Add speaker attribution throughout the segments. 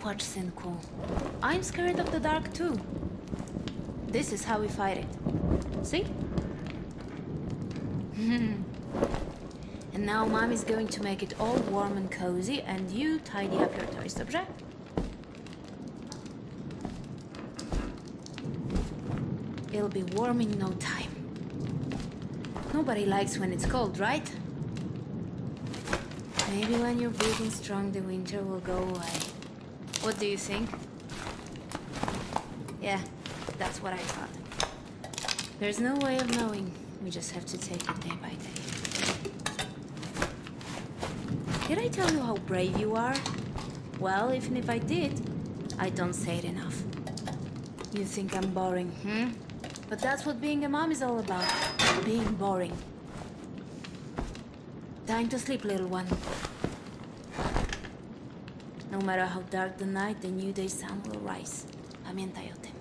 Speaker 1: watch, Synku. I'm scared of the dark too. This is how we fight it. See? And now Mommy's going to make it all warm and cozy, and you tidy up your toys, dobrze? It'll be warm in no time. Nobody likes when it's cold, right? Maybe when you're big and strong, the winter will go away. What do you think? Yeah, that's what I thought. There's no way of knowing. We just have to take it day by day. Did I tell you how brave you are? Well, even if I did, I don't say it enough. You think I'm boring, But that's what being a mom is all about. Being boring. Time to sleep, little one. No matter how dark the night, the new day sun will rise. Pamiętaj o tym.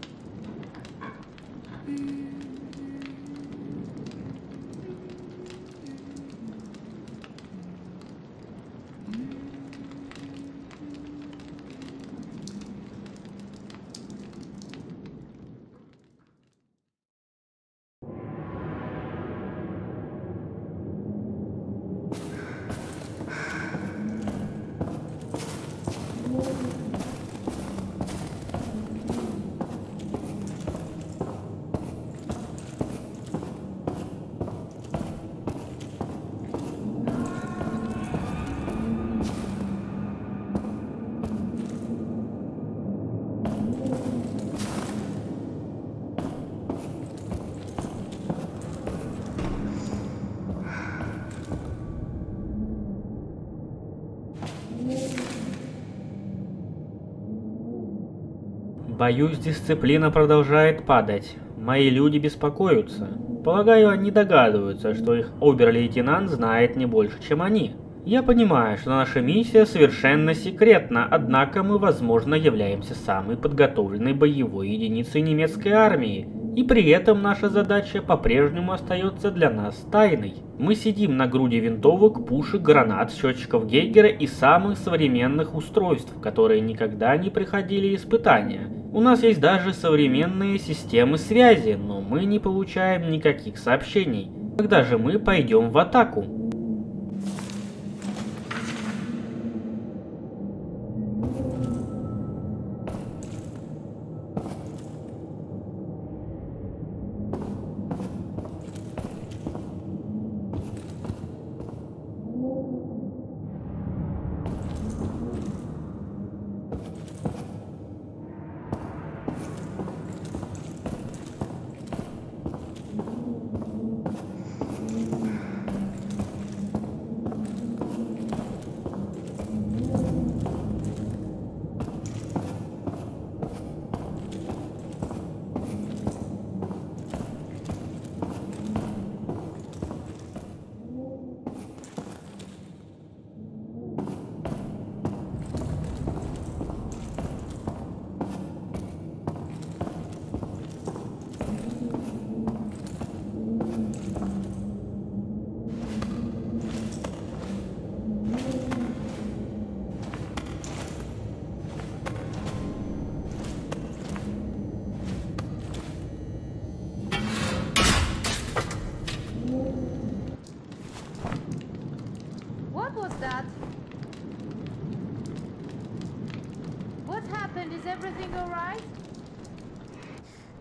Speaker 2: Боюсь, дисциплина продолжает падать. Мои люди беспокоятся. Полагаю, они догадываются, что их обер-лейтенант знает не больше, чем они. Я понимаю, что наша миссия совершенно секретна, однако мы, возможно, являемся самой подготовленной боевой единицей немецкой армии, и при этом наша задача по-прежнему остается для нас тайной. Мы сидим на груди винтовок, пушек, гранат, счетчиков Гейгера и самых современных устройств, которые никогда не проходили испытания. У нас есть даже современные системы связи, но мы не получаем никаких сообщений. Когда же мы пойдем в атаку?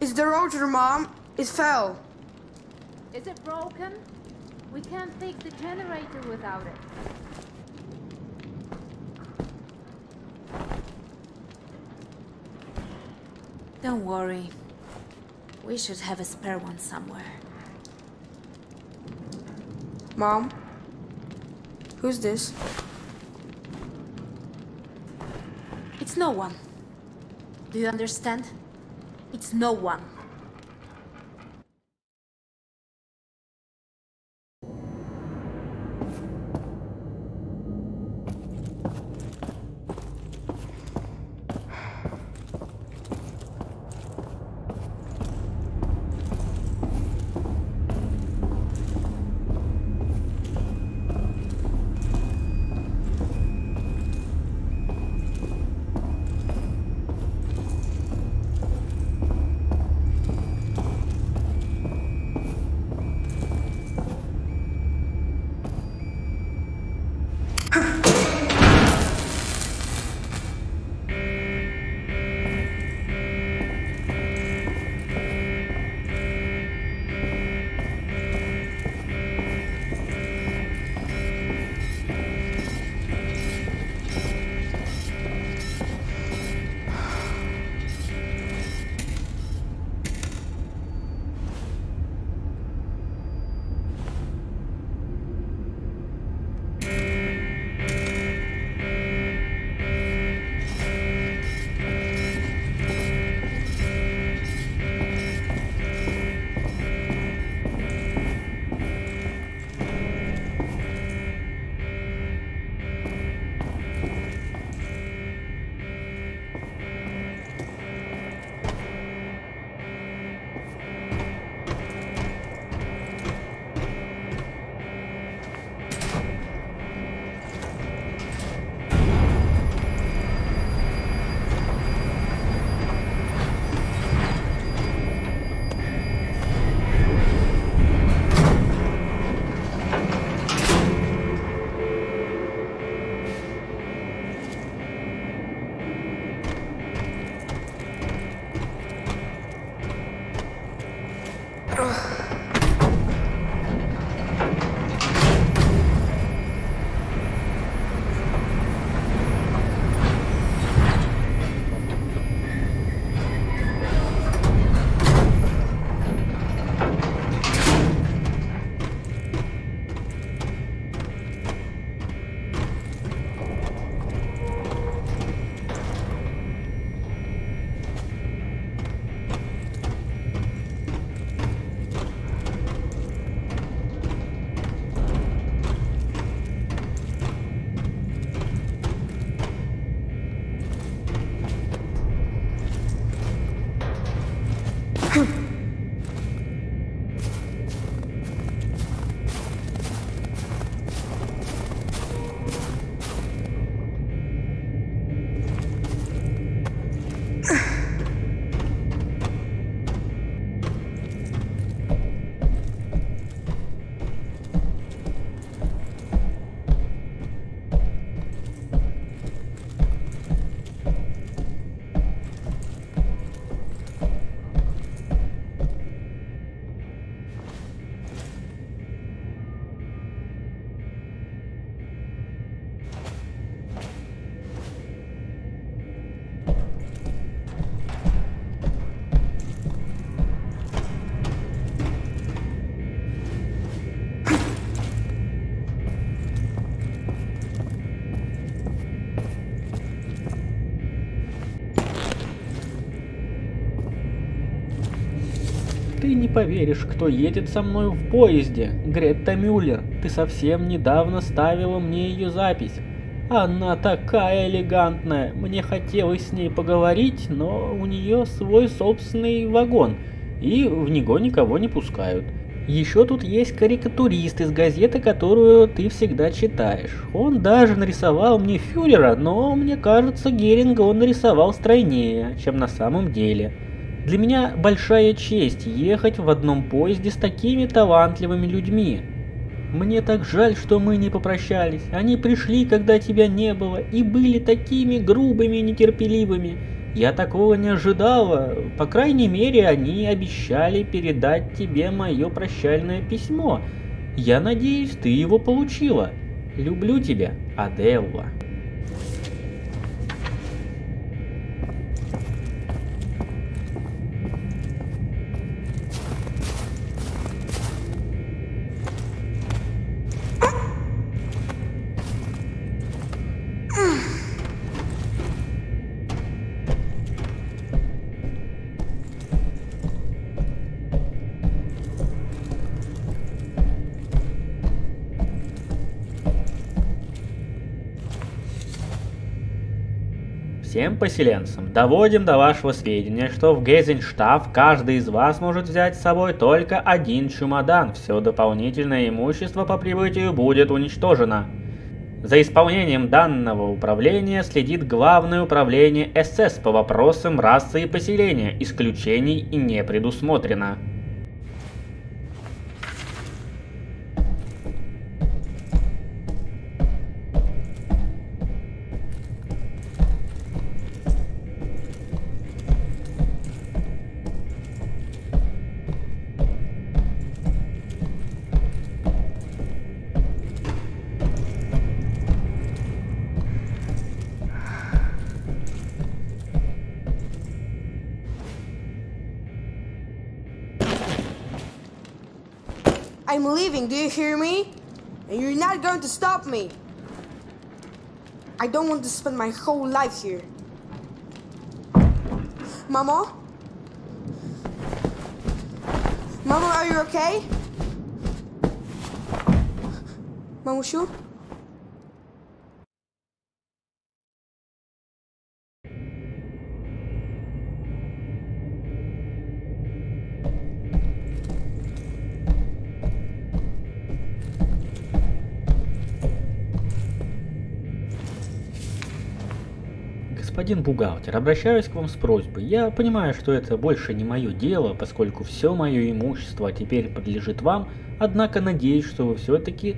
Speaker 3: It's the rotor, Mom. It fell.
Speaker 1: Is it broken? We can't fix the generator without it. Don't worry. We should have a spare one somewhere.
Speaker 3: Mom? Who's this?
Speaker 1: It's no one. Do you understand? It's no one.
Speaker 2: Ты не поверишь, кто едет со мной в поезде. Гретта Мюллер. Ты совсем недавно ставила мне ее запись. Она такая элегантная. Мне хотелось с ней поговорить, но у нее свой собственный вагон. И в него никого не пускают. Еще тут есть карикатурист из газеты, которую ты всегда читаешь. Он даже нарисовал мне фюрера, но мне кажется, Геринга он нарисовал стройнее, чем на самом деле. Для меня большая честь ехать в одном поезде с такими талантливыми людьми. Мне так жаль, что мы не попрощались. Они пришли, когда тебя не было, и были такими грубыми и нетерпеливыми. Я такого не ожидала. По крайней мере, они обещали передать тебе мое прощальное письмо. Я надеюсь, ты его получила. Люблю тебя, Аделла. Всем поселенцам доводим до вашего сведения, что в Гейзенштаф каждый из вас может взять с собой только один чемодан. Все дополнительное имущество по прибытию будет уничтожено. За исполнением данного управления следит Главное управление СС по вопросам расы и поселения. Исключений не предусмотрено.
Speaker 3: I'm leaving, do you hear me? And you're not going to stop me. I don't want to spend my whole life here. Mama? Mama, are you okay? Mamushu?
Speaker 2: Господин бухгалтер, обращаюсь к вам с просьбой. Я понимаю, что это больше не мое дело, поскольку все мое имущество теперь подлежит вам, однако надеюсь, что вы все-таки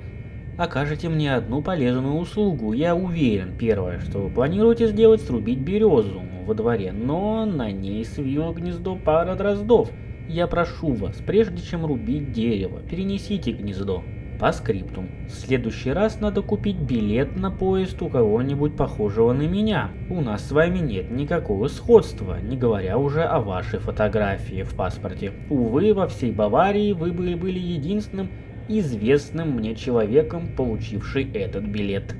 Speaker 2: окажете мне одну полезную услугу. Я уверен, первое, что вы планируете сделать, срубить березу во дворе, но на ней свило гнездо пара дроздов. Я прошу вас, прежде чем рубить дерево, перенесите гнездо. По скриптум. В следующий раз надо купить билет на поезд у кого-нибудь похожего на меня. У нас с вами нет никакого сходства, не говоря уже о вашей фотографии в паспорте. Увы, во всей Баварии вы были единственным известным мне человеком, получивший этот билет.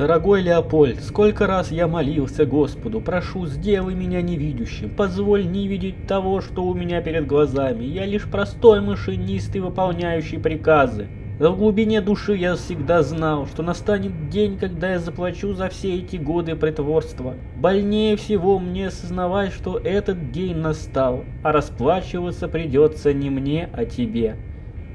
Speaker 2: Дорогой Леопольд, сколько раз я молился Господу, прошу, сделай меня невидящим, позволь не видеть того, что у меня перед глазами, я лишь простой машинист и выполняющий приказы. Но в глубине души я всегда знал, что настанет день, когда я заплачу за все эти годы притворства. Больнее всего мне осознавать, что этот день настал, а расплачиваться придется не мне, а тебе.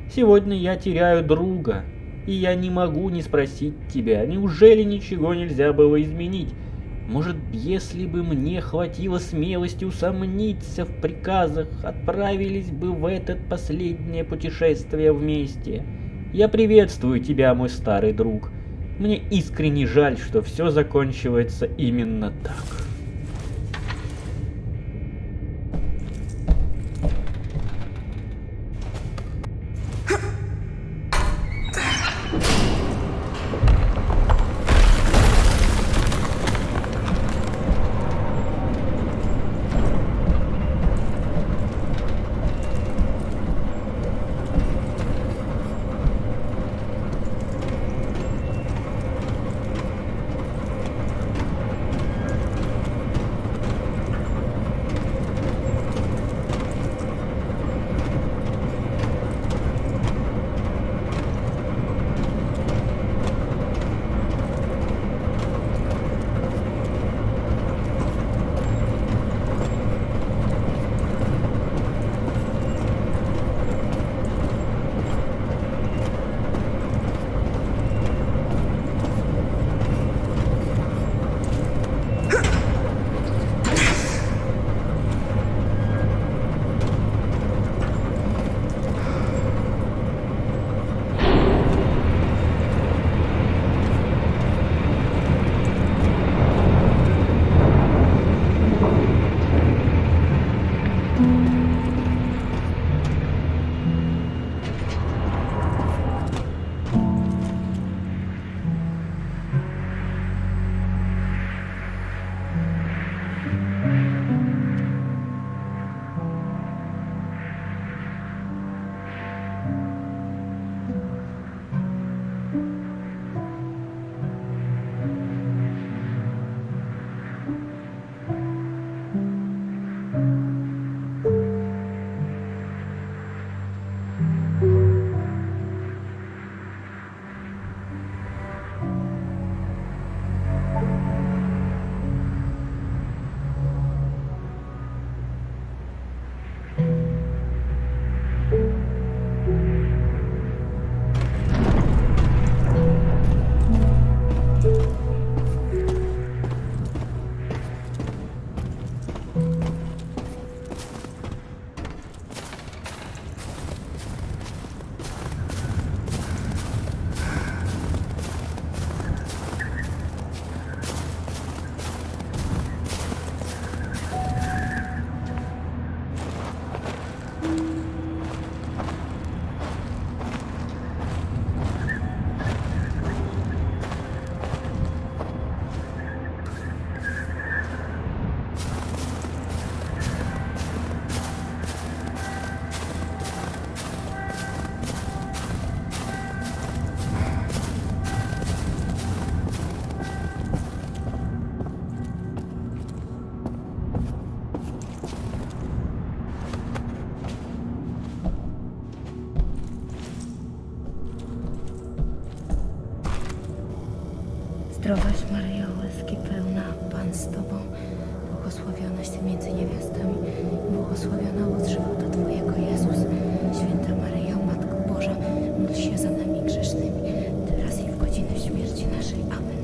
Speaker 2: Сегодня я теряю друга. И я не могу не спросить тебя, неужели ничего нельзя было изменить? Может, если бы мне хватило смелости усомниться в приказах, отправились бы в это последнее путешествие вместе? Я приветствую тебя, мой старый друг. Мне искренне жаль, что все заканчивается именно так.
Speaker 1: z Tobą. Błogosławionaś Ty między niewiastami, błogosławiony owoc żywota Twojego, Jezus. Święta Maryjo, Matko Boża, módl się za nami grzesznymi, teraz i w godzinę śmierci naszej. Amen.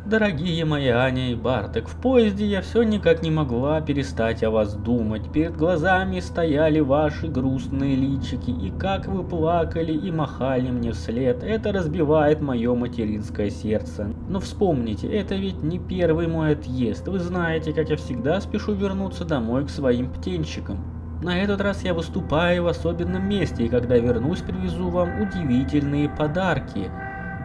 Speaker 2: Дорогие мои Аня и Барток, в поезде я все никак не могла перестать о вас думать. Перед глазами стояли ваши грустные личики, и как вы плакали и махали мне вслед. Это разбивает мое материнское сердце. Но вспомните, это ведь не первый мой отъезд. Вы знаете, как я всегда спешу вернуться домой к своим птенчикам. На этот раз я выступаю в особенном месте, и когда вернусь, привезу вам удивительные подарки.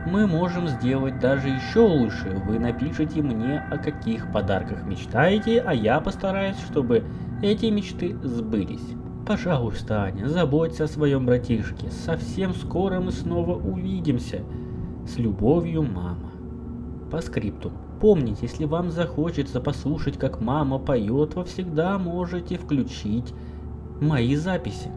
Speaker 2: Мы можем сделать даже еще лучше. Вы напишите мне, о каких подарках мечтаете, а я постараюсь, чтобы эти мечты сбылись. Пожалуйста, Аня, заботься о своем братишке. Совсем скоро мы снова увидимся. С любовью, мама. По скрипту. Помните, если вам захочется послушать, как мама поет, вы всегда можете включить мои записи.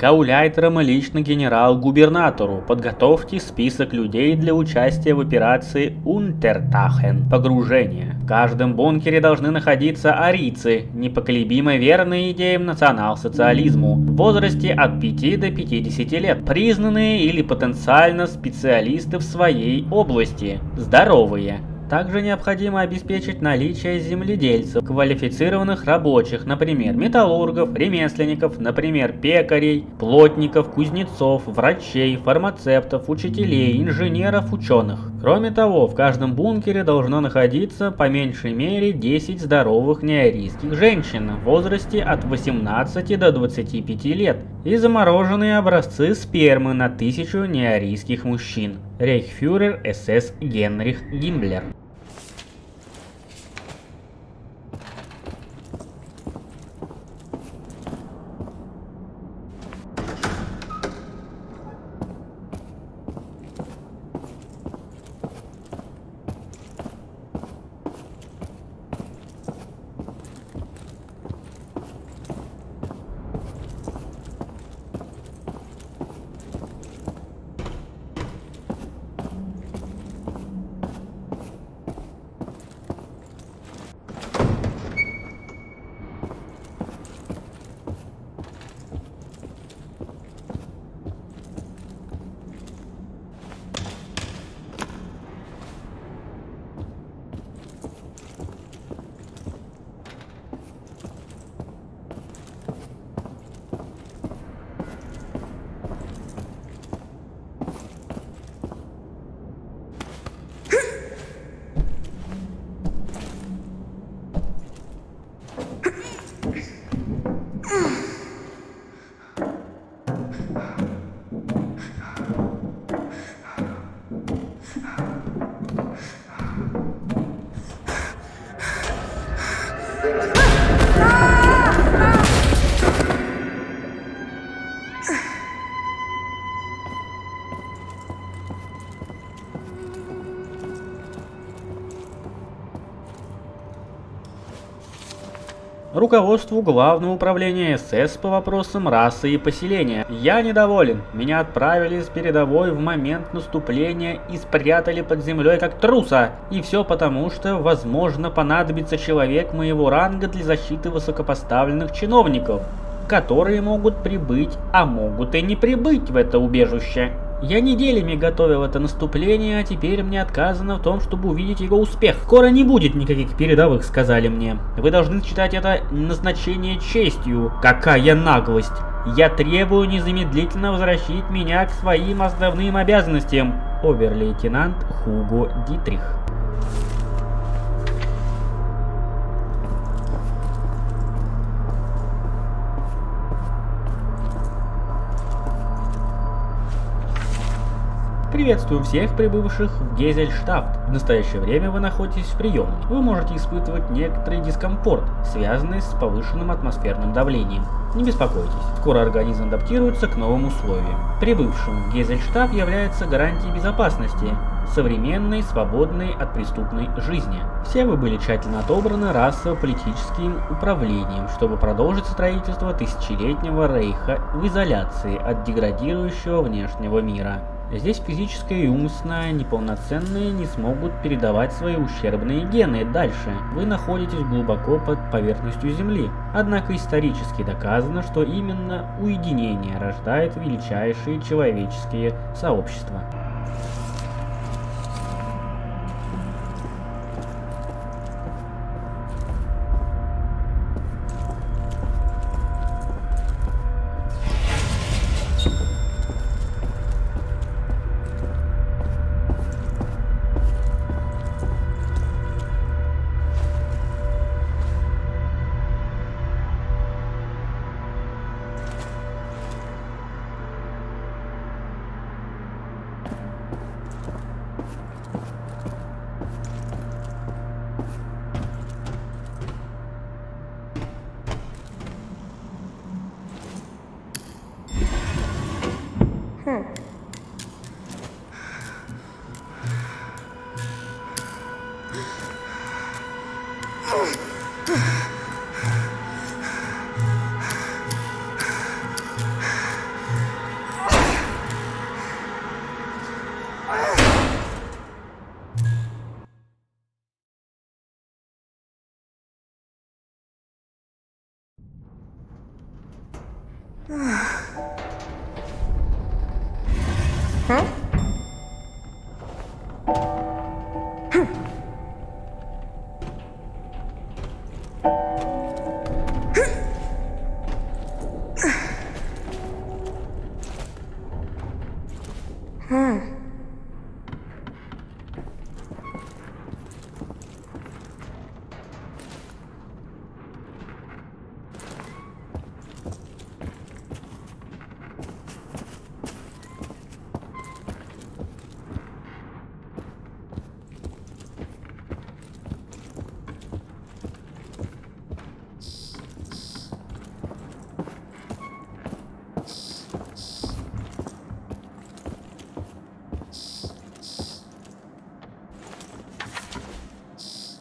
Speaker 2: Гауляйтерам и лично генерал-губернатору: подготовьте список людей для участия в операции Untertauchen – погружение. В каждом бункере должны находиться арийцы, непоколебимо верные идеям национал-социализму, в возрасте от 5 до 50 лет, признанные или потенциально специалисты в своей области, здоровые. Также необходимо обеспечить наличие земледельцев, квалифицированных рабочих, например, металлургов, ремесленников, например, пекарей, плотников, кузнецов, врачей, фармацевтов, учителей, инженеров, ученых. Кроме того, в каждом бункере должно находиться по меньшей мере 10 здоровых неарийских женщин в возрасте от 18 до 25 лет и замороженные образцы спермы на 1000 неарийских мужчин. Рейхсфюрер СС Генрих Гиммлер. Руководству Главного управления СС по вопросам расы и поселения. Я недоволен. Меня отправили с передовой в момент наступления и спрятали под землей как труса. И все потому, что, возможно, понадобится человек моего ранга для защиты высокопоставленных чиновников, которые могут прибыть, а могут и не прибыть в это убежище. Я неделями готовил это наступление, а теперь мне отказано в том, чтобы увидеть его успех. Скоро не будет никаких передовых, сказали мне. Вы должны считать это назначение честью. Какая наглость! Я требую незамедлительно возвращать меня к своим основным обязанностям. Обер-лейтенант Хуго Дитрих. Приветствую всех прибывших в Гезельштафт. В настоящее время вы находитесь в приемной. Вы можете испытывать некоторый дискомфорт, связанный с повышенным атмосферным давлением. Не беспокойтесь, скоро организм адаптируется к новым условиям. Прибывшим в Гезельштафт является гарантией безопасности, современной, свободной от преступной жизни. Все вы были тщательно отобраны расово-политическим управлением, чтобы продолжить строительство тысячелетнего рейха в изоляции от деградирующего внешнего мира. Здесь физическое и умственное неполноценные не смогут передавать свои ущербные гены дальше. Вы находитесь глубоко под поверхностью Земли. Однако исторически доказано, что именно уединение рождает величайшие человеческие сообщества.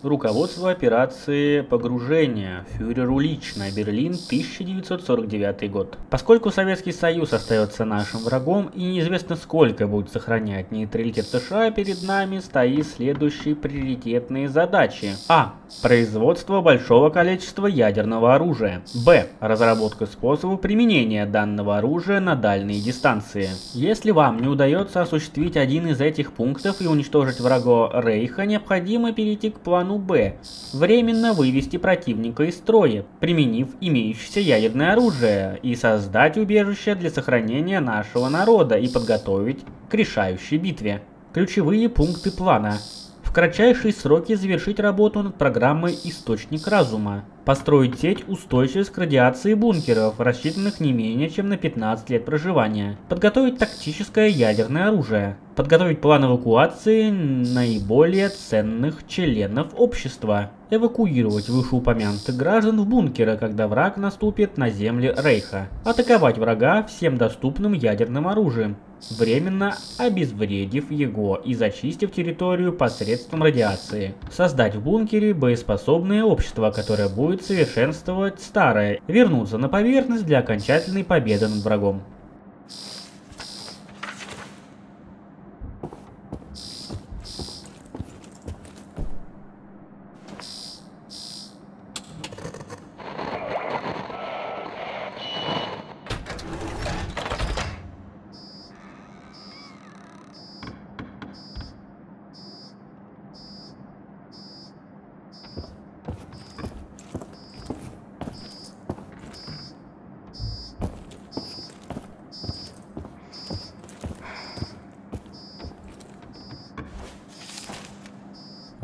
Speaker 2: Руководство операции «Погружение» фюреру лично, Берлин, 1949 год. Поскольку Советский Союз остается нашим врагом и неизвестно сколько будет сохранять нейтралитет США, перед нами стоит следующие приоритетные задачи. А. Производство большого количества ядерного оружия. Б. Разработка способов применения данного оружия на дальние дистанции. Если вам не удается осуществить один из этих пунктов и уничтожить врага Рейха, необходимо перейти к плану Б. Временно вывести противника из строя, применив имеющееся ядерное оружие, и создать убежище для сохранения нашего народа и подготовить к решающей битве. Ключевые пункты плана. В кратчайшие сроки завершить работу над программой «Источник разума». Построить сеть устойчивых к радиации бункеров, рассчитанных не менее чем на 15 лет проживания. Подготовить тактическое ядерное оружие. Подготовить план эвакуации наиболее ценных членов общества. Эвакуировать вышеупомянутых граждан в бункеры, когда враг наступит на земли Рейха. Атаковать врага всем доступным ядерным оружием, временно обезвредив его и зачистив территорию посредством радиации. Создать в бункере боеспособное общество, которое будет совершенствовать старое, вернуться на поверхность для окончательной победы над врагом.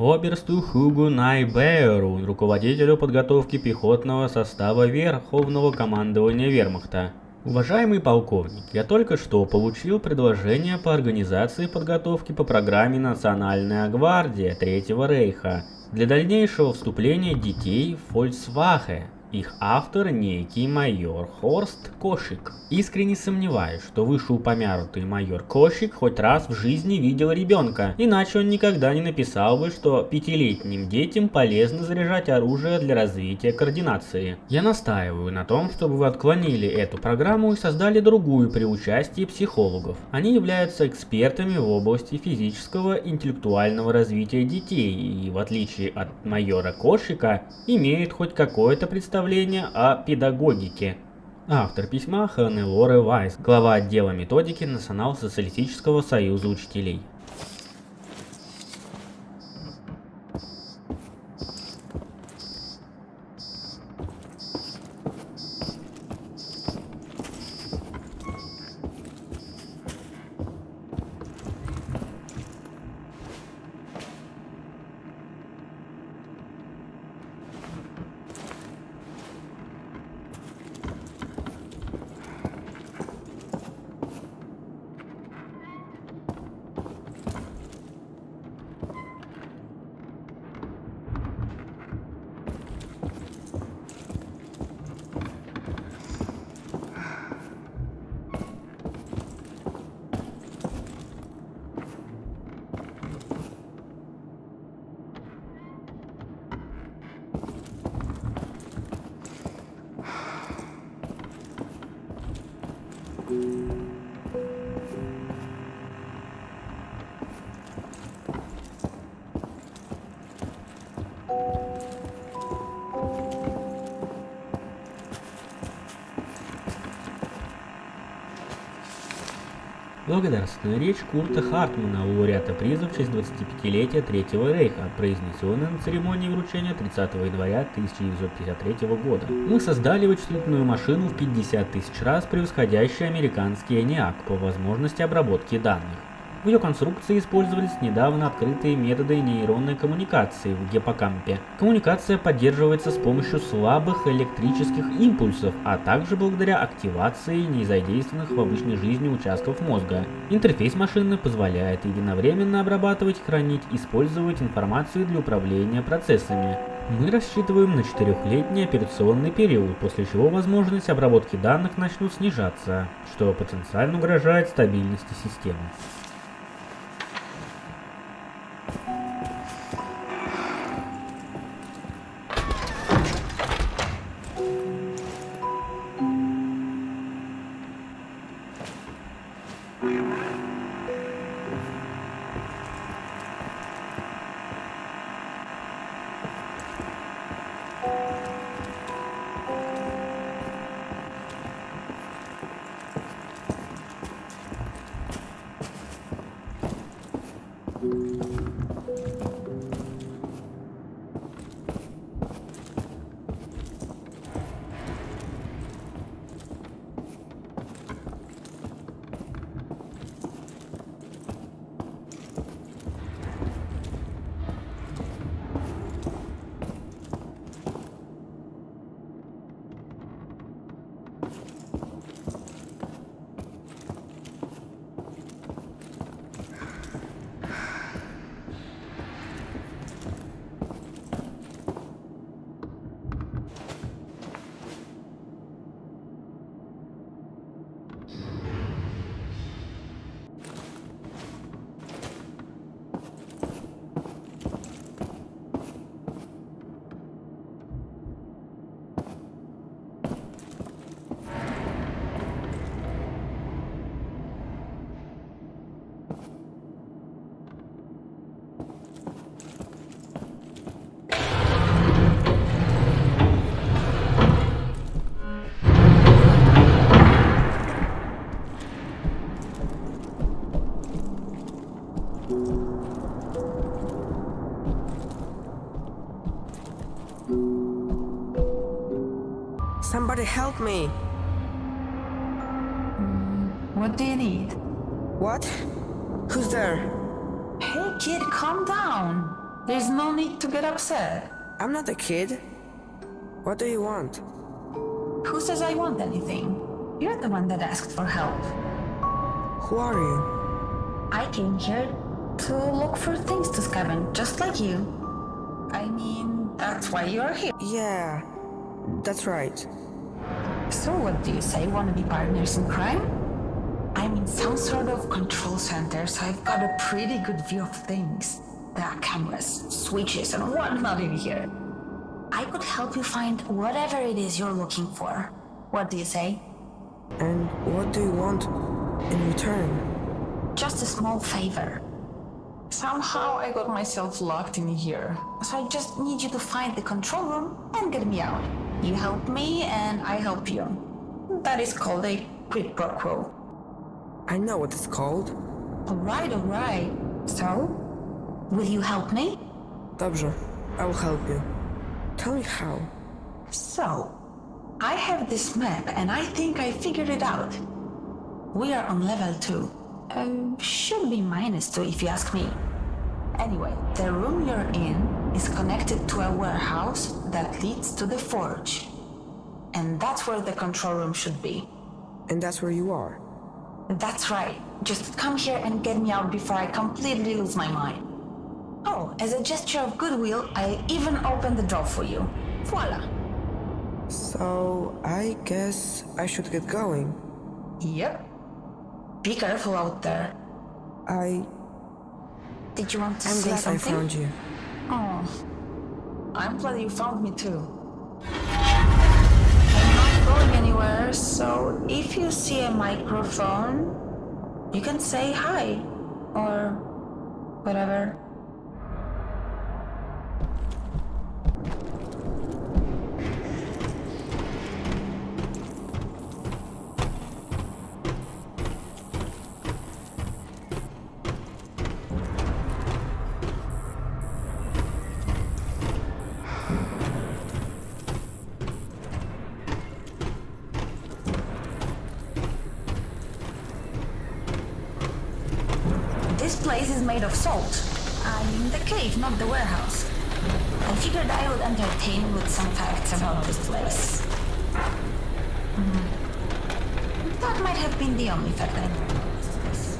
Speaker 2: Оберсту Хугу руководителю подготовки пехотного состава Верховного командования Вермахта. Уважаемый полковник, я только что получил предложение по организации подготовки по программе «Национальная гвардия Третьего Рейха» для дальнейшего вступления детей в Volkswagen. Их автор некий майор Хорст Кошик. Искренне сомневаюсь, что вышеупомянутый майор Кошик хоть раз в жизни видел ребенка, иначе он никогда не написал бы, что 5-летним детям полезно заряжать оружие для развития координации. Я настаиваю на том, чтобы вы отклонили эту программу и создали другую при участии психологов. Они являются экспертами в области физического и интеллектуального развития детей и, в отличие от майора Кошика, имеют хоть какое-то представление о педагогике. Автор письма Ханнелоре Вайс, глава отдела методики Национал-социалистического союза учителей. Благодарственная речь Курта Хартмана, лауреата приза в честь 25-летия Третьего Рейха, произнесенная на церемонии вручения 30 января 1953 года. Мы создали вычислительную машину в 50 тысяч раз превосходящую американский ENIAC по возможности обработки данных. В ее конструкции использовались недавно открытые методы нейронной коммуникации в гиппокампе. Коммуникация поддерживается с помощью слабых электрических импульсов, а также благодаря активации незадействованных в обычной жизни участков мозга. Интерфейс машины позволяет единовременно обрабатывать, хранить, использовать информацию для управления процессами. Мы рассчитываем на 4-летний операционный период, после чего возможность обработки данных начнут снижаться, что потенциально угрожает стабильности системы.
Speaker 3: Somebody help me.
Speaker 4: What do you need?
Speaker 3: What? Who's there?
Speaker 4: Hey kid, calm down. There's no need to get upset.
Speaker 3: I'm not a kid. What do you want?
Speaker 4: Who says I want anything? You're the one that asked for help.
Speaker 3: Who are you?
Speaker 4: I came here to look for things to scavenge, just like you. I mean, that's why you're here.
Speaker 3: Yeah, that's right.
Speaker 4: So what do you say? Wanna be partners in crime? I'm in some sort of control center, so I've got a pretty good view of things. There are cameras, switches, and whatnot in here. I could help you find whatever it is you're looking for. What do you say?
Speaker 3: And what do you want in return?
Speaker 4: Just a small favor. Somehow I got myself locked in here, so I just need you to find the control room and get me out. You help me and I help you. That is called a quid pro quo.
Speaker 3: I know what it's called.
Speaker 4: Alright. So, will you help me?
Speaker 3: Dobrze, I will help you. Tell me how.
Speaker 4: So, I have this map and I think I figured it out. We are on level 2. Should be -2 if you ask me. Anyway, the room you're in is connected to a warehouse that leads to the forge. And that's where the control room should be.
Speaker 3: And that's where you are.
Speaker 4: That's right. Just come here and get me out before I completely lose my mind. Oh, as a gesture of goodwill, I even opened the door for you. Voila.
Speaker 3: So, I guess I should get going.
Speaker 4: Yep. Be careful out there. Did you want to
Speaker 3: I'm
Speaker 4: say
Speaker 3: glad
Speaker 4: something?
Speaker 3: I found you.
Speaker 4: Oh, I'm glad you found me too. I'm not going anywhere, so if you see a microphone, you can say hi, or whatever. This place is made of salt. I mean the cave, not the warehouse. I figured I would entertain with some facts about this place. That might have been the only fact I noticed this.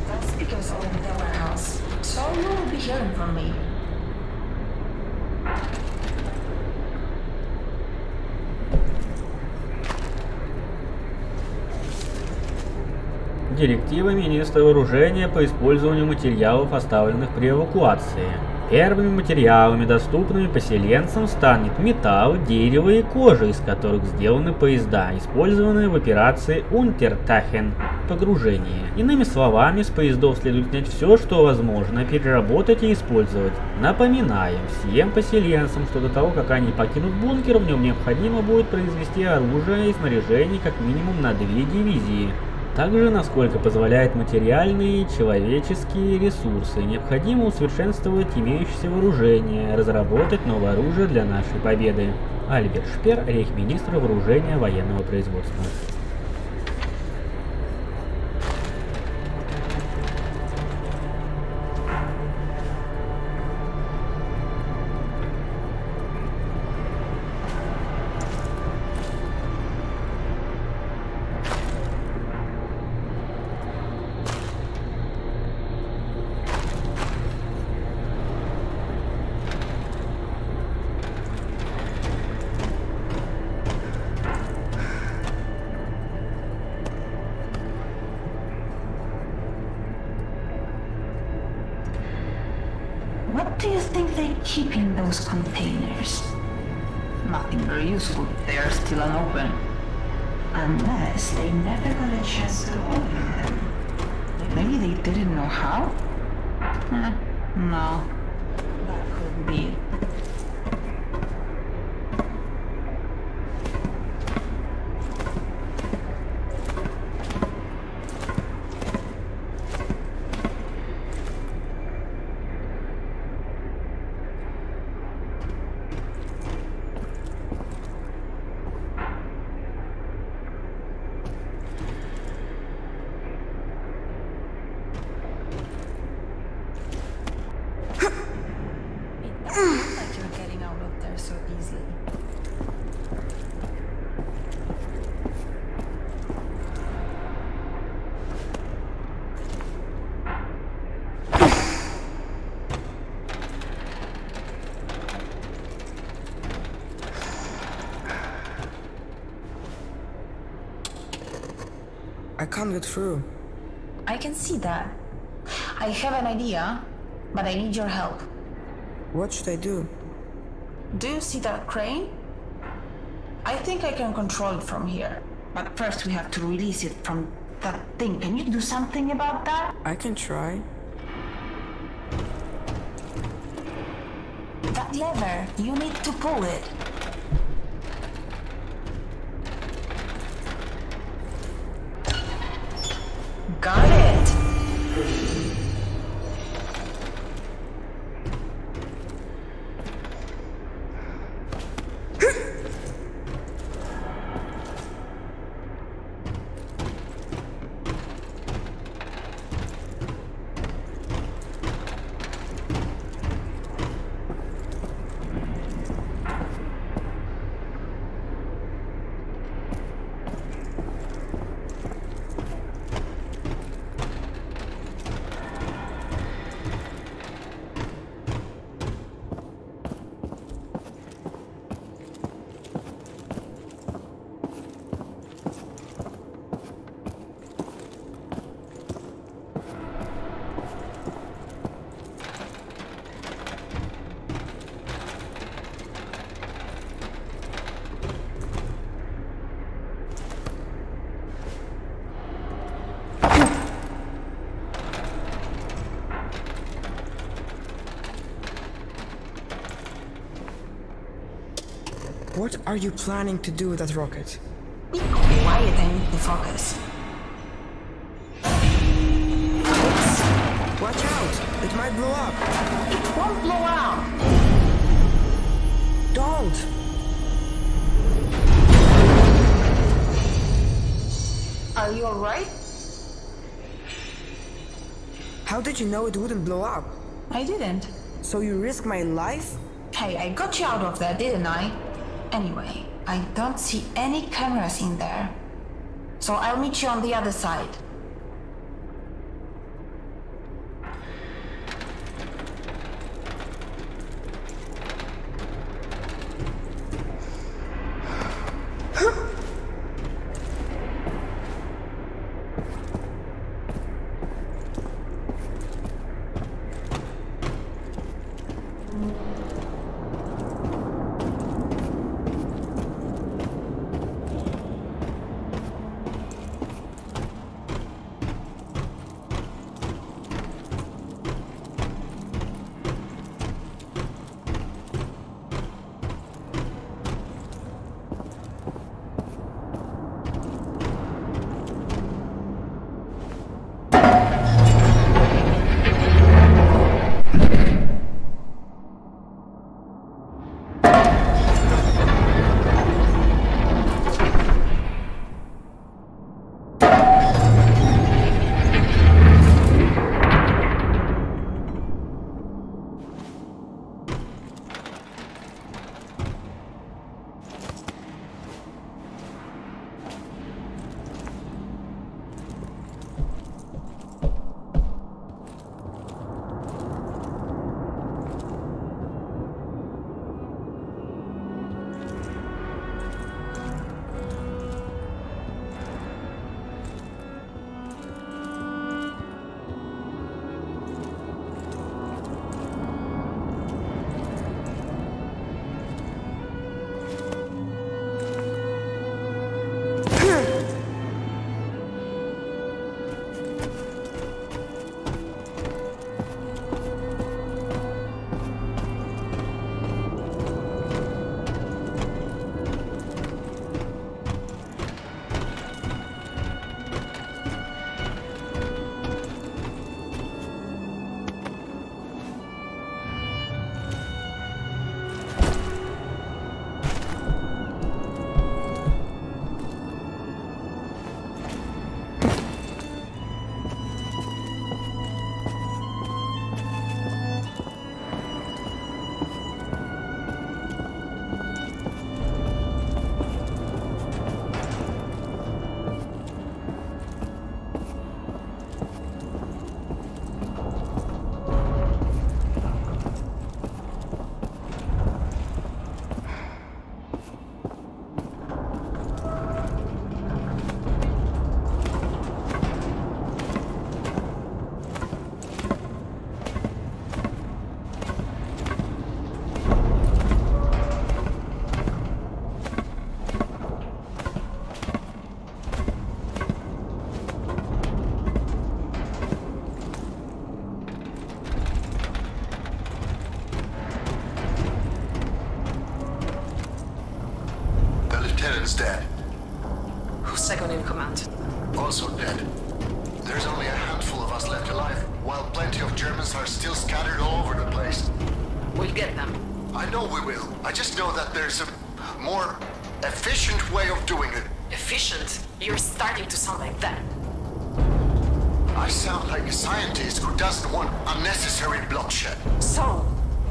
Speaker 4: That's because of the warehouse. So you will be hearing from me.
Speaker 2: Директива министра вооружения по использованию материалов, оставленных при эвакуации. Первыми материалами, доступными поселенцам, станет металл, дерево и кожа, из которых сделаны поезда, использованные в операции «Untertauchen» – погружение. Иными словами, с поездов следует снять все, что возможно, переработать и использовать. Напоминаем всем поселенцам, что до того, как они покинут бункер, в нем необходимо будет произвести оружие и снаряжение как минимум на 2 дивизии. Также, насколько позволяют материальные и человеческие ресурсы, необходимо усовершенствовать имеющееся вооружение, разработать новое оружие для нашей победы. Альберт Шпер, рейхсминистр вооружения военного производства.
Speaker 4: What do you think they keep in those containers? Nothing very useful. They are still unopened. Unless they never got a chance to open them. Maybe they didn't know how? No. That could be it.
Speaker 3: I can't get through.
Speaker 4: I can see that. I have an idea, but I need your help.
Speaker 3: What should I do?
Speaker 4: Do you see that crane? I think I can control it from here. But first we have to release it from that thing. Can you do something about that?
Speaker 3: I can try.
Speaker 4: That lever, you need to pull it. Got it!
Speaker 3: What are you planning to do with that rocket?
Speaker 4: Be quiet, I need to focus.
Speaker 3: Watch out! It might blow up!
Speaker 4: It won't blow out!
Speaker 3: Don't!
Speaker 4: Are you alright?
Speaker 3: How did you know it wouldn't blow up?
Speaker 4: I didn't.
Speaker 3: So you risk my life?
Speaker 4: Hey, I got you out of there, didn't I? Anyway, I don't see any cameras in there. So I'll meet you on the other side.
Speaker 5: Germans dead.
Speaker 6: Who's second in command?
Speaker 5: Also dead. There's only a handful of us left alive, while plenty of Germans are still scattered all over the place.
Speaker 6: We'll get them.
Speaker 5: I know we will. I just know that there's a more efficient way of doing it.
Speaker 6: Efficient? You're starting to sound like that.
Speaker 5: I sound like a scientist who doesn't want unnecessary bloodshed.
Speaker 6: So,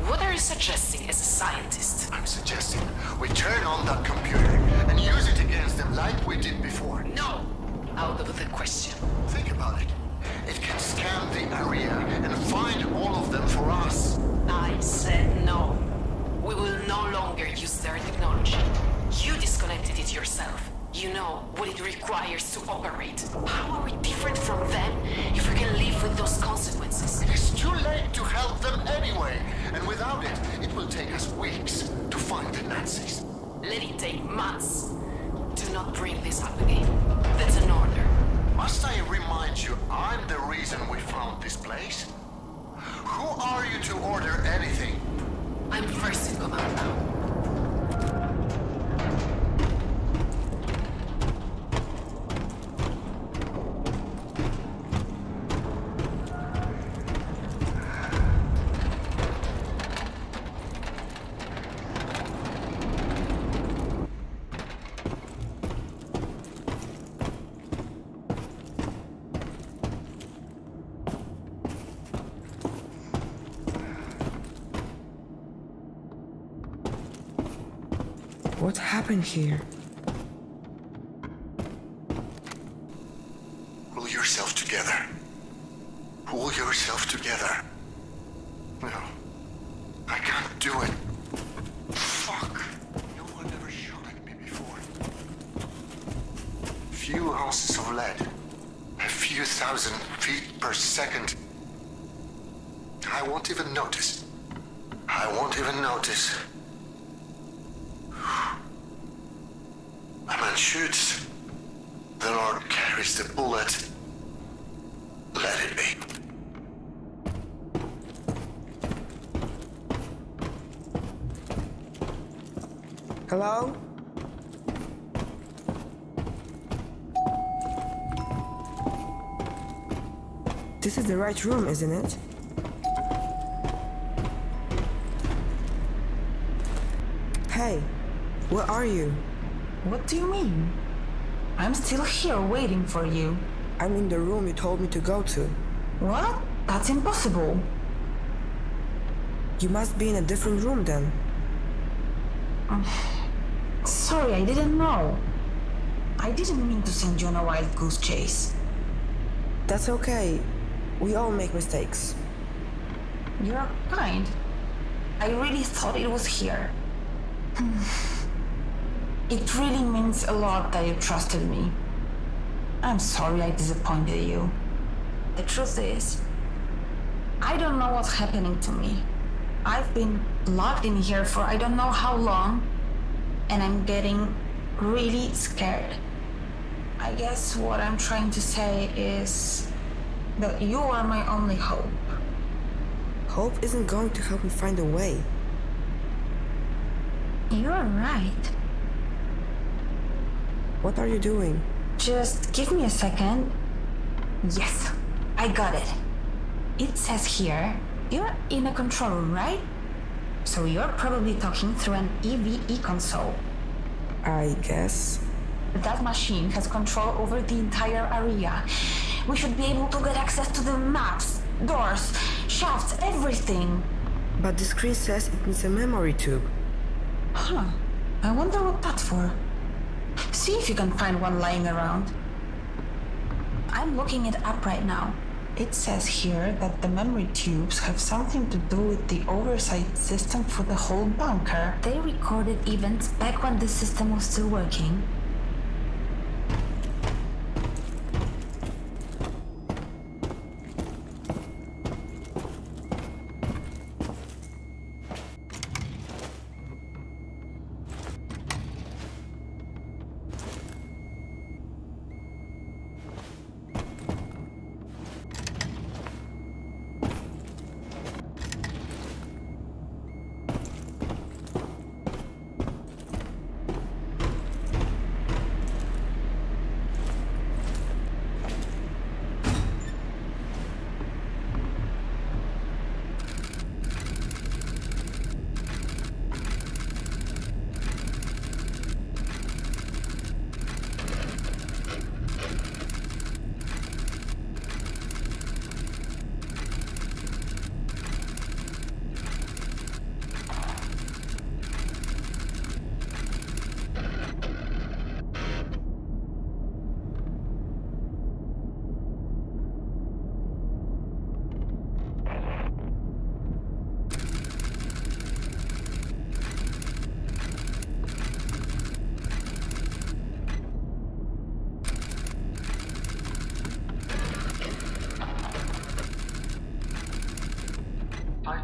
Speaker 6: what are you suggesting as a scientist?
Speaker 5: I'm suggesting we turn on that computer and use it against them like we did before.
Speaker 6: No! Out of the question.
Speaker 5: Think about it. It can scan the area and find all of them for us.
Speaker 6: I said no. We will no longer use their technology. You disconnected it yourself. You know what it requires to operate. How are we different from them if we can live with those consequences?
Speaker 5: It is too late to help them anyway, and without it, it will take us weeks to find the Nazis.
Speaker 6: Let it take months. Do not bring this up again. That's an order.
Speaker 5: Must I remind you, I'm the reason we found this place? Who are you to order anything?
Speaker 6: I'm first in command now.
Speaker 3: What happened here?
Speaker 5: Pull yourself together. Pull yourself together. No. I can't do it. Fuck. No one ever shot at me before. Few ounces of lead. A few thousand feet per second. I won't even notice. I won't even notice. A man shoots. The Lord carries the bullet. Let it be.
Speaker 3: Hello? This is the right room, isn't it? Hey, where are you?
Speaker 4: What do you mean? I'm still here waiting for you.
Speaker 3: I'm in the room you told me to go to.
Speaker 4: What? That's impossible.
Speaker 3: You must be in a different room then.
Speaker 4: Sorry, I didn't know. I didn't mean to send you on a wild goose chase.
Speaker 3: That's okay. We all make mistakes.
Speaker 4: You're kind. I really thought it was here. It really means a lot that you trusted me. I'm sorry I disappointed you. The truth is, I don't know what's happening to me. I've been locked in here for I don't know how long, and I'm getting really scared. I guess what I'm trying to say is that you are my only hope.
Speaker 3: Hope isn't going to help me find a way.
Speaker 4: You're right.
Speaker 3: What are you doing?
Speaker 4: Just give me a second. Yes, I got it. It says here, you're in a control room, right? So you're probably talking through an EVE console.
Speaker 3: I guess.
Speaker 4: That machine has control over the entire area. We should be able to get access to the maps, doors, shafts, everything.
Speaker 3: But the screen says it needs a memory tube.
Speaker 4: Huh. I wonder what that's for. See if you can find one lying around. I'm looking it up right now. It says here that the memory tubes have something to do with the oversight system for the whole bunker. They recorded events back when the system was still working.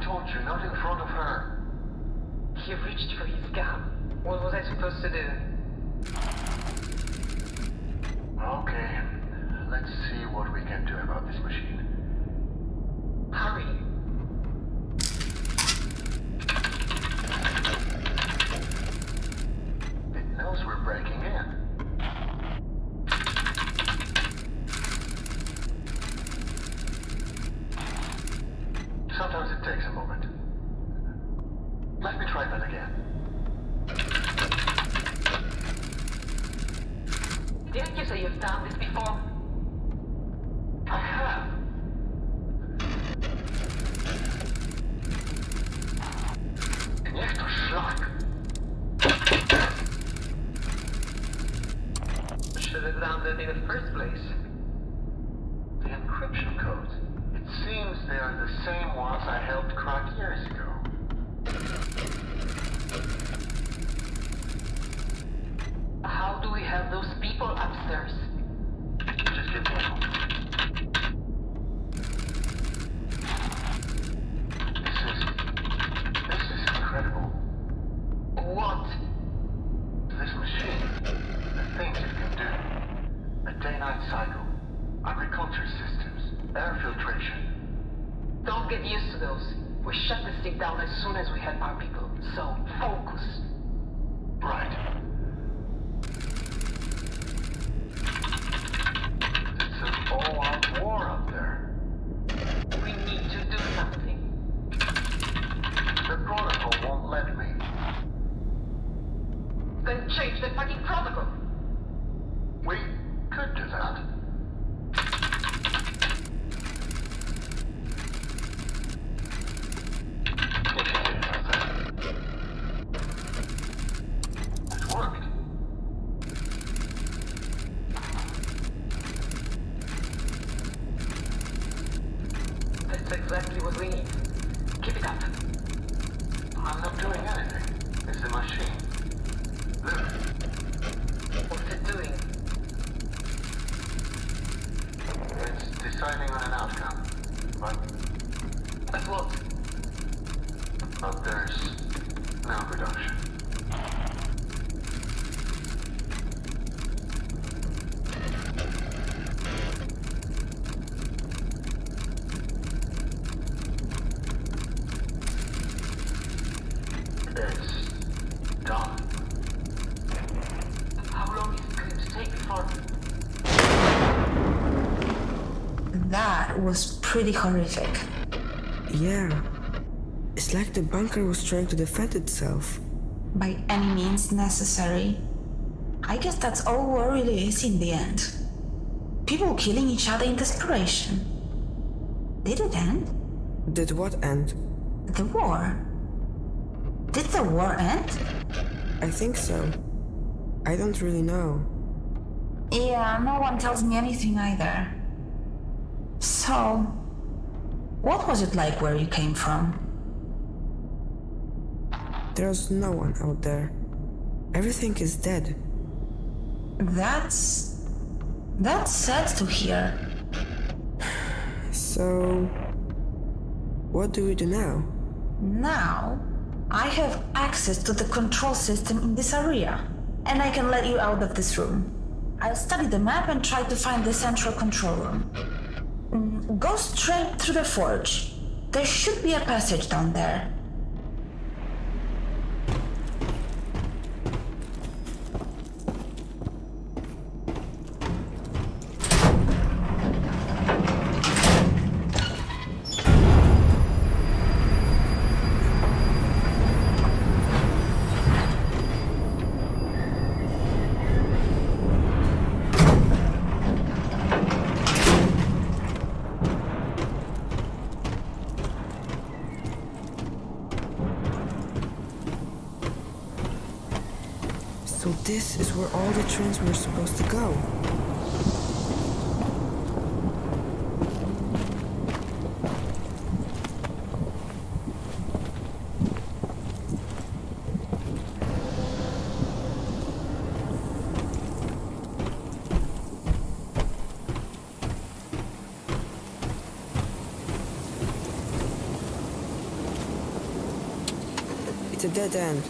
Speaker 5: told you, not in front of her.
Speaker 6: He reached for his gun. What was I supposed to do?
Speaker 5: Okay, let's see what we can do about this machine.
Speaker 6: Hurry.
Speaker 5: It knows we're breaking in. Sometimes it takes a moment. Let me try that again.
Speaker 6: Didn't you say you've done this before?
Speaker 5: I have. Niech to szlak.
Speaker 6: Should have done that in the first place.
Speaker 5: The encryption codes. It seems they are the same ones I helped crack years ago.
Speaker 6: How do we have those people upstairs?
Speaker 5: Just give me a moment. This is incredible.
Speaker 6: What?
Speaker 5: This machine, the things it can do. A day-night cycle, agriculture systems, air filtration.
Speaker 6: Don't get used to those. We shut this thing down as soon as we have our people. So, focus.
Speaker 5: Right. It's an all-out war up there.
Speaker 6: We need to do something.
Speaker 5: The protocol won't let me.
Speaker 6: Then change the fucking protocol.
Speaker 5: We could do that. It worked.
Speaker 6: That's exactly what we need. Keep it up.
Speaker 5: I'm not doing anything. It's the machine. Look.
Speaker 6: What's it doing?
Speaker 5: It's deciding on an outcome. But
Speaker 6: What?
Speaker 5: there's no production. It's done.
Speaker 6: How long is it going to take before...
Speaker 4: That was pretty horrific.
Speaker 3: Yeah. It's like the bunker was trying to defend itself.
Speaker 4: By any means necessary. I guess that's all war really is in the end. People killing each other in desperation. Did it end?
Speaker 3: Did what end?
Speaker 4: The war. Did the war end?
Speaker 3: I think so. I don't really know.
Speaker 4: Yeah, no one tells me anything either. So, what was it like where you came from?
Speaker 3: There's no one out there. Everything is dead.
Speaker 4: That's sad to hear.
Speaker 3: So, what do we do now?
Speaker 4: Now, I have access to the control system in this area, and I can let you out of this room. I'll study the map and try to find the central control room. Go straight through the forge. There should be a passage down there.
Speaker 3: So this is where all the trains were supposed to go. It's a dead end.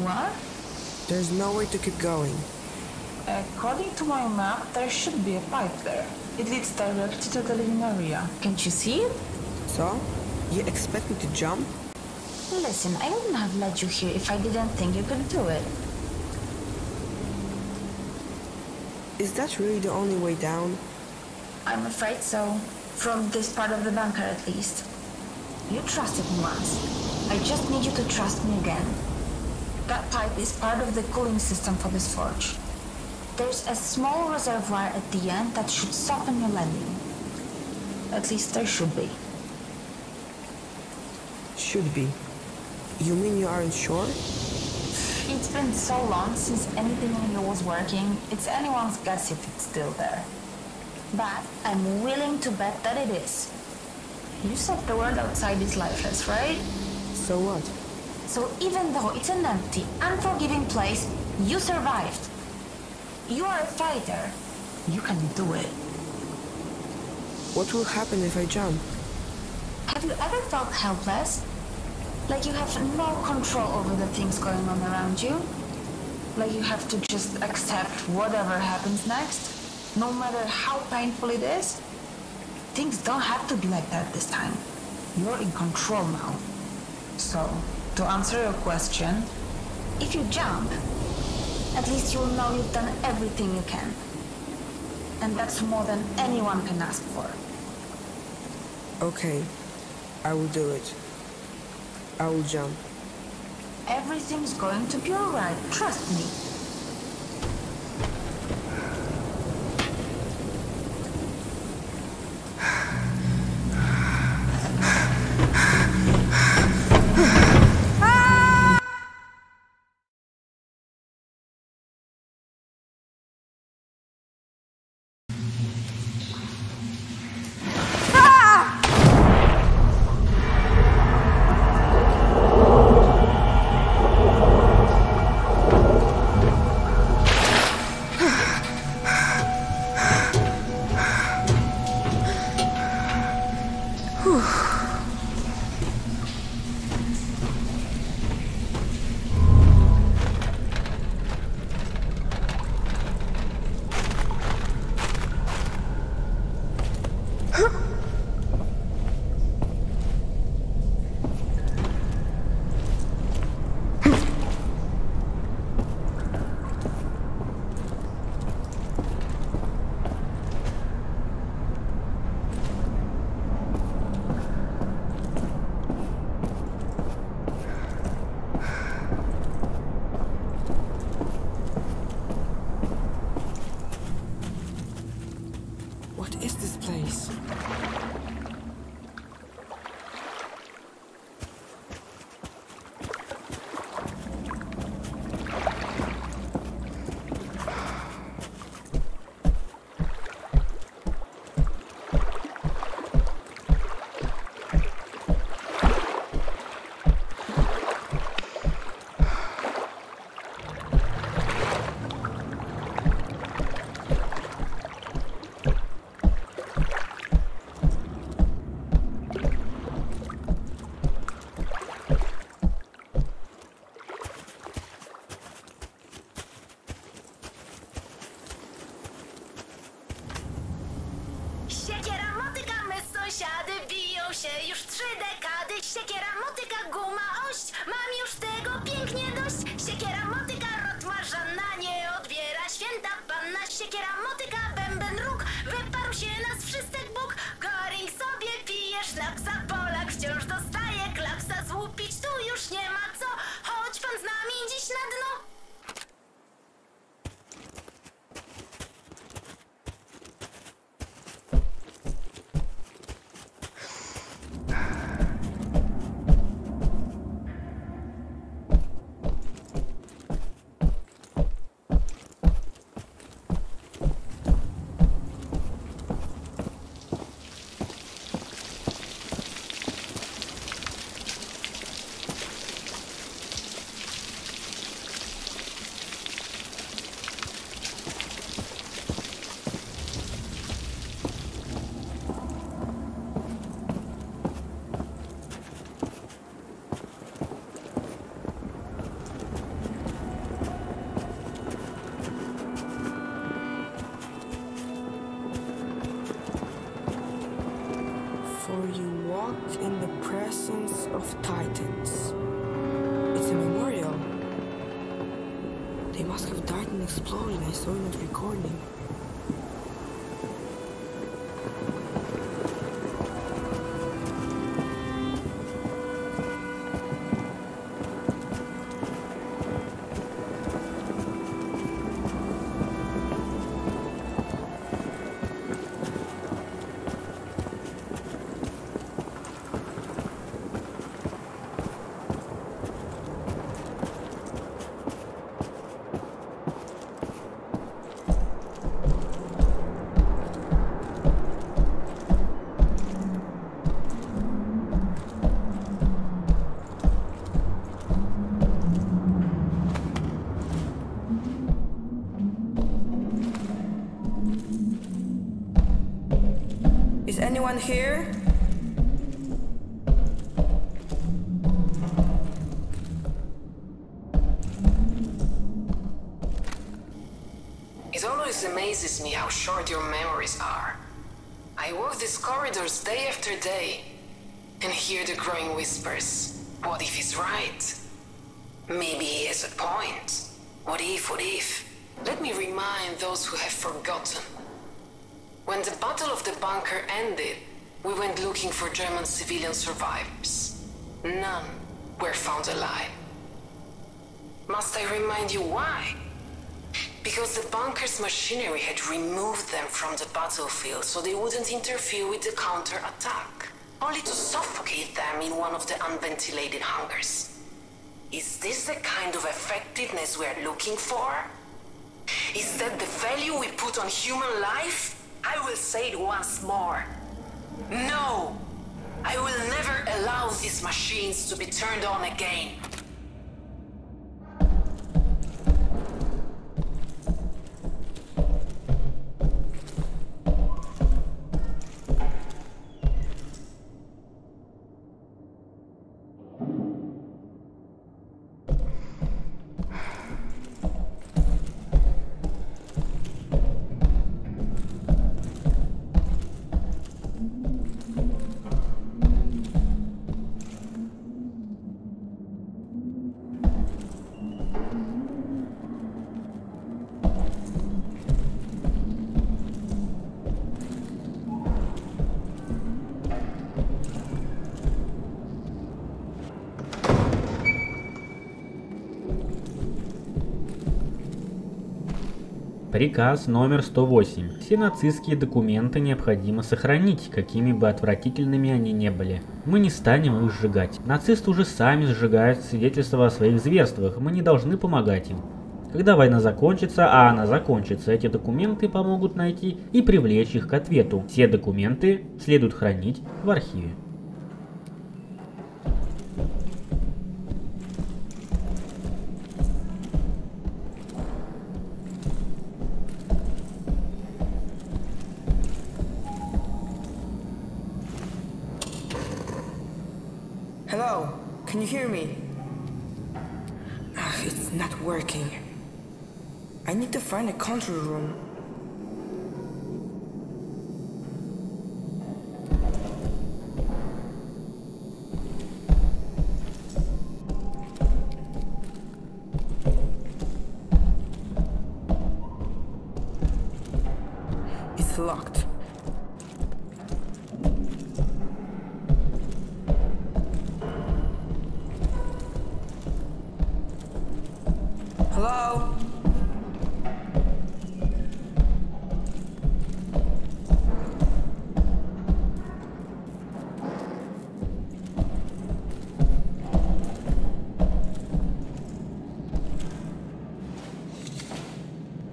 Speaker 4: What?
Speaker 3: There's no way to keep going.
Speaker 4: According to my map, there should be a pipe there. It leads directly to the living area. Can't you see it?
Speaker 3: So? You expect me to jump?
Speaker 4: Listen, I wouldn't have let you here if I didn't think you could do it.
Speaker 3: Is that really the only way down?
Speaker 4: I'm afraid so. From this part of the bunker, at least. You trusted me once. I just need you to trust me again. That pipe is part of the cooling system for this forge. There's a small reservoir at the end that should soften your landing. At least there should be.
Speaker 3: Should be. You mean you aren't sure?
Speaker 4: It's been so long since anything in here was working, it's anyone's guess if it's still there. But I'm willing to bet that it is. You said the world outside is lifeless, right?
Speaker 3: So what?
Speaker 4: So even though it's an empty, unforgiving place, you survived. You are a fighter. You can do it.
Speaker 3: What will happen if I jump?
Speaker 4: Have you ever felt helpless? Like you have no control over the things going on around you? Like you have to just accept whatever happens next, no matter how painful it is? Things don't have to be like that this time. You're in control now. So, to answer your question, if you jump, at least you'll know you've done everything you can. And that's more than anyone can ask for.
Speaker 3: Okay, I will do it. I will jump.
Speaker 4: Everything's going to be alright, trust me.
Speaker 3: What is this place?
Speaker 7: Siekiera, motyka, my sąsiady biją się już 3 dekady. Siekiera, motyka, guma, ość, mam już tego pięknie dość. Siekiera, motyka, rotmarza na nie odbiera święta panna. Siekiera, motyka, bęben róg, wyparł się nas wszystek Bóg. Goring sobie pije sznapsa, Polak wciąż dostaje klapsa. Złupić tu już nie ma co, chodź pan z nami dziś na dno.
Speaker 3: They must have died in an explosion. I saw in the recording. Is anyone here?
Speaker 6: It always amazes me how short your memories are. I walk these corridors day after day and hear the growing whispers. What if he's right? Maybe he has a point. What if, what if? Let me remind those who have forgotten. When the Battle of the Bunker ended, we went looking for German civilian survivors. None were found alive. Must I remind you why? Because the bunker's machinery had removed them from the battlefield so they wouldn't interfere with the counter-attack, only to suffocate them in one of the unventilated hangars. Is this the kind of effectiveness we're looking for? Is that the value we put on human life? I will say it once more. No! I will never allow these machines to be turned on again.
Speaker 2: Приказ номер 108. Все нацистские документы необходимо сохранить, какими бы отвратительными они не были. Мы не станем их сжигать. Нацисты уже сами сжигают свидетельства о своих зверствах, мы не должны помогать им. Когда война закончится, а она закончится, эти документы помогут найти и привлечь их к ответу. Все документы следует хранить в архиве.
Speaker 3: Hello, can you hear me? It's not working. I need to find a control room. It's locked. Hello?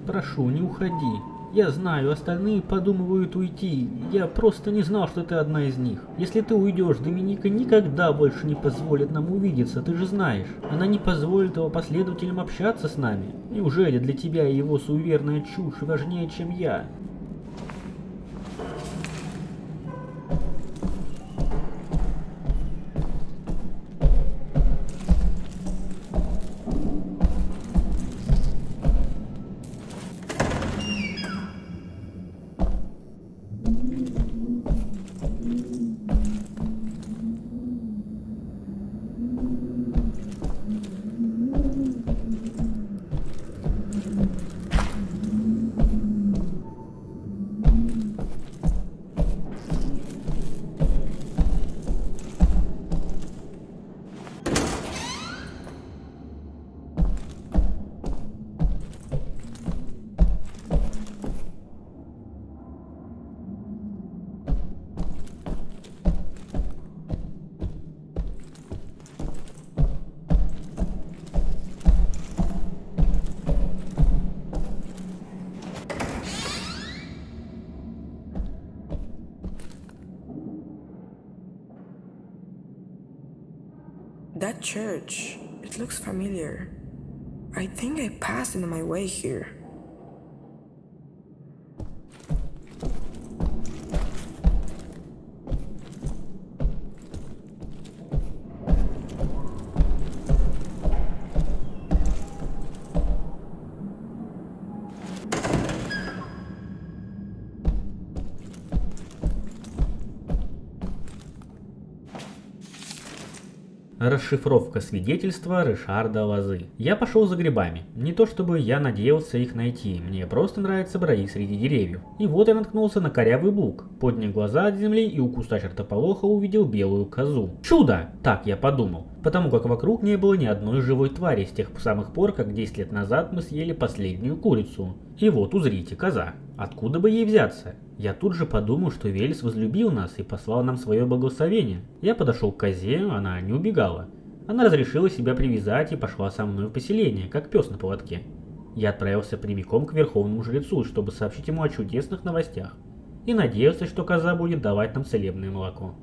Speaker 2: Прошу, не уходи. Я знаю, остальные подумывают уйти. Я просто не знал, что ты одна из них. Если ты уйдешь, Доминика никогда больше не позволит нам увидеться, ты же знаешь. Она не позволит его последователям общаться с нами. Неужели для тебя его суеверная чушь важнее, чем я?
Speaker 3: that church. It looks familiar. I think I passed on my way here.
Speaker 2: Расшифровка свидетельства Ришарда Лозы. Я пошел за грибами. Не то чтобы я надеялся их найти, мне просто нравится бродить среди деревьев. И вот я наткнулся на корявый бук, поднял глаза от земли и у куста чертополоха увидел белую козу. Чудо! Так я подумал, потому как вокруг не было ни одной живой твари с тех самых пор, как 10 лет назад мы съели последнюю курицу. И вот узрите, коза. Откуда бы ей взяться? Я тут же подумал, что Велес возлюбил нас и послал нам свое благословение. Я подошел к козе, она не убегала. Она разрешила себя привязать и пошла со мной в поселение, как пес на поводке. Я отправился прямиком к верховному жрецу, чтобы сообщить ему о чудесных новостях. И надеялся, что коза будет давать нам целебное молоко.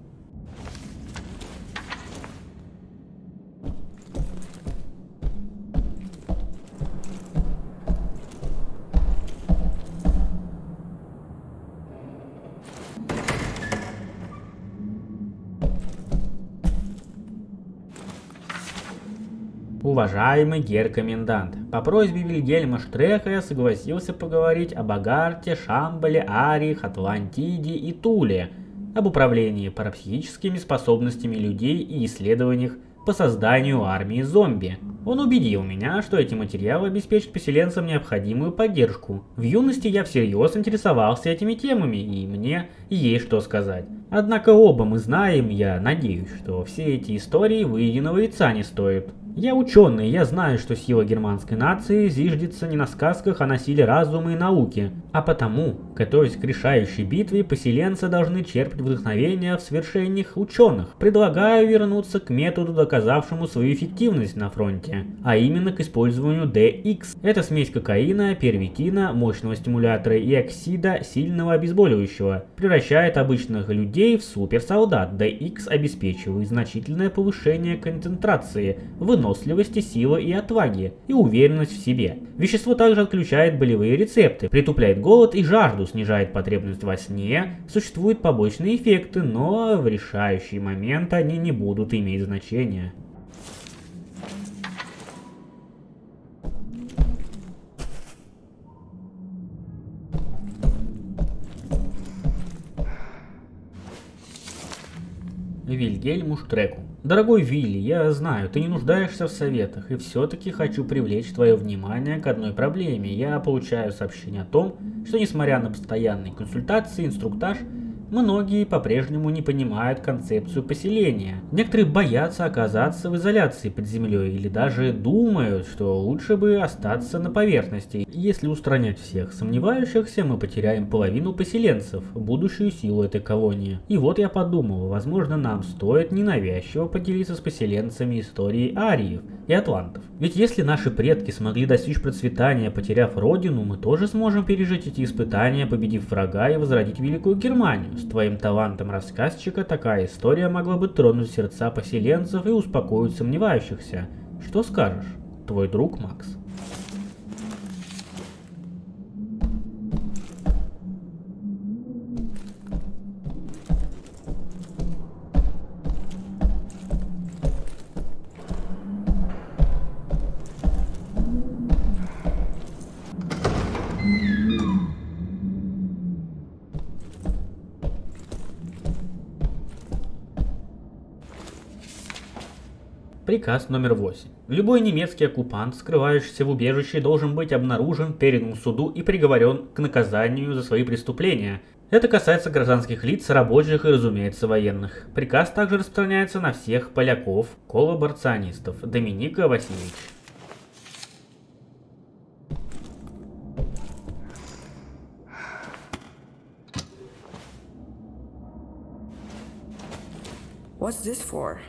Speaker 2: Уважаемый гер-комендант, по просьбе Вильгельма Штрека я согласился поговорить об Агарте, Шамбале, Ариях, Атлантиде и Туле, об управлении парапсихическими способностями людей и исследованиях по созданию армии зомби. Он убедил меня, что эти материалы обеспечат поселенцам необходимую поддержку. В юности я всерьез интересовался этими темами, и мне есть что сказать. Однако оба мы знаем, я надеюсь, что все эти истории выеденного яйца не стоят. Я ученый, я знаю, что сила германской нации зиждется не на сказках, а на силе разума и науки. А потому, готовясь к решающей битве, поселенцы должны черпать вдохновение в свершениях ученых. Предлагаю вернуться к методу, доказавшему свою эффективность на фронте, а именно к использованию DX. Это смесь кокаина, первитина, мощного стимулятора и оксида сильного обезболивающего. Превращает обычных людей в суперсолдат. DX обеспечивает значительное повышение концентрации, выносливости, силы и отваги, и уверенность в себе. Вещество также отключает болевые рецепты, притупляет голод и жажду, снижает потребность во сне. Существуют побочные эффекты, но в решающий момент они не будут иметь значения. Вильгельму Штреку. Дорогой Вилли, я знаю, ты не нуждаешься в советах, и все-таки хочу привлечь твое внимание к одной проблеме. Я получаю сообщение о том, что несмотря на постоянные консультации и инструктаж, многие по-прежнему не понимают концепцию поселения. Некоторые боятся оказаться в изоляции под землей или даже думают, что лучше бы остаться на поверхности. Если устранять всех сомневающихся, мы потеряем половину поселенцев, будущую силу этой колонии. И вот я подумал, возможно, нам стоит ненавязчиво поделиться с поселенцами историей ариев и атлантов. Ведь если наши предки смогли достичь процветания, потеряв родину, мы тоже сможем пережить эти испытания, победив врага и возродить Великую Германию. С твоим талантом рассказчика такая история могла бы тронуть сердца поселенцев и успокоить сомневающихся. Что скажешь? Твой друг Макс. Приказ номер 8. Любой немецкий оккупант, скрывающийся в убежище, должен быть обнаружен, передан суду и приговорен к наказанию за свои преступления. Это касается гражданских лиц, рабочих и, разумеется, военных. Приказ также распространяется на всех поляков, коллаборационистов. Доминика Васильевич.
Speaker 3: What's this for?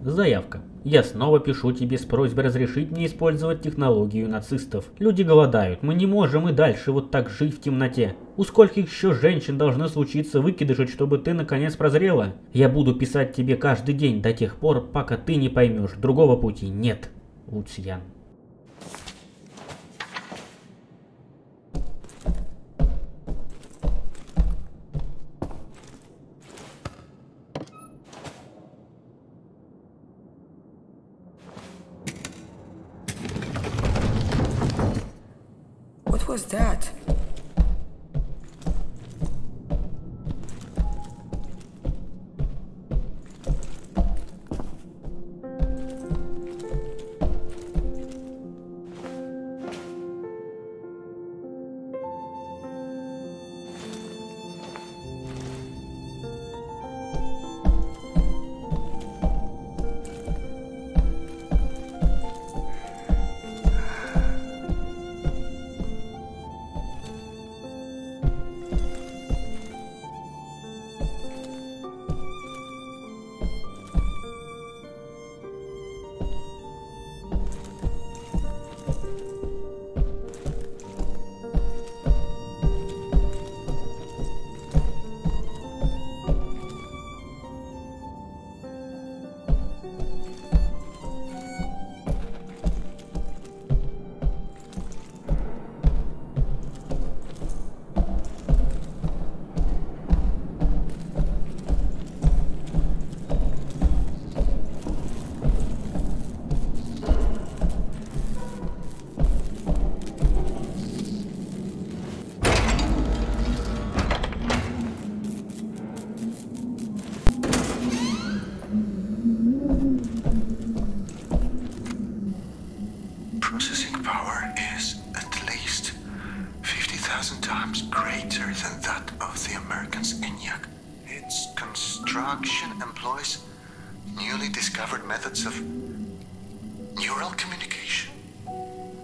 Speaker 2: Заявка. Я снова пишу тебе с просьбой разрешить мне использовать технологию нацистов. Люди голодают, мы не можем и дальше вот так жить в темноте. У скольких еще женщин должны случиться выкидыши, чтобы ты наконец прозрела? Я буду писать тебе каждый день до тех пор, пока ты не поймешь, другого пути нет. Луцьян.
Speaker 3: What was that?
Speaker 5: Employs newly discovered methods of neural communication,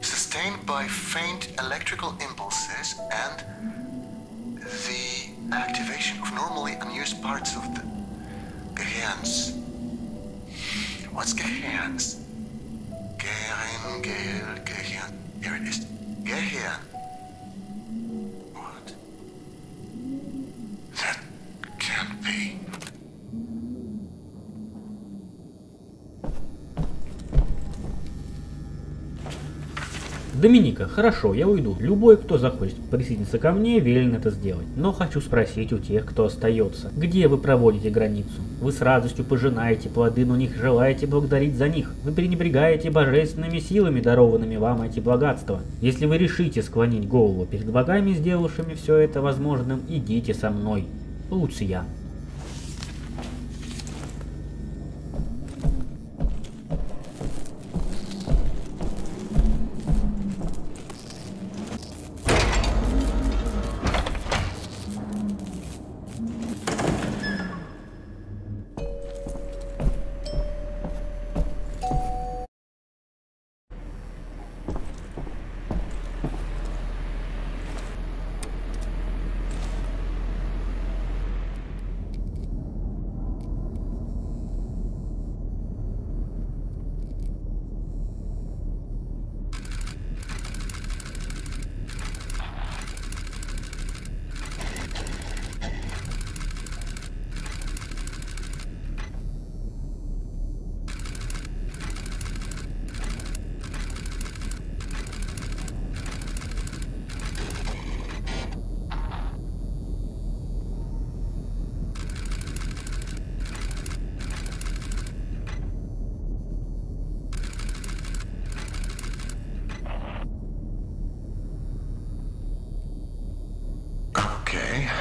Speaker 5: sustained by faint electrical impulses and the activation of normally unused parts of the gehirns. What's gehirns? Gehirn. Here it is. Gehirn. What? That can't be.
Speaker 2: Доминика, хорошо, я уйду. Любой, кто захочет присоединиться ко мне, велен это сделать. Но хочу спросить у тех, кто остается. Где вы проводите границу? Вы с радостью пожинаете плоды, но не желаете благодарить за них. Вы пренебрегаете божественными силами, дарованными вам эти богатства. Если вы решите склонить голову перед богами, сделавшими все это возможным, идите со мной. Луцьян.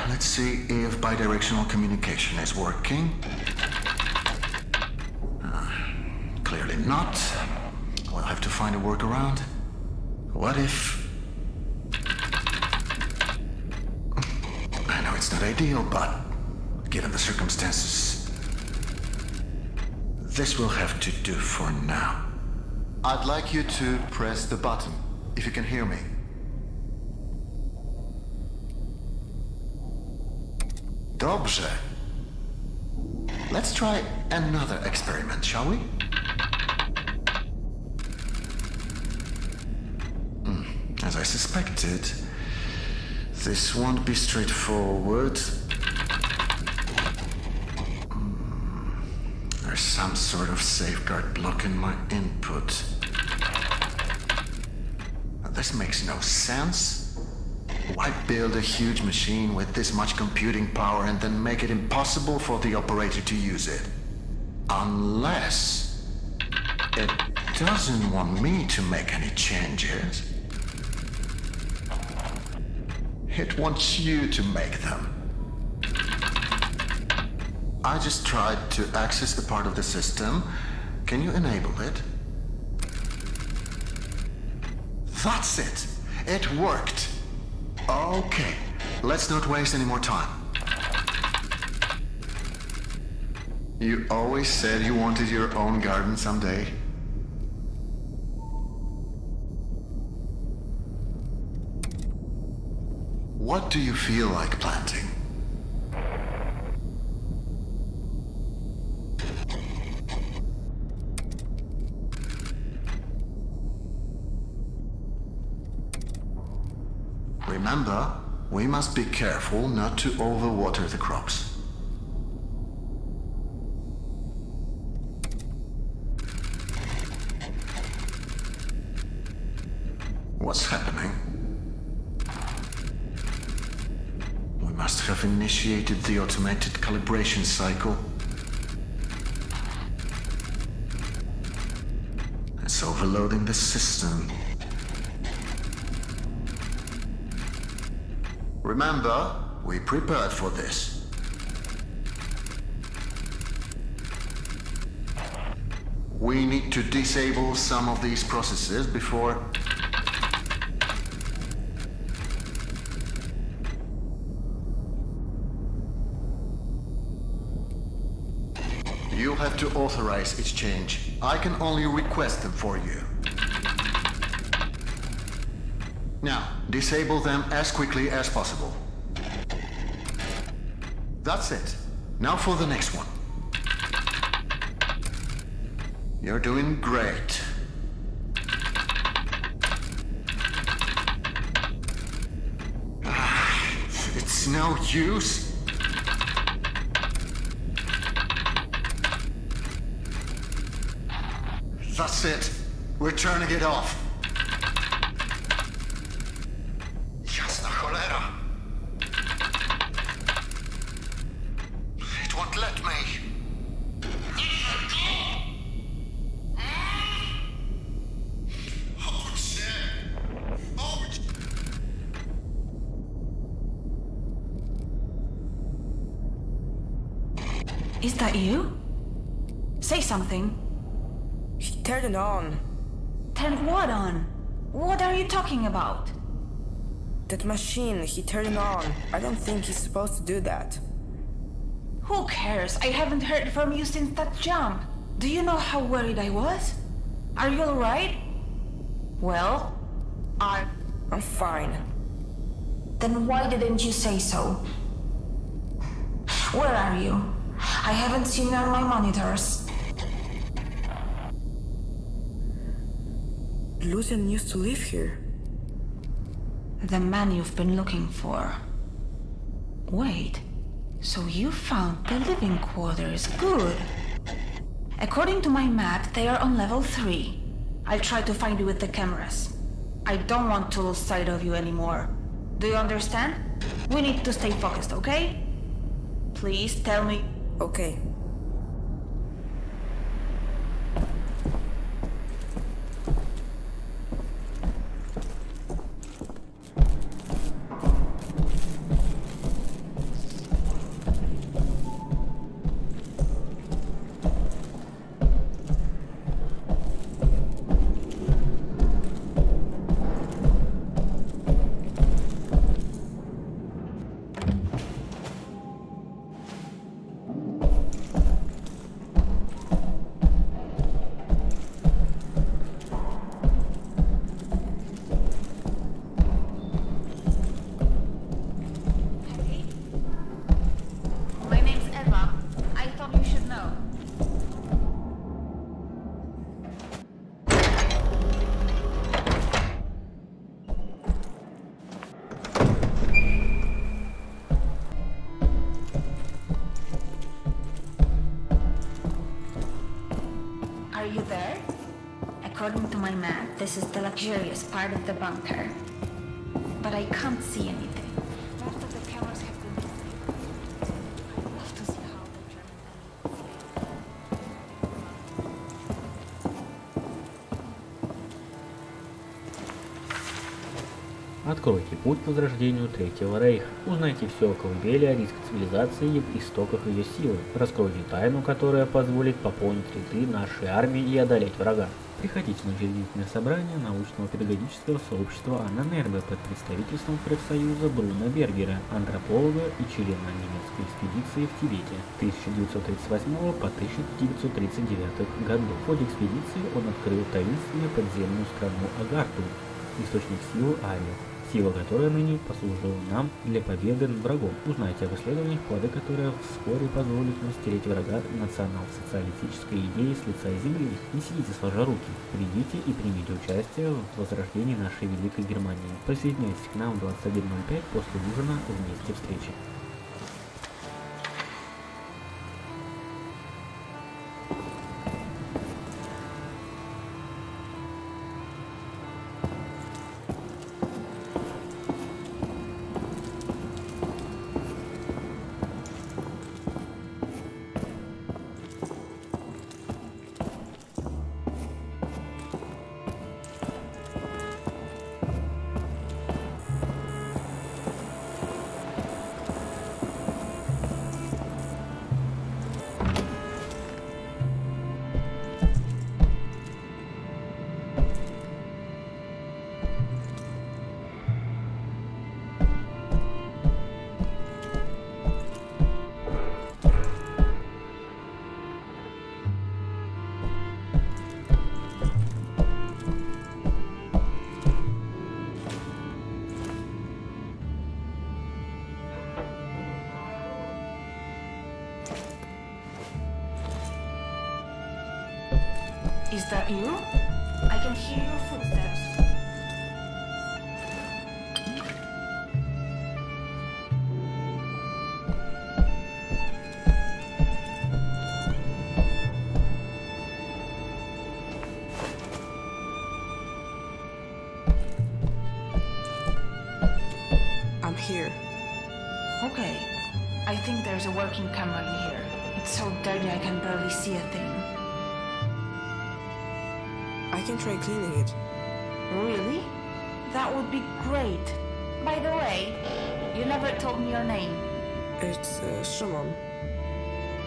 Speaker 5: Let's see if bidirectional communication is working. Clearly not. We'll have to find a workaround. What if... I know it's not ideal, but given the circumstances, this will have to do for now. I'd like you to press the button, if you can hear me. Dobrze. Let's try another experiment, shall we? As I suspected, this won't be straightforward. There's some sort of safeguard blocking my input. This makes no sense. Why build a huge machine with this much computing power and then make it impossible for the operator to use it? Unless it doesn't want me to make any changes. It wants you to make them. I just tried to access a part of the system. Can you enable it? That's it. It worked. Okay, let's not waste any more time. You always said you wanted your own garden someday. What do you feel like planting? Remember, we must be careful not to overwater the crops. What's happening? We must have initiated the automated calibration cycle. It's overloading the system. Remember, we prepared for this. We need to disable some of these processes before... You'll have to authorize its change. I can only request them for you. Now, disable them as quickly as possible. That's it. Now for the next one. You're doing great. It's no use. That's it. We're turning it off. Jasna cholera. It won't let me.
Speaker 4: Is that you? Say something.
Speaker 3: He turned it on.
Speaker 4: Turn what on? What are you talking about?
Speaker 3: That machine, he turned it on. I don't think he's supposed to do that.
Speaker 4: Who cares? I haven't heard from you since that jump. Do you know how worried I was? Are you alright? Well,
Speaker 3: I'm fine.
Speaker 4: Then why didn't you say so? Where are you? I haven't seen you on my monitors.
Speaker 3: Lucian used to live here.
Speaker 4: The man you've been looking for. Wait, so you found the living quarters. Good. According to my map, they are on level 3. I'll try to find you with the cameras. I don't want to lose sight of you anymore. Do you understand? We need to stay focused, okay? Please tell me.
Speaker 3: Okay.
Speaker 1: My name's Eva. I thought you should
Speaker 4: According to my map, this is the luxurious part of the bunker. But I can't see anything. Most of the cameras have been disabled. I'd love to see how the German
Speaker 2: Откройте путь к возрождению Третьего Рейха. Узнайте все о колыбели, о рисках цивилизации и истоках ее силы. Раскройте тайну, которая позволит пополнить ряды нашей армии и одолеть врага. Приходите на учредительное собрание научного педагогического сообщества Анненербе под представительством профсоюза Бруно Бергера, антрополога и члена немецкой экспедиции в Тибете 1938 по 1939 году. В ходе экспедиции он открыл таинственную подземную страну Агарту, источник силы Арию, сила которой ныне послужила нам для победы над врагом. Узнайте об исследованиях, плоды которые вскоре позволят нам стереть врага национал-социалистической идеи с лица земли. Не сидите сложа руки, придите и примите участие в возрождении нашей великой Германии. Присоединяйтесь к нам в 21:05 после ужина в месте встречи.
Speaker 4: Is that you? I can hear your footsteps.
Speaker 3: I'm here.
Speaker 4: Okay. I think there's a working camera in here. It's so dirty I can barely see a thing.
Speaker 3: I can try cleaning it.
Speaker 4: Really? That would be great. By the way, you never told me your name.
Speaker 3: It's Shimon.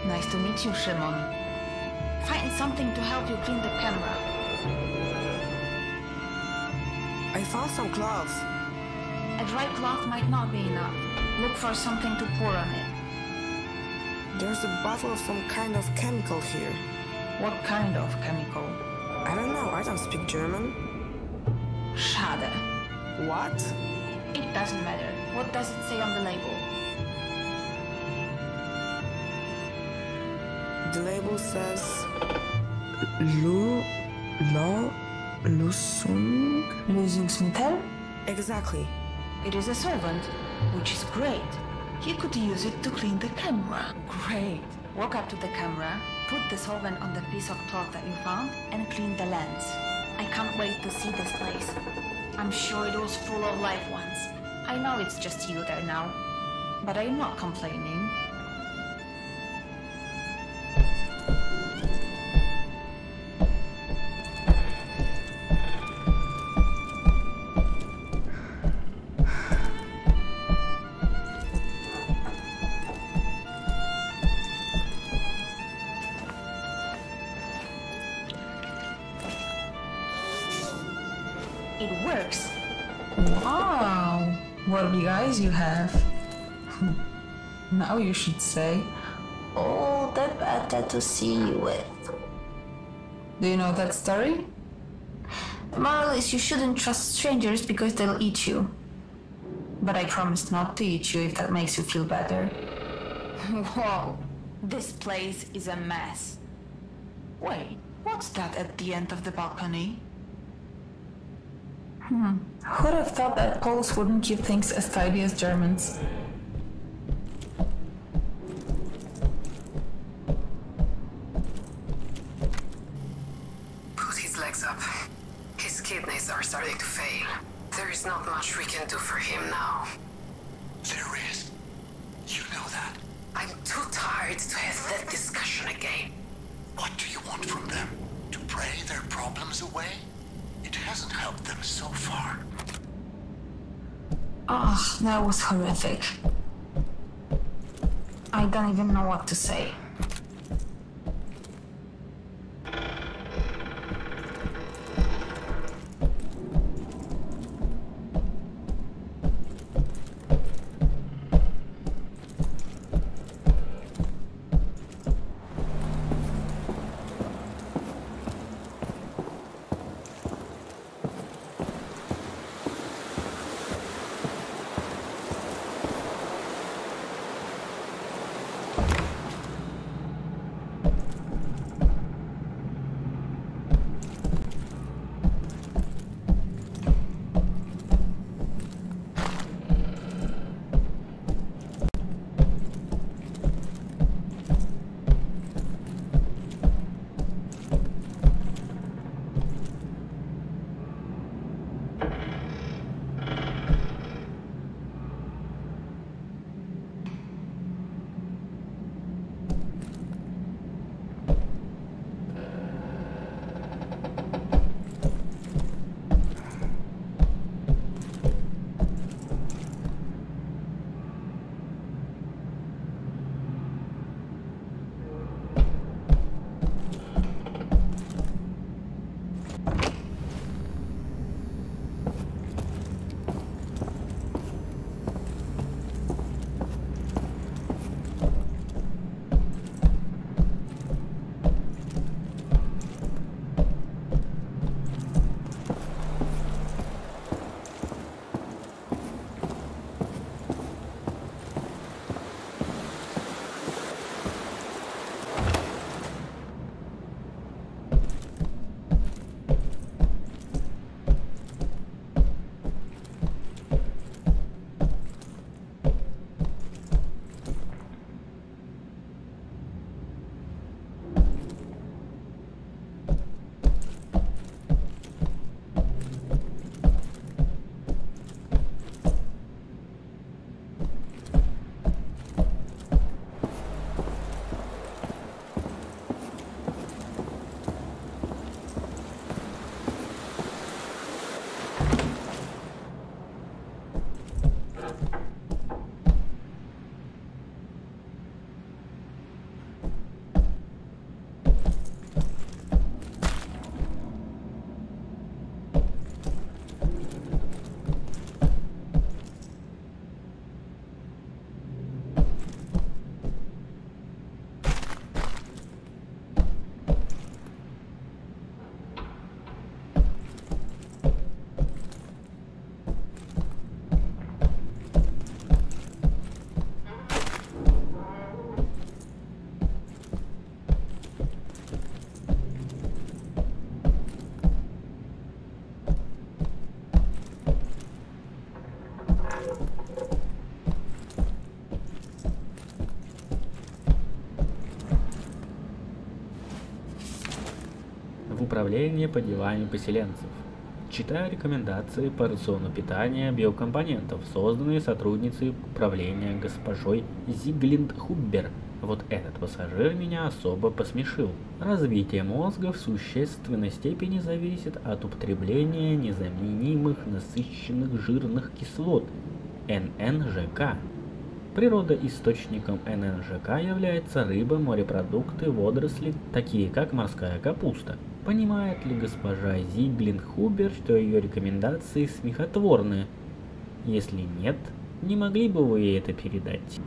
Speaker 4: Nice to meet you, Shimon. Find something to help you clean the camera.
Speaker 3: I found some cloth.
Speaker 4: A dry cloth might not be enough. Look for something to pour on it.
Speaker 3: There's a bottle of some kind of chemical here.
Speaker 4: What kind of chemical?
Speaker 3: I don't know, I don't speak German.
Speaker 4: Schade.
Speaker 3: What?
Speaker 4: It doesn't matter. What does it say on the label?
Speaker 3: The label says
Speaker 4: Lösungsmittel?
Speaker 3: Exactly.
Speaker 4: It is a solvent, which is great. You could use it to clean the camera. Great. Walk up to the camera, put the solvent on the piece of cloth that you found, and clean the lens. I can't wait to see this place. I'm sure it was full of life once. I know it's just you there now, but I'm not complaining. It works. Wow, what big eyes you have. Now you should say,
Speaker 7: Oh, the better to see you with.
Speaker 4: do you know that story?
Speaker 7: More or less, you shouldn't trust strangers because they'll eat you.
Speaker 4: But I promised not to eat you if that makes you feel better. Whoa, this place is a mess. Wait, what's that at the end of the balcony? Who'd have thought that Poles wouldn't keep things as tidy as Germans?
Speaker 6: Put his legs up. There's not much we can do for him now.
Speaker 5: There is. You know that.
Speaker 6: I'm too tired to have that discussion again.
Speaker 5: What do you want from them? To pray their problems away? It hasn't helped them so far.
Speaker 4: Oh, that was horrific. I don't even know what to say.
Speaker 2: в управление по делам поселенцев. Читаю рекомендации по рациону питания биокомпонентов, созданные сотрудницей управления госпожой Зиглинд-Хуббер. Вот этот пассажир меня особо посмешил. Развитие мозга в существенной степени зависит от употребления незаменимых насыщенных жирных кислот ННЖК. Природоисточником ННЖК является рыба, морепродукты, водоросли, такие как морская капуста. Понимает ли госпожа Зиглинд-Хуббер, что ее рекомендации смехотворны? Если нет, не могли бы вы ей это передать?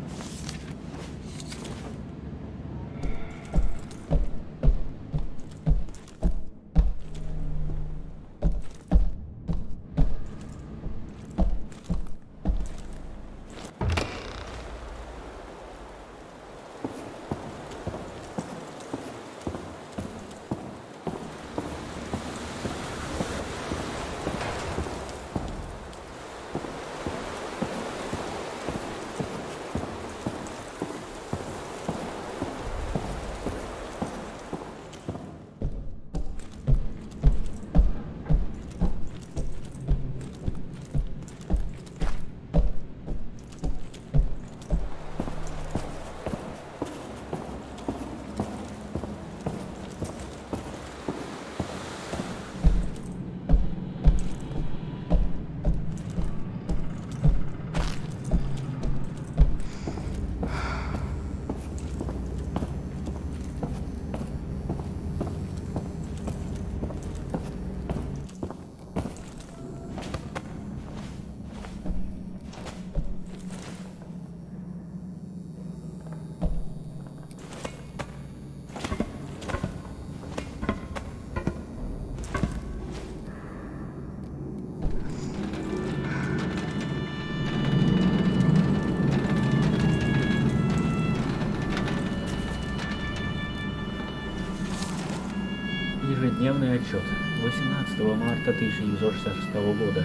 Speaker 2: Ежедневный отчет. 18 марта 1966 года.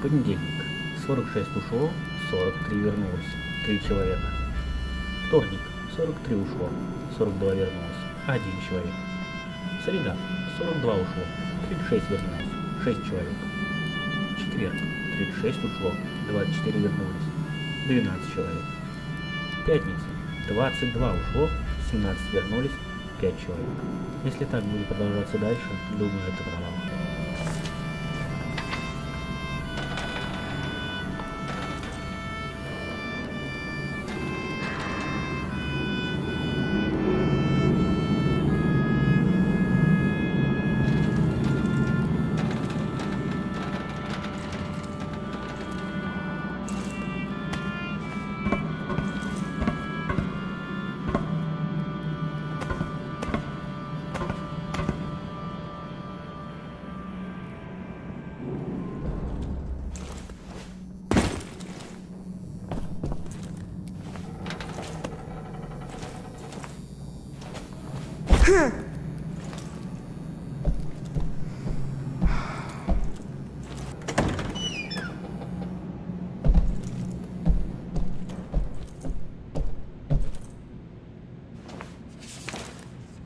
Speaker 2: Понедельник. 46 ушло, 43 вернулось. 3 человека. Вторник. 43 ушло, 42 вернулось. 1 человек. Среда. 42 ушло, 36 вернулось. 6 человек. Четверг. 36 ушло, 24 вернулись. 12 человек. Пятница. 22 ушло, 17 вернулись, 5 человек. Если так будет продолжаться дальше, думаю, это провал.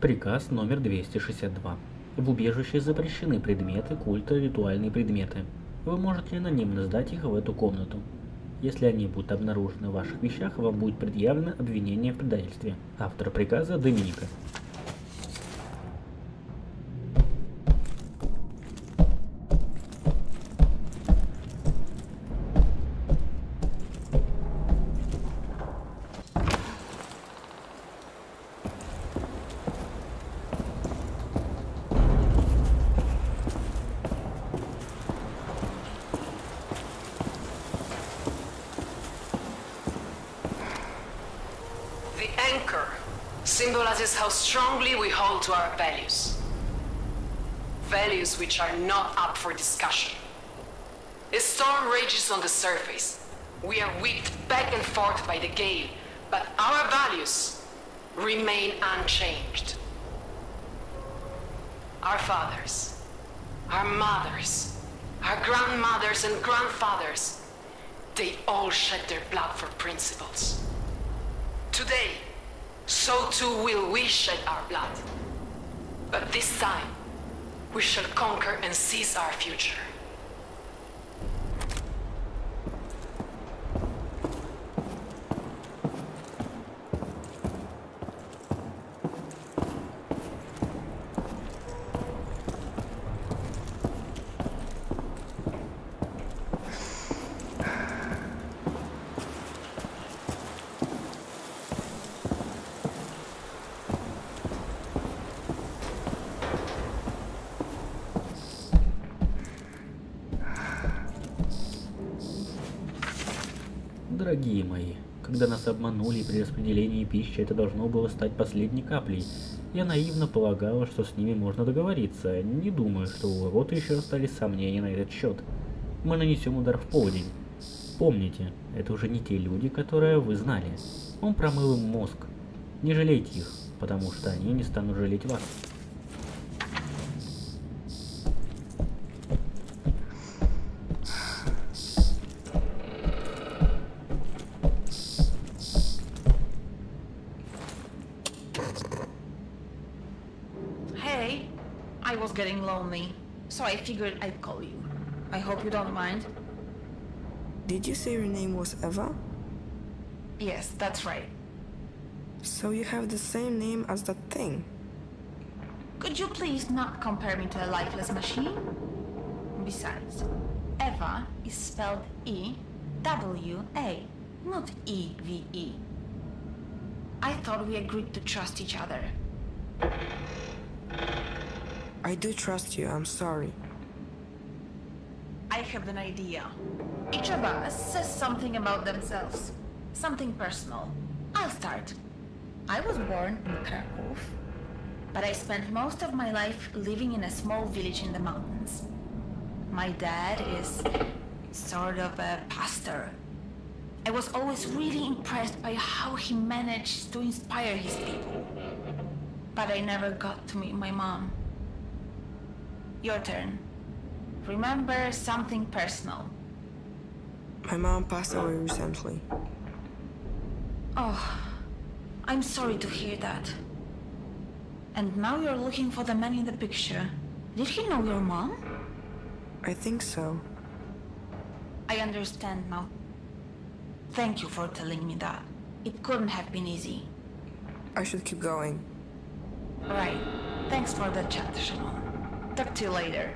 Speaker 2: Приказ номер 262. В убежище запрещены предметы культа, ритуальные предметы. Вы можете анонимно сдать их в эту комнату. Если они будут обнаружены в ваших вещах, вам будет предъявлено обвинение в предательстве. Автор приказа Доминика.
Speaker 6: Anchor symbolizes how strongly we hold to our values. Values which are not up for discussion. A storm rages on the surface. We are whipped back and forth by the gale, but our values remain unchanged. Our fathers, our mothers, our grandmothers and grandfathers, they all shed their blood for principles. Today, so too will we shed our blood. But this time, we shall conquer and seize our future.
Speaker 2: Дорогие мои, когда нас обманули при распределении пищи, это должно было стать последней каплей. Я наивно полагала, что с ними можно договориться. Не думаю, что у кого-то еще остались сомнения на этот счет. Мы нанесем удар в полдень. Помните, это уже не те люди, которые вы знали. Он промыл им мозг. Не жалейте их, потому что они не станут жалеть вас.
Speaker 4: I was getting lonely, so I figured I'd call you. I hope you don't mind.
Speaker 3: Did you say your name was Eva?
Speaker 4: Yes, that's right.
Speaker 3: So you have the same name as that thing?
Speaker 4: Could you please not compare me to a lifeless machine? Besides, Eva is spelled E-W-A, not E-V-E. I thought we agreed to trust each other.
Speaker 3: I do trust you, I'm sorry.
Speaker 4: I have an idea. Each of us says something about themselves. Something personal. I'll start. I was born in Krakow, but I spent most of my life living in a small village in the mountains. My dad is sort of a pastor. I was always really impressed by how he managed to inspire his people. But I never got to meet my mom. Your turn. Remember something personal.
Speaker 3: My mom passed away recently.
Speaker 4: Oh, I'm sorry to hear that. And now you're looking for the man in the picture. Did he know your mom?
Speaker 3: I think so.
Speaker 4: I understand now. Thank you for telling me that. It couldn't have been easy.
Speaker 3: I should keep going.
Speaker 4: Right. Thanks for the chat, Shannon. Talk to you later.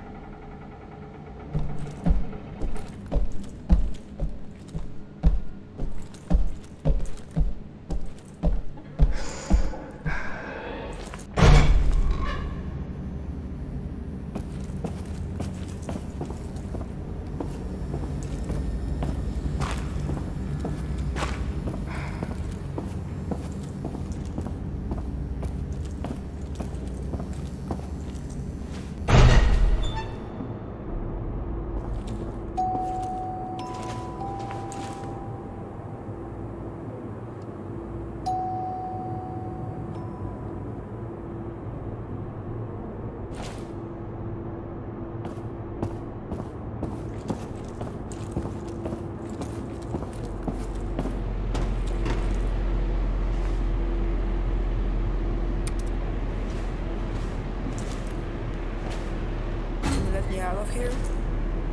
Speaker 3: Out of here?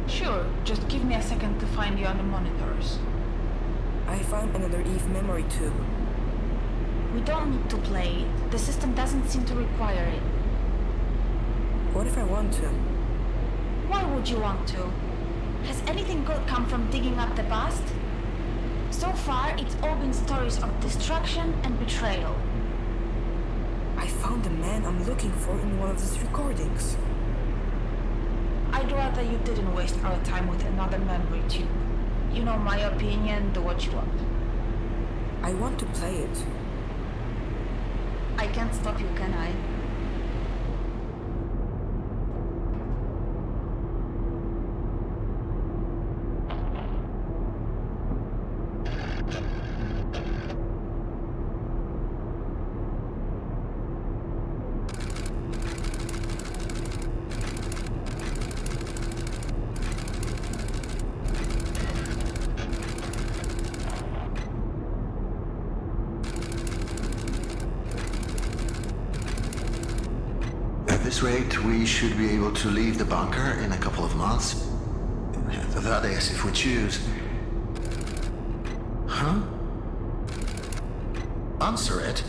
Speaker 4: Sure, just give me a second to find you on the monitors.
Speaker 3: I found another Eve memory too.
Speaker 4: We don't need to play it. The system doesn't seem to require it.
Speaker 3: What if I want to?
Speaker 4: Why would you want to? Has anything good come from digging up the past? So far, it's all been stories of destruction and betrayal.
Speaker 3: I found the man I'm looking for in one of these recordings.
Speaker 4: I'd rather you didn't waste our time with another memory tube. You know my opinion, do what you want.
Speaker 3: I want to play it.
Speaker 4: I can't stop you, can I?
Speaker 5: At this rate, we should be able to leave the bunker in a couple of months. That is, if we choose. Huh? Answer it.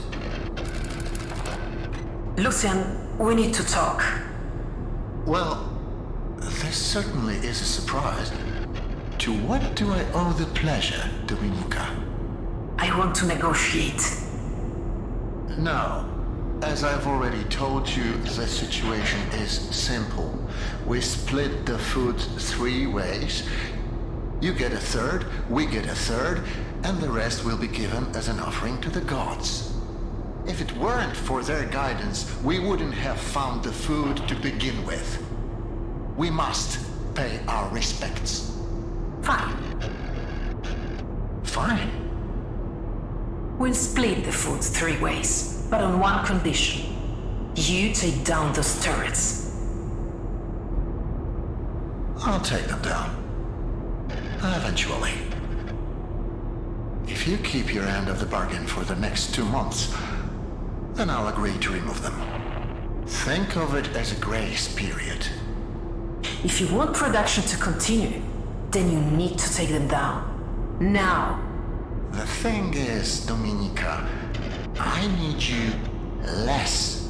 Speaker 6: Lucian, we need to talk.
Speaker 5: Well, this certainly is a surprise. To what do I owe the pleasure, Dominika?
Speaker 6: I want to negotiate.
Speaker 5: No. As I've already told you, the situation is simple. We split the food 3 ways. You get a third, we get a third, and the rest will be given as an offering to the gods. If it weren't for their guidance, we wouldn't have found the food to begin with. We must pay our respects.
Speaker 6: Fine.
Speaker 5: Fine.
Speaker 6: We'll split the food 3 ways. But on one condition. You take down those turrets.
Speaker 5: I'll take them down. Eventually. If you keep your end of the bargain for the next 2 months, then I'll agree to remove them. Think of it as a grace period.
Speaker 6: If you want production to continue, then you need to take them down. Now.
Speaker 5: The thing is, Dominika, I need you less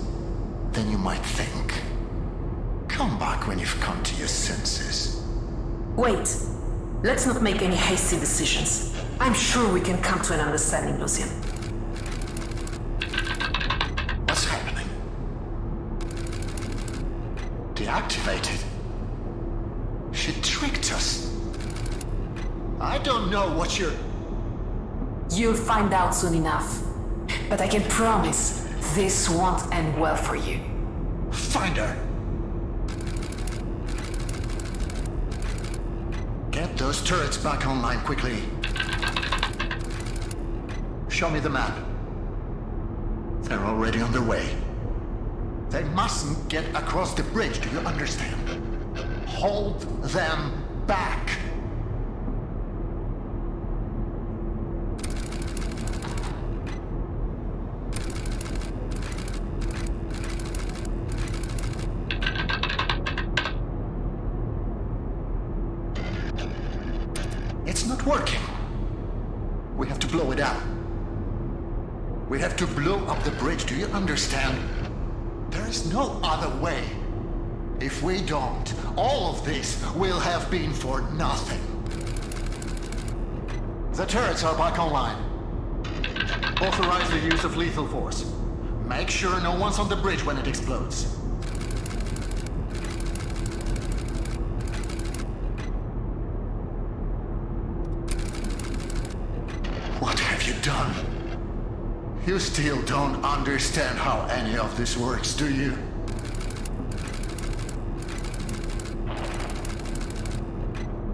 Speaker 5: than you might think. Come back when you've come to your senses.
Speaker 6: Wait. Let's not make any hasty decisions. I'm sure we can come to an understanding, Lucian.
Speaker 5: What's happening? Deactivated? She tricked us. I don't know what you're...
Speaker 6: You'll find out soon enough. But I can promise this won't end well for you.
Speaker 5: Find her! Get those turrets back online quickly. Show me the map. They're already on their way. They mustn't get across the bridge, do you understand? Hold them back. It's not working. We have to blow it up. We have to blow up the bridge, do you understand? There is no other way. If we don't, all of this will have been for nothing. The turrets are back online. Authorize the use of lethal force. Make sure no one's on the bridge when it explodes. What have you done? You still don't understand how any of this works, do you?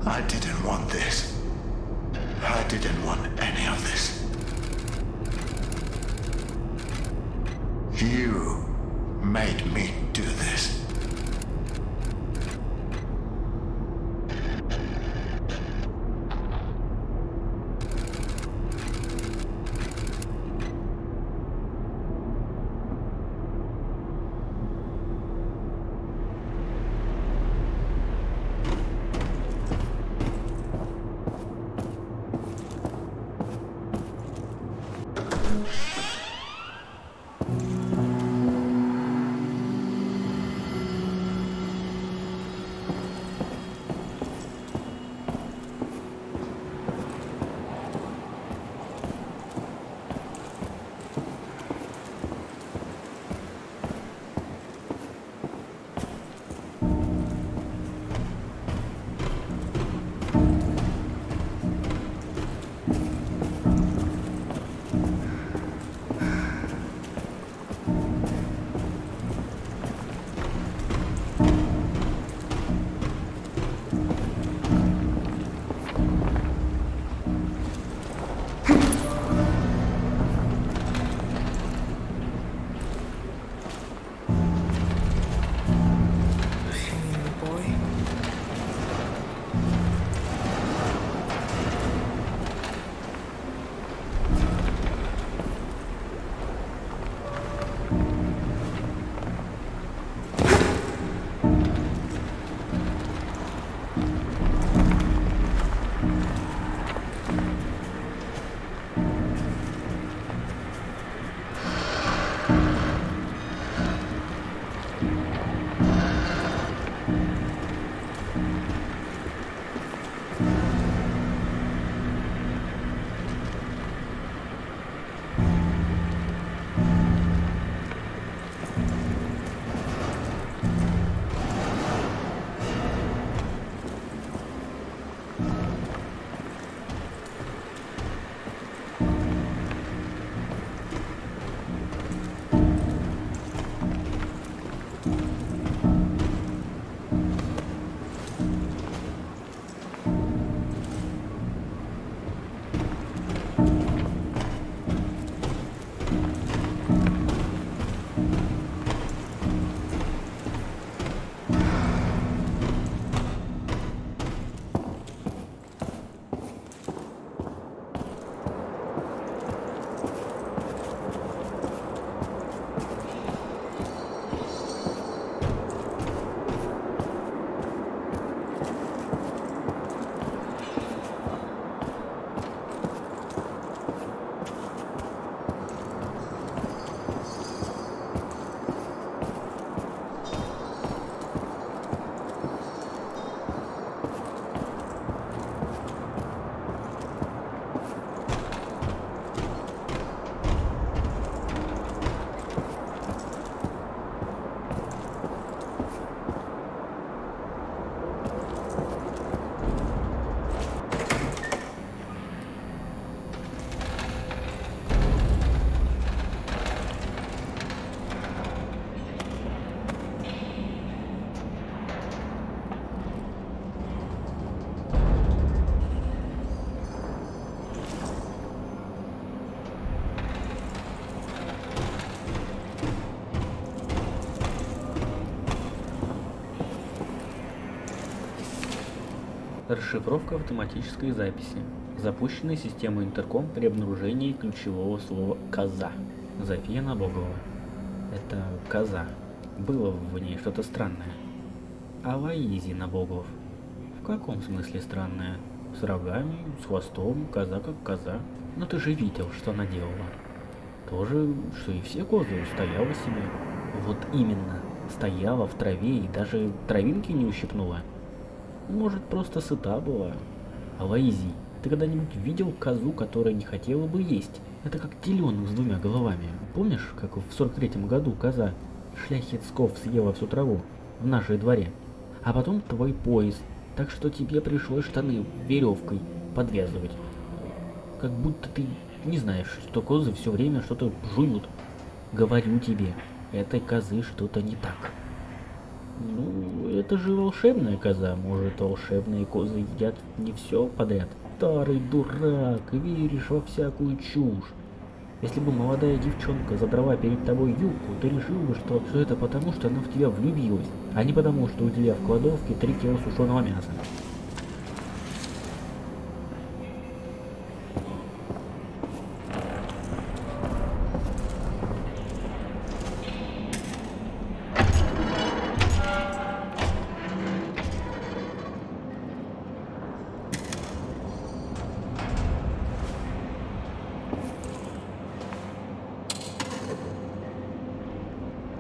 Speaker 5: I didn't want this. I didn't want any of this. You made me do this.
Speaker 2: Расшифровка автоматической записи. Запущенная система интерком при обнаружении ключевого слова «коза». Зофия Набогова. Это коза. Было в ней что-то странное. Алоизий Набогов. В каком смысле странное? С рогами, с хвостом, коза как коза. Но ты же видел, что она делала. То же, что и все козы, стояла себе. Вот именно, стояла в траве и даже травинки не ущипнула. Может, просто сыта была. Алоизий, ты когда-нибудь видел козу, которая не хотела бы есть? Это как теленок с двумя головами. Помнишь, как в 43-м году коза шляхетсков съела всю траву в нашей дворе? А потом твой пояс, так что тебе пришлось штаны веревкой подвязывать. Как будто ты не знаешь, что козы все время что-то жуют. Говорю тебе, этой козы что-то не так. Ну, это же волшебная коза. Может, волшебные козы едят не все подряд? Старый дурак, веришь во всякую чушь. Если бы молодая девчонка задрала перед тобой юбку, ты решил бы, что это потому, что она в тебя влюбилась, а не потому, что у тебя в кладовке 3 кило сушеного мяса.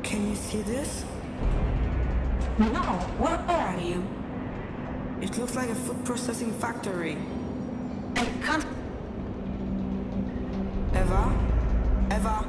Speaker 3: Can you see this?
Speaker 4: No, where are you?
Speaker 3: It looks like a food processing factory.
Speaker 4: I can't.
Speaker 3: Eva? Eva?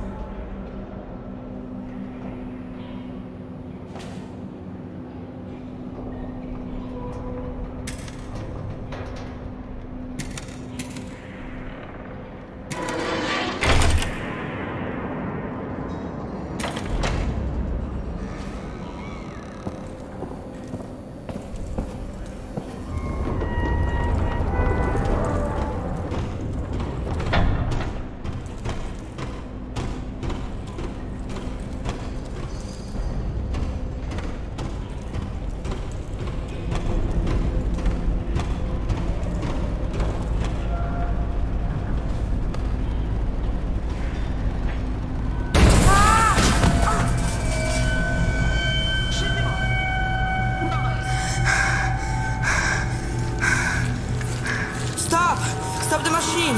Speaker 3: Stop the machine!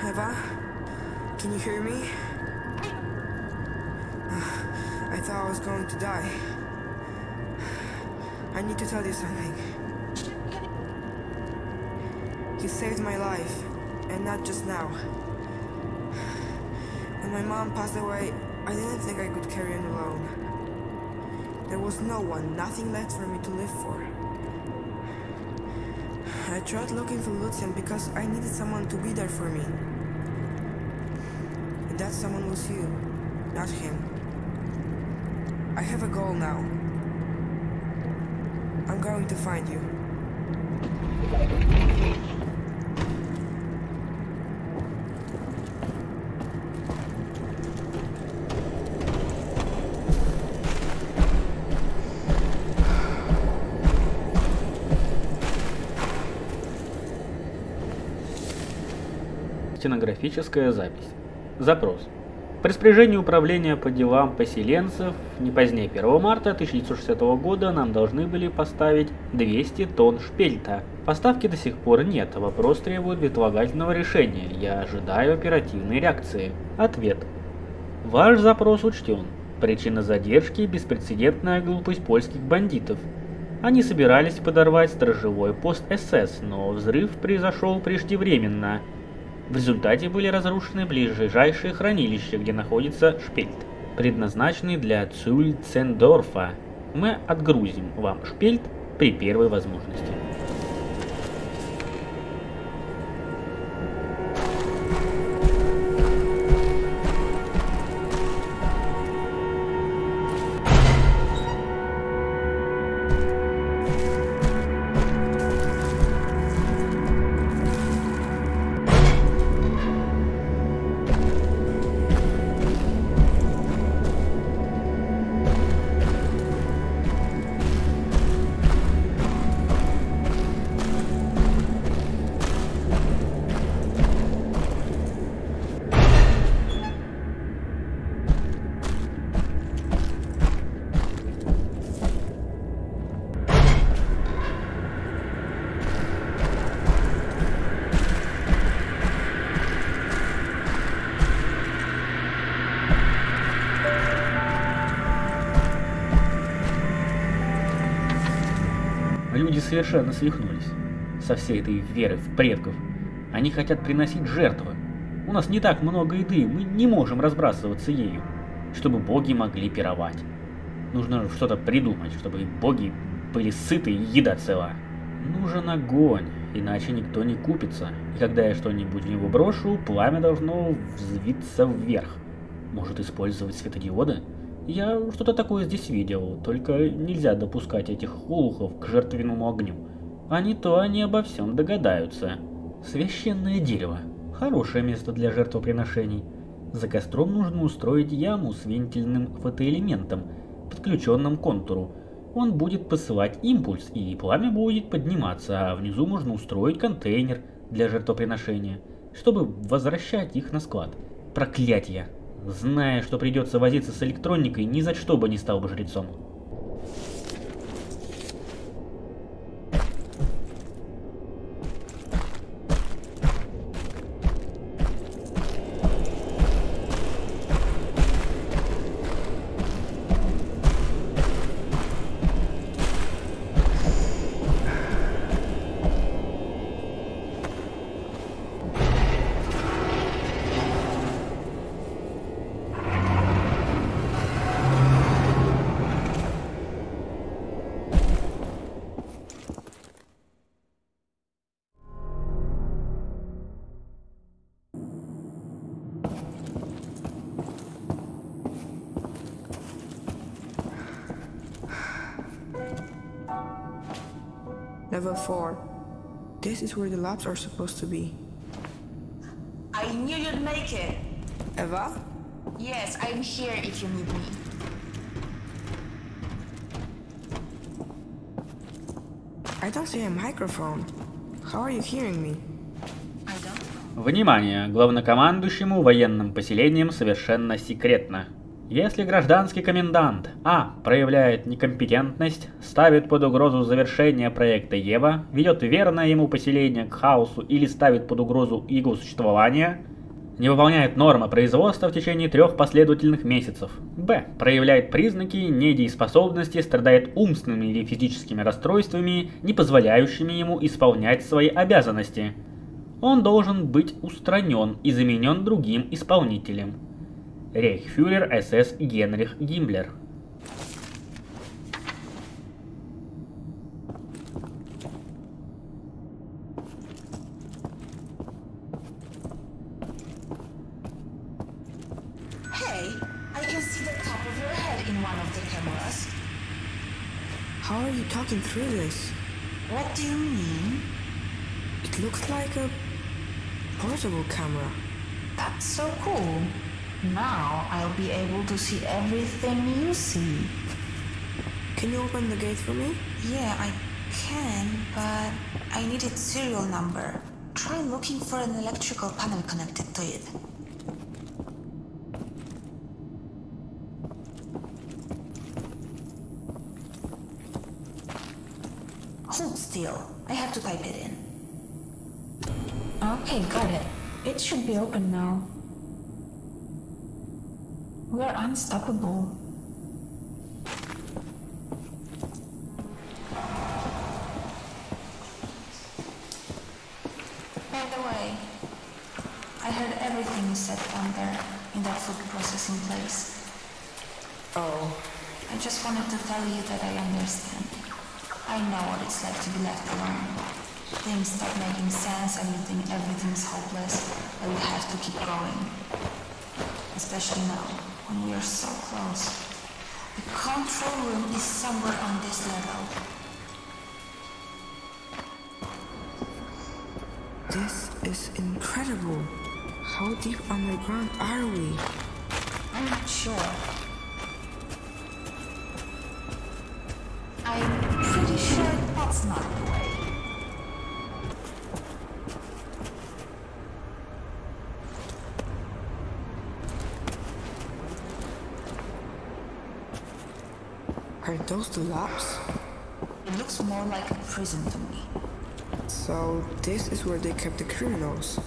Speaker 3: Eva, can you hear me? I thought I was going to die. I need to tell you something. You saved my life, and not just now. When my mom passed away, I didn't think I could carry on alone. There was no one, nothing left for me to live for. I tried looking for Lucian because I needed someone to be there for me. And that someone was you, not him. I have a goal now. I'm going to find you.
Speaker 2: Стенографическая запись. Запрос. По распоряжению Управления по делам поселенцев не позднее 1 марта 1960 года нам должны были поставить 200 тонн шпельта. Поставки до сих пор нет, вопрос требует безотлагательного решения. Я ожидаю оперативной реакции. Ответ. Ваш запрос учтен. Причина задержки – беспрецедентная глупость польских бандитов. Они собирались подорвать сторожевой пост СС, но взрыв произошел преждевременно. В результате были разрушены ближайшие хранилища, где находится шпельт, предназначенный для Цюльцендорфа. Мы отгрузим вам шпильт при первой возможности. Люди совершенно свихнулись со всей этой верой в предков. Они хотят приносить жертвы. У нас не так много еды, мы не можем разбрасываться ею, чтобы боги могли пировать. Нужно что-то придумать, чтобы боги были сыты и еда цела. Нужен огонь, иначе никто не купится. И когда я что-нибудь в него брошу, пламя должно взвиться вверх. Может использовать светодиоды? Я что-то такое здесь видел, только нельзя допускать этих олухов к жертвенному огню. А не то они обо всем догадаются. Священное дерево. Хорошее место для жертвоприношений. За костром нужно устроить яму с вентильным фотоэлементом, подключенным к контуру. Он будет посылать импульс, и пламя будет подниматься, а внизу можно устроить контейнер для жертвоприношения, чтобы возвращать их на склад. Проклятье! Зная, что придется возиться с электроникой, ни за что бы не стал бы жрецом.
Speaker 3: Level 4. This is where the labs are supposed to be.
Speaker 4: I knew you'd make it.
Speaker 3: Eva?
Speaker 4: Yes, I'm here if you need me.
Speaker 3: I don't see a microphone. How are you hearing me?
Speaker 4: I don't.
Speaker 2: Внимание! Главнокомандующему военным поселением совершенно секретно. Если гражданский комендант А проявляет некомпетентность, ставит под угрозу завершение проекта Ева, ведет верное ему поселение к хаосу или ставит под угрозу его существование, не выполняет нормы производства в течение 3 последовательных месяцев, Б проявляет признаки недееспособности, страдает умственными или физическими расстройствами, не позволяющими ему исполнять свои обязанности, он должен быть устранен и заменен другим исполнителем. Рейхсфюрер СС Генрих Гиммлер.
Speaker 4: Hey, I can see the top of your head in one of the cameras.
Speaker 3: How are you talking through this?
Speaker 4: What do you mean?
Speaker 3: It looks like a portable camera.
Speaker 4: That's so cool. Now I'll be able to see everything you see.
Speaker 3: Can you open the gate for me?
Speaker 4: Yeah, I can, but I need its serial number. Try looking for an electrical panel connected to it. Hold still. I have to type it in. Okay, got it. It should be open now. We're unstoppable. By the way, I heard everything you said down there in that food processing place.
Speaker 3: Oh,
Speaker 4: I just wanted to tell you that I understand. I know what it's like to be left alone. Things start making sense and you think everything's hopeless, but we have to keep going. Especially now, when we are so close. The control room is somewhere on this level.
Speaker 3: This is incredible. How deep underground are we?
Speaker 4: I'm not sure. I'm pretty sure that's not the way.
Speaker 3: Are those the labs?
Speaker 4: It looks more like a prison to me.
Speaker 3: So this is where they kept the criminals.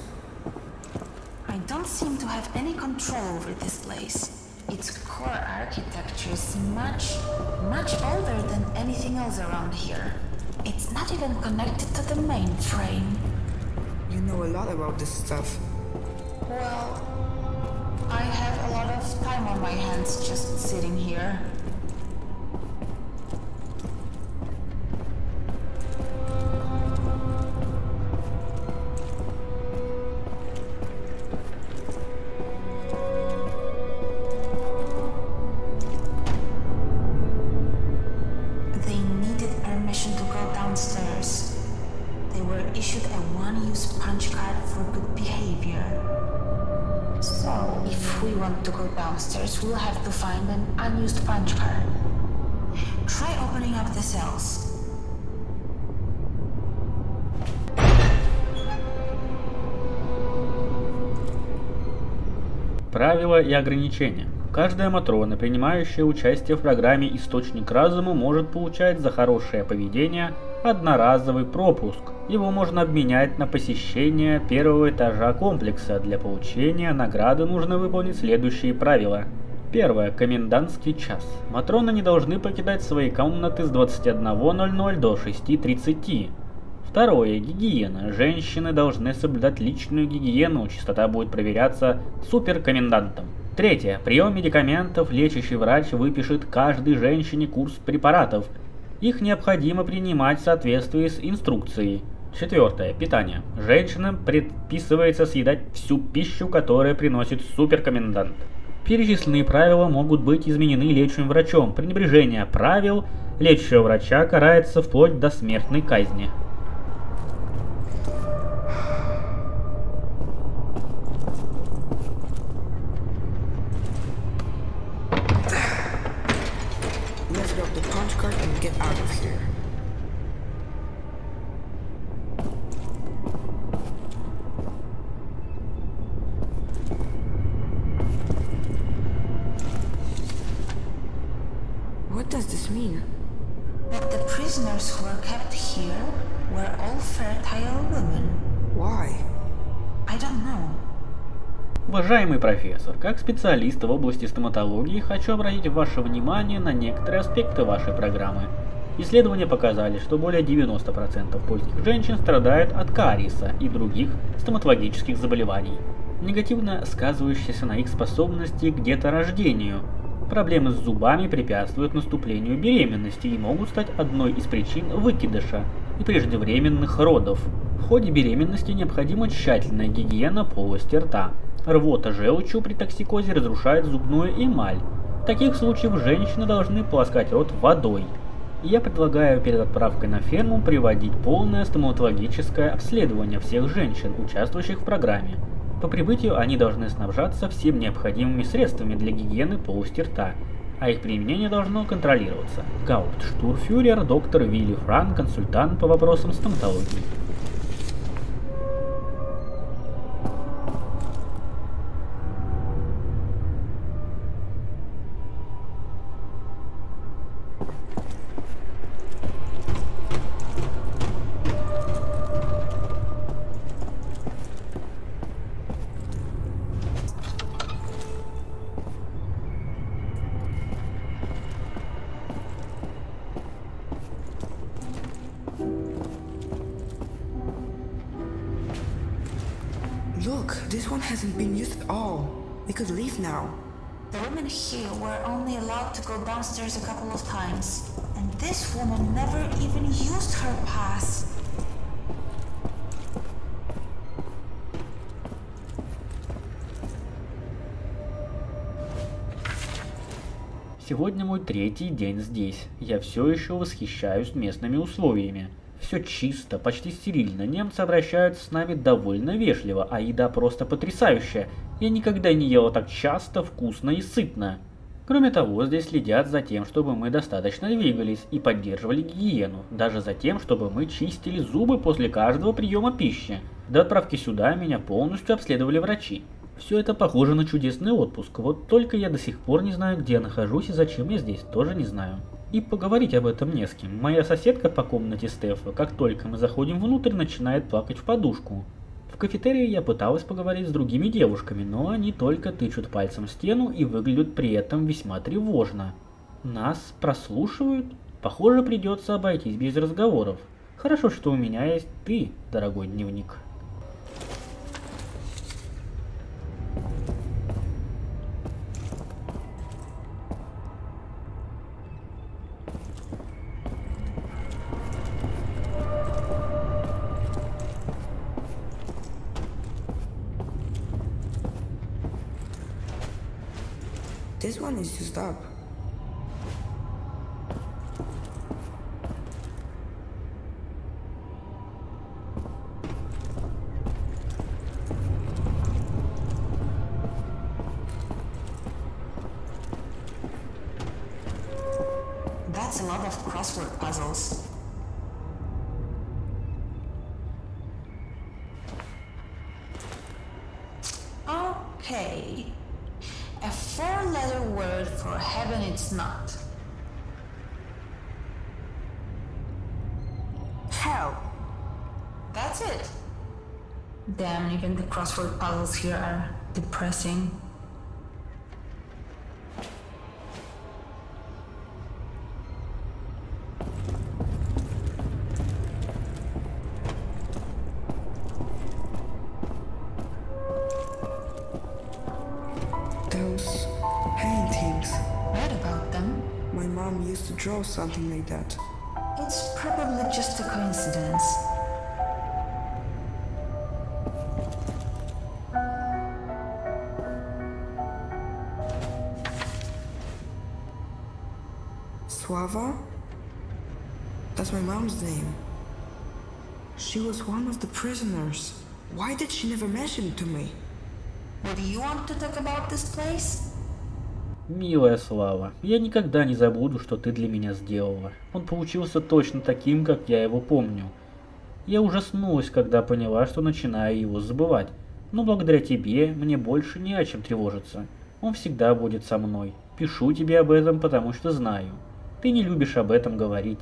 Speaker 4: I don't seem to have any control over this place. Its core architecture is much older than anything else around here. It's not even connected to the mainframe.
Speaker 3: You know a lot about this stuff.
Speaker 4: Well, I have a lot of time on my hands just sitting here. Issued a one-use punch card for good behavior. So, if we want to go downstairs, we'll have to find an unused punch card. Try opening up the cells.
Speaker 2: Правила и ограничения. Каждая матрона, принимающая участие в программе «Источник разума», может получать за хорошее поведение одноразовый пропуск. Его можно обменять на посещение первого этажа комплекса. Для получения награды нужно выполнить следующие правила. Первое. Комендантский час. Матроны не должны покидать свои комнаты с 21:00 до 6:30. Второе. Гигиена. Женщины должны соблюдать личную гигиену. Чистота будет проверяться суперкомендантом. Третье. Прием медикаментов. Лечащий врач выпишет каждой женщине курс препаратов. Их необходимо принимать в соответствии с инструкцией. Четвертое. Питание. Женщинам предписывается съедать всю пищу, которую приносит суперкомендант. Перечисленные правила могут быть изменены лечащим врачом. Пренебрежение правил лечащего врача карается вплоть до смертной казни.
Speaker 3: Let's grab the punch card and get out of here. What does this mean?
Speaker 4: That the prisoners who were kept here were all fertile women.
Speaker 3: Why?
Speaker 4: I don't know.
Speaker 2: Уважаемый профессор, как специалист в области стоматологии хочу обратить ваше внимание на некоторые аспекты вашей программы. Исследования показали, что более 90% польских женщин страдают от кариеса и других стоматологических заболеваний, негативно сказывающихся на их способности к деторождению. Проблемы с зубами препятствуют наступлению беременности и могут стать одной из причин выкидыша и преждевременных родов. В ходе беременности необходима тщательная гигиена полости рта. Рвота желчью при токсикозе разрушает зубную эмаль. В таких случаях женщины должны полоскать рот водой. Я предлагаю перед отправкой на ферму приводить полное стоматологическое обследование всех женщин, участвующих в программе. По прибытию они должны снабжаться всеми необходимыми средствами для гигиены полости рта, а их применение должно контролироваться. Гауптштурмфюрер доктор Вилли Франк, консультант по вопросам стоматологии.
Speaker 3: Look, this one hasn't been used at all. We could leave now.
Speaker 4: The women here were only allowed to go downstairs a couple of times, and this woman never even used her pass.
Speaker 2: Сегодня мой третий день здесь. Я все еще восхищаюсь местными условиями. Все чисто, почти стерильно. Немцы обращаются с нами довольно вежливо, а еда просто потрясающая. Я никогда не ела так часто, вкусно и сытно. Кроме того, здесь следят за тем, чтобы мы достаточно двигались и поддерживали гигиену. Даже за тем, чтобы мы чистили зубы после каждого приема пищи. До отправки сюда меня полностью обследовали врачи. Все это похоже на чудесный отпуск, вот только я до сих пор не знаю, где я нахожусь и зачем я здесь, тоже не знаю. И поговорить об этом не с кем. Моя соседка по комнате Стефа, как только мы заходим внутрь, начинает плакать в подушку. В кафетерии я пыталась поговорить с другими девушками, но они только тычут пальцем в стену и выглядят при этом весьма тревожно. Нас прослушивают? Похоже, придется обойтись без разговоров. Хорошо, что у меня есть ты, дорогой дневник.
Speaker 3: This one is used up.
Speaker 4: That's a lot of crossword puzzles. Okay. A 4-letter word for heaven it's not. Hell. That's it. Damn, even the crossword puzzles here are depressing.
Speaker 3: Those paintings.
Speaker 4: Read about them?
Speaker 3: My mom used to draw something like that.
Speaker 4: It's probably just a coincidence.
Speaker 3: Suava? That's my mom's name. She was one of the prisoners. Why did she never mention it to me?
Speaker 4: What do you want to talk about this place?
Speaker 2: Милая Слава, я никогда не забуду, что ты для меня сделала. Он получился точно таким, как я его помню. Я ужаснулась, когда поняла, что начинаю его забывать. Но благодаря тебе мне больше не о чем тревожиться. Он всегда будет со мной. Пишу тебе об этом, потому что знаю. Ты не любишь об этом говорить.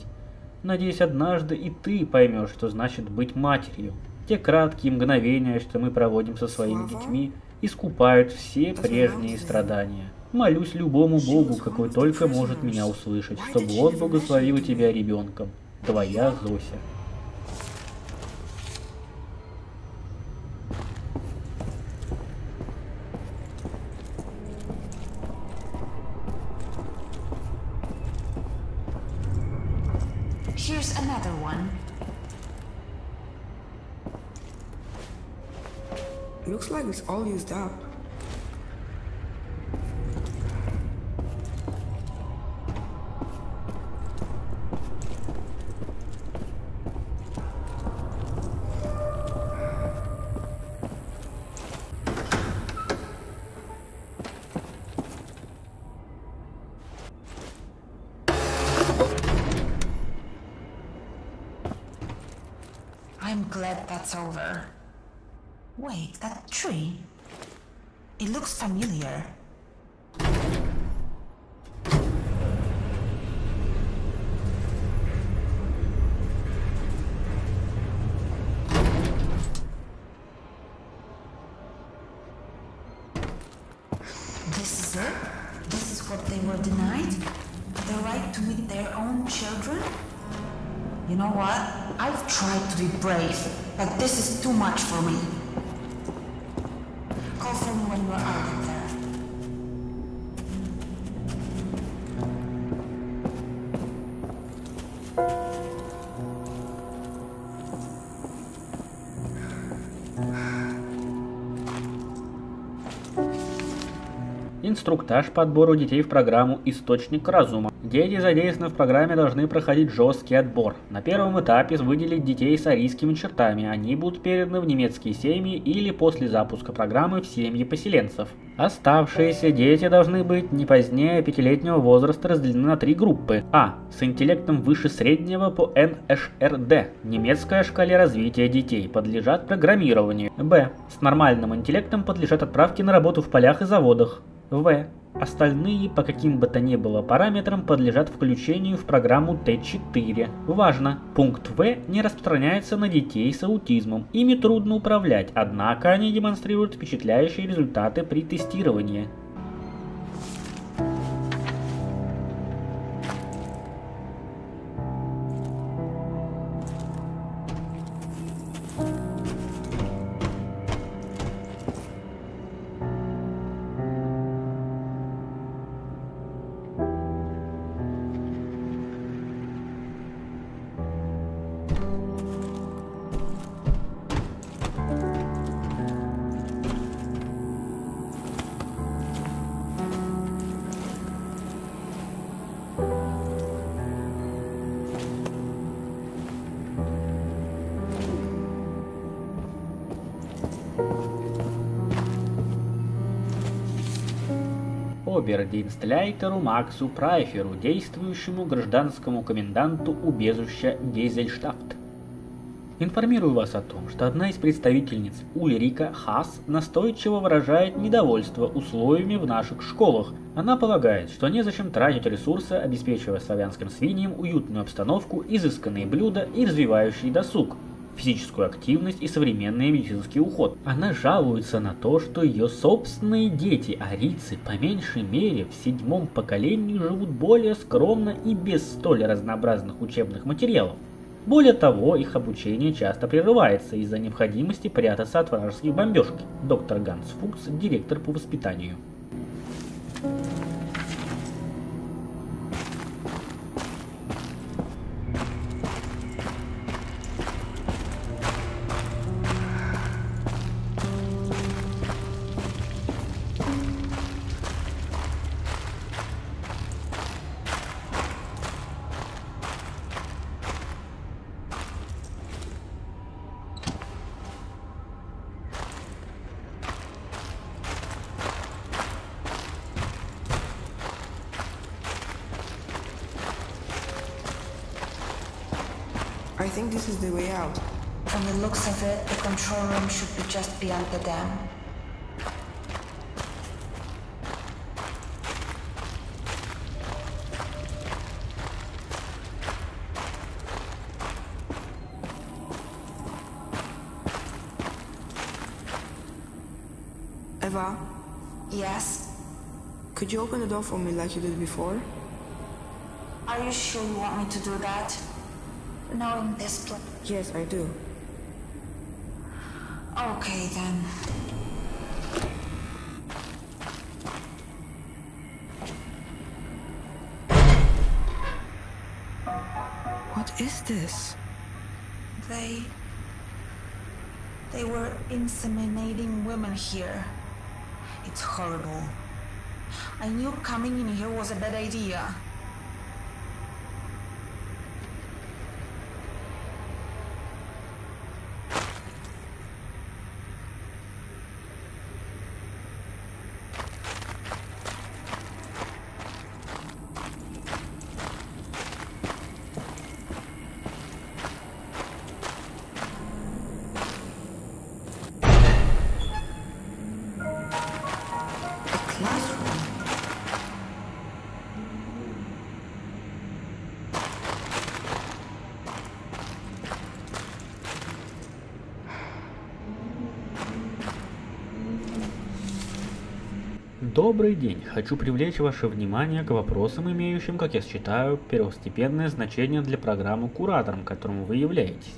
Speaker 2: Надеюсь, однажды и ты поймешь, что значит быть матерью. Те краткие мгновения, что мы проводим со своими детьми, искупают все прежние страдания. Молюсь любому Богу, какой только может меня услышать, чтобы Он благословил тебя ребенком. Твоя Зося.
Speaker 4: Here's another one.
Speaker 3: Looks like it's all used up.
Speaker 4: I'm glad that's over. Wait, that tree? It looks familiar. This is it? This is what they were denied? The right to meet their own children? You know what? I've tried to be brave, but this is too much for me. Call for me when you're out of there.
Speaker 2: Инструктаж по отбору детей в программу «Источник разума». Дети, задействованные в программе, должны проходить жесткий отбор. На первом этапе выделить детей с арийскими чертами. Они будут переданы в немецкие семьи или после запуска программы в семьи поселенцев. Оставшиеся дети должны быть не позднее 5-летнего возраста разделены на 3 группы. А. С интеллектом выше среднего по НШРД. Немецкая шкале развития детей подлежат программированию. Б. С нормальным интеллектом подлежат отправке на работу в полях и заводах. В. Остальные по каким бы то ни было параметрам подлежат включению в программу Т4. Важно! Пункт В не распространяется на детей с аутизмом. Ими трудно управлять, однако они демонстрируют впечатляющие результаты при тестировании. Обердинстляйтеру Максу Прайферу, действующему гражданскому коменданту убежища Гейзельштадт. Информирую вас о том, что одна из представительниц Ульрика Хас настойчиво выражает недовольство условиями в наших школах. Она полагает, что незачем тратить ресурсы, обеспечивая славянским свиньям уютную обстановку, изысканные блюда и развивающий досуг, физическую активность и современный медицинский уход. Она жалуется на то, что ее собственные дети, арийцы, по меньшей мере в 7-м поколении живут более скромно и без столь разнообразных учебных материалов. Более того, их обучение часто прерывается из-за необходимости прятаться от вражеских бомбежки. Доктор Ганс Фукс, директор по воспитанию.
Speaker 3: I think this is the way out.
Speaker 4: From the looks of it, the control room should be just beyond the dam.
Speaker 3: Eva,
Speaker 4: Yes?
Speaker 3: could you open the door for me like you did before?
Speaker 4: Are you sure you want me to do that? Knowing this place.
Speaker 3: Yes, I do.
Speaker 4: Okay then.
Speaker 3: What is this?
Speaker 4: They were inseminating women here. It's horrible. I knew coming in here was a bad idea.
Speaker 2: Добрый день! Хочу привлечь ваше внимание к вопросам, имеющим, как я считаю, первостепенное значение для программы куратором, которым вы являетесь.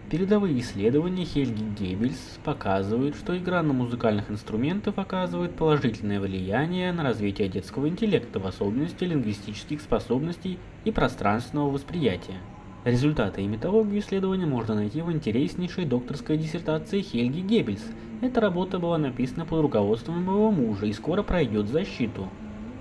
Speaker 2: Передовые исследования Хельги Геббельс показывают, что игра на музыкальных инструментах оказывает положительное влияние на развитие детского интеллекта, в особенности лингвистических способностей и пространственного восприятия. Результаты и методологию исследования можно найти в интереснейшей докторской диссертации Хельги Геббельс. Эта работа была написана под руководством моего мужа и скоро пройдет защиту.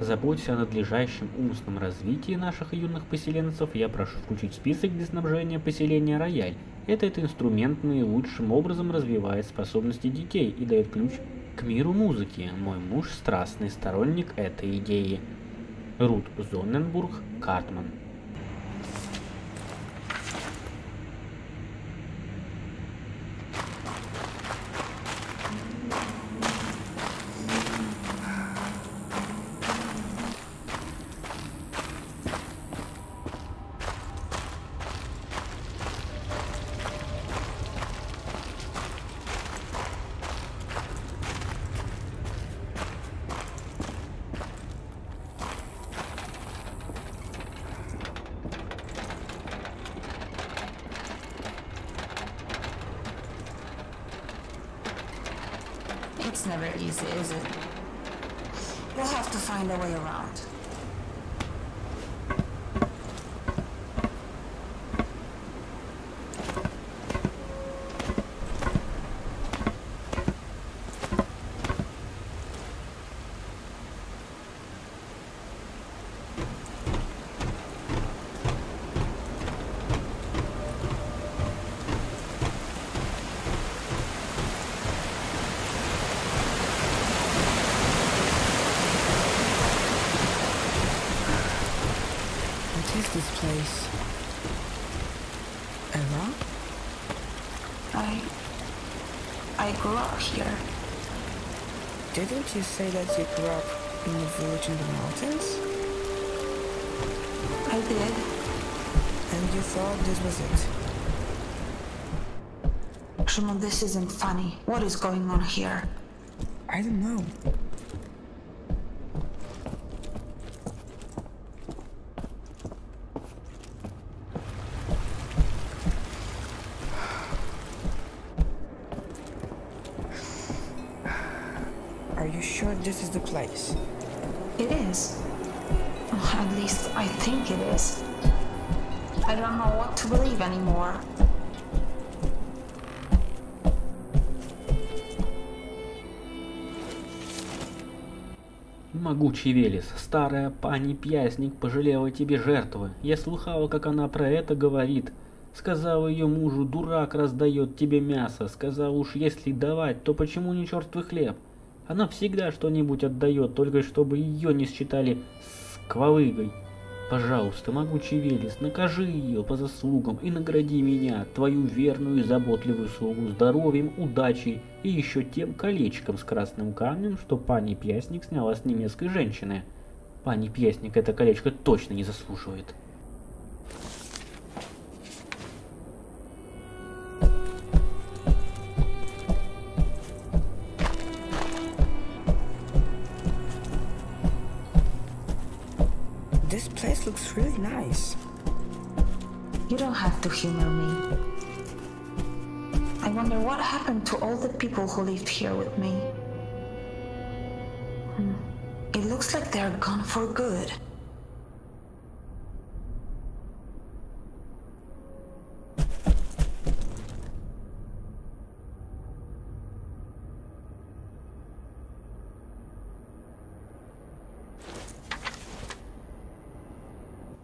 Speaker 2: Заботясь о надлежащем умственном развитии наших юных поселенцев, я прошу включить в список для снабжения поселения рояль. Этот инструмент наилучшим образом развивает способности детей и дает ключ к миру музыки. Мой муж страстный сторонник этой идеи. Рут Зонненбург Картман.
Speaker 4: It's never easy, is it? We'll have to find a way around.
Speaker 3: What is this place? Ella?
Speaker 4: I grew up here.
Speaker 3: Didn't you say that you grew up in a village in the mountains?
Speaker 4: I did.
Speaker 3: And you thought this was it?
Speaker 4: Shimon, this isn't funny. What is going on here?
Speaker 3: I don't know. Are you sure this is the place?
Speaker 4: It is. At least I think it is. I don't know what to believe anymore.
Speaker 2: Могучий Велес, старая пани Пьясник пожалела тебе жертвы. Я слыхала, как она про это говорит. Сказала ее мужу, дурак раздает тебе мясо. Сказала, уж если давать, то почему не черствый хлеб? Она всегда что-нибудь отдает, только чтобы ее не считали сквалыгой. Пожалуйста, могучий Велес, накажи ее по заслугам и награди меня, твою верную и заботливую слугу, здоровьем, удачей и еще тем колечком с красным камнем, что пани Пьясник сняла с немецкой женщины. Пани Пьясник это колечко точно не заслуживает.
Speaker 3: This place looks really nice.
Speaker 4: You don't have to humor me. I wonder what happened to all the people who lived here with me. It looks like they're gone for good.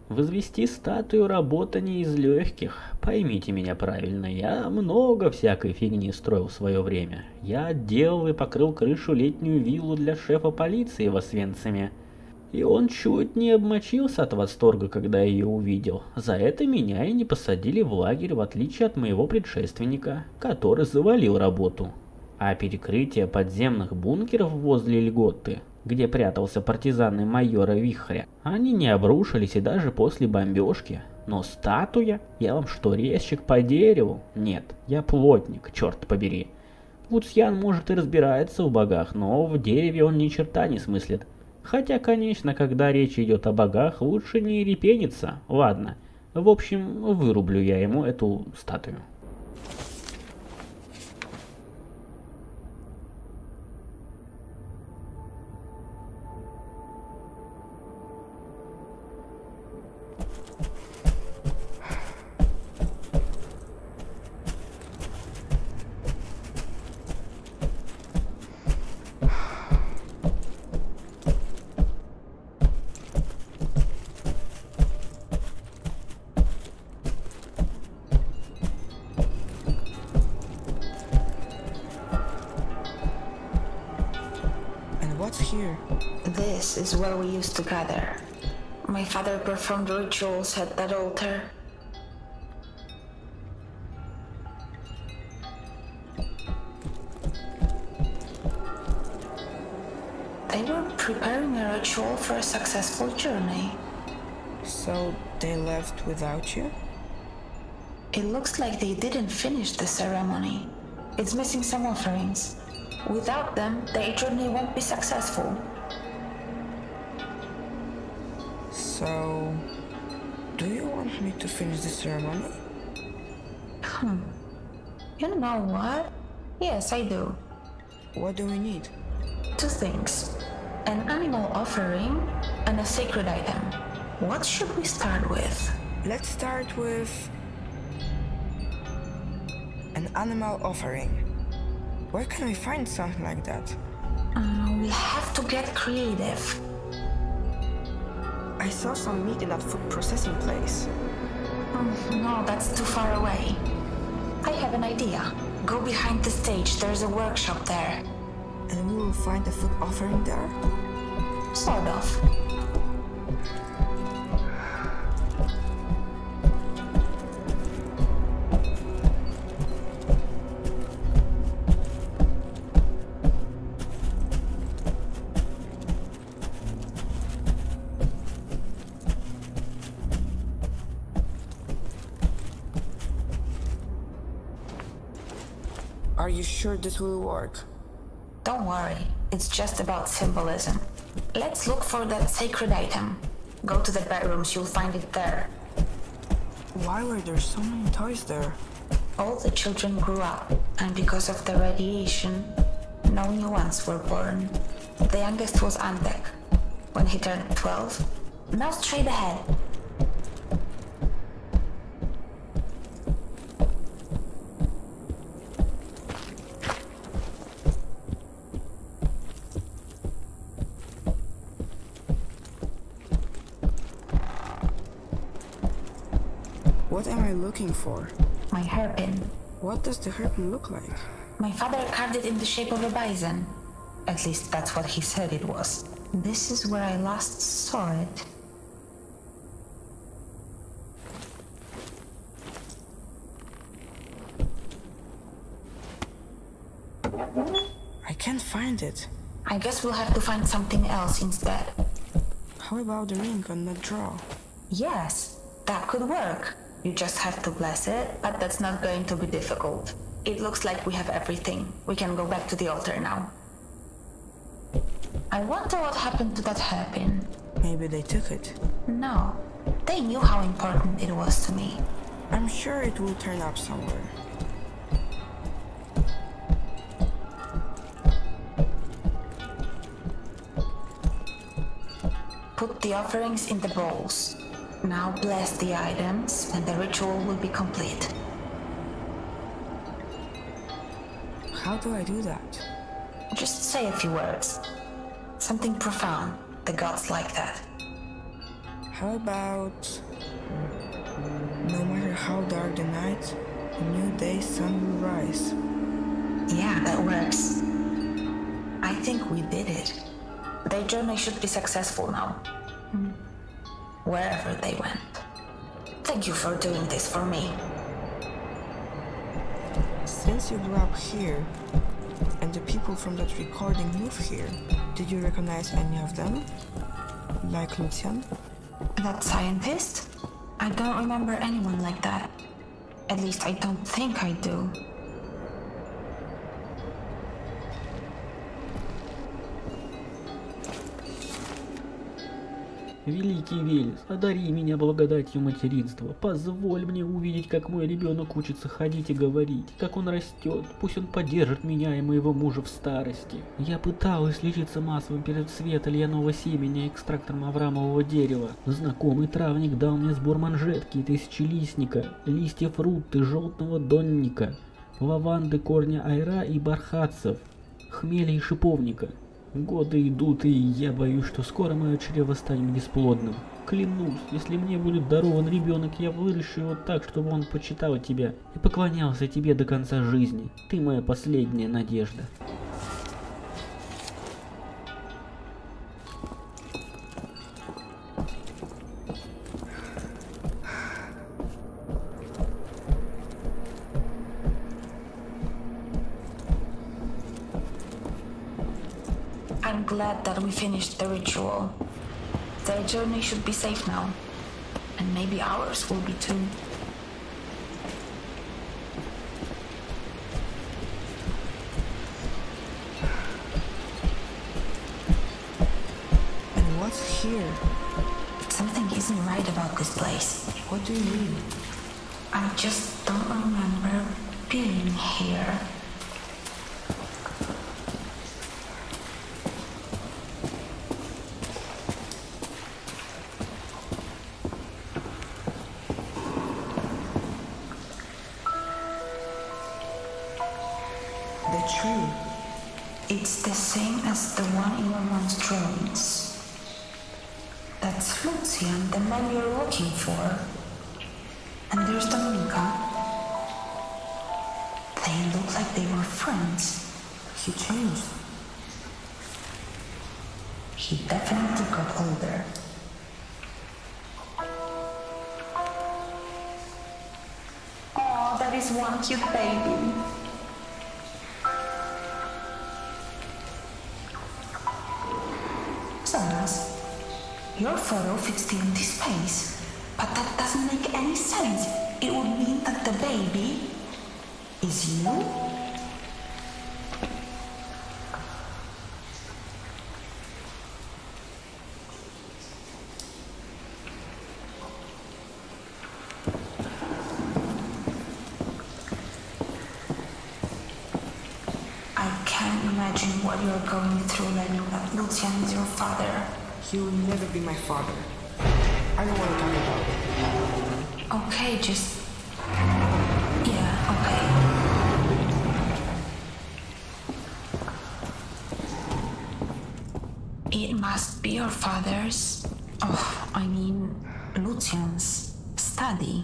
Speaker 2: Возвести статую работа не из легких. Поймите меня правильно, я много всякой фигни строил в свое время. Я отделал и покрыл крышу летнюю виллу для шефа полиции в Освенциме. И он чуть не обмочился от восторга, когда ее увидел. За это меня и не посадили в лагерь, в отличие от моего предшественника, который завалил работу. А перекрытие подземных бункеров возле Льготты, где прятался партизаны майора Вихря, они не обрушились и даже после бомбежки. Но статуя? Я вам что, резчик по дереву? Нет, я плотник, черт побери. Луцьян может и разбирается в богах, но в дереве он ни черта не смыслит. Хотя, конечно, когда речь идет о богах, лучше не репениться. Ладно, в общем, вырублю я ему эту статую.
Speaker 3: What's here?
Speaker 4: This is where we used to gather. My father performed rituals at that altar. They were preparing a ritual for a successful journey.
Speaker 3: So they left without you?
Speaker 4: It looks like they didn't finish the ceremony. It's missing some offerings. Without them, their journey won't be successful.
Speaker 3: So, do you want me to finish the ceremony?
Speaker 4: You know what? Yes, I do.
Speaker 3: What do we need?
Speaker 4: 2 things. An animal offering and a sacred item. What should we start with?
Speaker 3: Let's start with an animal offering. Where can we find something like that?
Speaker 4: We'll have to get creative.
Speaker 3: I saw some meat in that food processing place.
Speaker 4: No, that's too far away. I have an idea. Go behind the stage, there's a workshop there.
Speaker 3: And we will find a food offering there?
Speaker 4: Sort of.
Speaker 3: Are you sure this will work?
Speaker 4: Don't worry, it's just about symbolism. Let's look for that sacred item. Go to the bedrooms, you'll find it there.
Speaker 3: Why were there so many toys there?
Speaker 4: All the children grew up, and because of the radiation, no new ones were born. The youngest was Antek. When he turned 12, now straight ahead.
Speaker 3: What am I looking for?
Speaker 4: My hairpin.
Speaker 3: What does the hairpin look like?
Speaker 4: My father carved it in the shape of a bison. At least that's what he said it was. This is where I last saw it.
Speaker 3: I can't find it.
Speaker 4: I guess we'll have to find something else instead.
Speaker 3: How about the ring on the draw?
Speaker 4: Yes, that could work. You just have to bless it, but that's not going to be difficult. It looks like we have everything. We can go back to the altar now. I wonder what happened to that hairpin.
Speaker 3: Maybe they took it.
Speaker 4: No, they knew how important it was to me.
Speaker 3: I'm sure it will turn up somewhere.
Speaker 4: Put the offerings in the bowls. Now bless the items and the ritual will be complete.
Speaker 3: How do I do that?
Speaker 4: Just say a few words. Something profound. The gods like that.
Speaker 3: How about... No matter how dark the night, a new day's sun will rise.
Speaker 4: Yeah, that works. I think we did it. Their journey should be successful now. Wherever they went. Thank you for doing this for me.
Speaker 3: Since you grew up here, and the people from that recording moved here, did you recognize any of them? Like Lucian?
Speaker 4: That scientist? I don't remember anyone like that. At least I don't think I do.
Speaker 2: Великий Велес, одари меня благодатью материнства, позволь мне увидеть, как мой ребенок учится ходить и говорить, как он растет, пусть он поддержит меня и моего мужа в старости. Я пыталась лечиться маслом перед цвета льняного семени экстрактором аврамового дерева. Знакомый травник дал мне сбор манжетки и тысячелистника, листьев рутты, желтного донника, лаванды, корня айра и бархатцев, хмеля и шиповника. Годы идут, и я боюсь, что скоро мое чрево станет бесплодным. Клянусь, если мне будет дарован ребенок, я выращу его так, чтобы он почитал тебя и поклонялся тебе до конца жизни. Ты моя последняя надежда.
Speaker 4: I'm glad that we finished the ritual. Their journey should be safe now. And maybe ours will be too.
Speaker 3: And what's here?
Speaker 4: Something isn't right about this place.
Speaker 3: What do you mean?
Speaker 4: I just don't remember being here.
Speaker 3: The tree.
Speaker 4: It's the same as the one in your mom's drawings. That's Lucian, the man you're looking for. And there's Dominica. They look like they were friends.
Speaker 3: He changed.
Speaker 4: He definitely got older. Oh, that is one cute baby. Sonas, your photo fits the empty space, but that doesn't make any sense. It would mean that the baby is you? I can't imagine what you're going through learning that Lucian is your father.
Speaker 3: He will never be my father. I don't want to talk about it.
Speaker 4: Okay, just... Yeah, okay. It must be your father's... Oh, I mean, Lucian's study.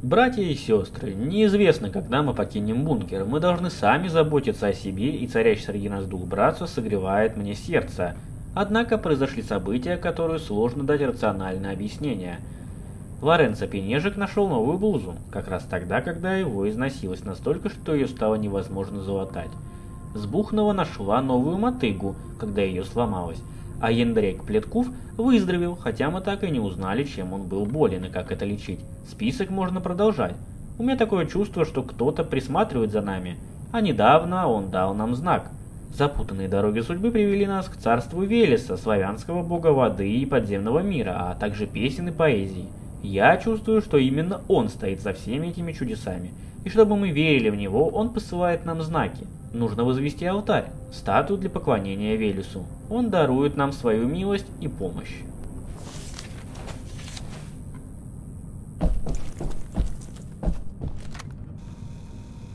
Speaker 2: Братья и сестры, неизвестно, когда мы покинем бункер. Мы должны сами заботиться о себе, и царящий среди нас дух братства согревает мне сердце. Однако произошли события, которые сложно дать рациональное объяснение. Лоренцо Пенежик нашел новую блузу, как раз тогда, когда его износилось настолько, что ее стало невозможно залатать. Сбухнова нашла новую мотыгу, когда ее сломалась. А Яндрек Плетков выздоровел, хотя мы так и не узнали, чем он был болен и как это лечить. Список можно продолжать. У меня такое чувство, что кто-то присматривает за нами, а недавно он дал нам знак. Запутанные дороги судьбы привели нас к царству Велеса, славянского бога воды и подземного мира, а также песен и поэзии. Я чувствую, что именно он стоит за всеми этими чудесами, и чтобы мы верили в него, он посылает нам знаки. Нужно возвести алтарь, статую для поклонения Велесу. Он дарует нам свою милость и помощь.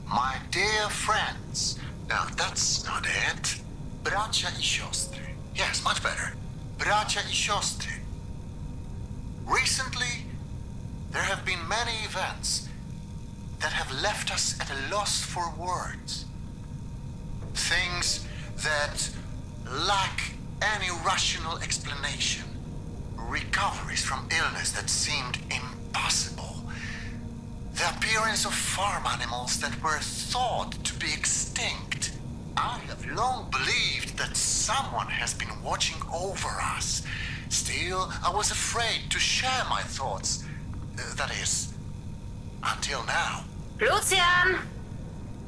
Speaker 5: My dear friends, now that's not it. Bracia и siostry. Yes, much better. Bracia и siostry. Recently, there have been many events that have left us at a loss for words. Things that lack any rational explanation. Recoveries from illness that seemed impossible. The appearance of farm animals that were thought to be extinct. I have long believed that someone has been watching over us. Still, I was afraid to share my thoughts. That is, until now.
Speaker 7: Lucian!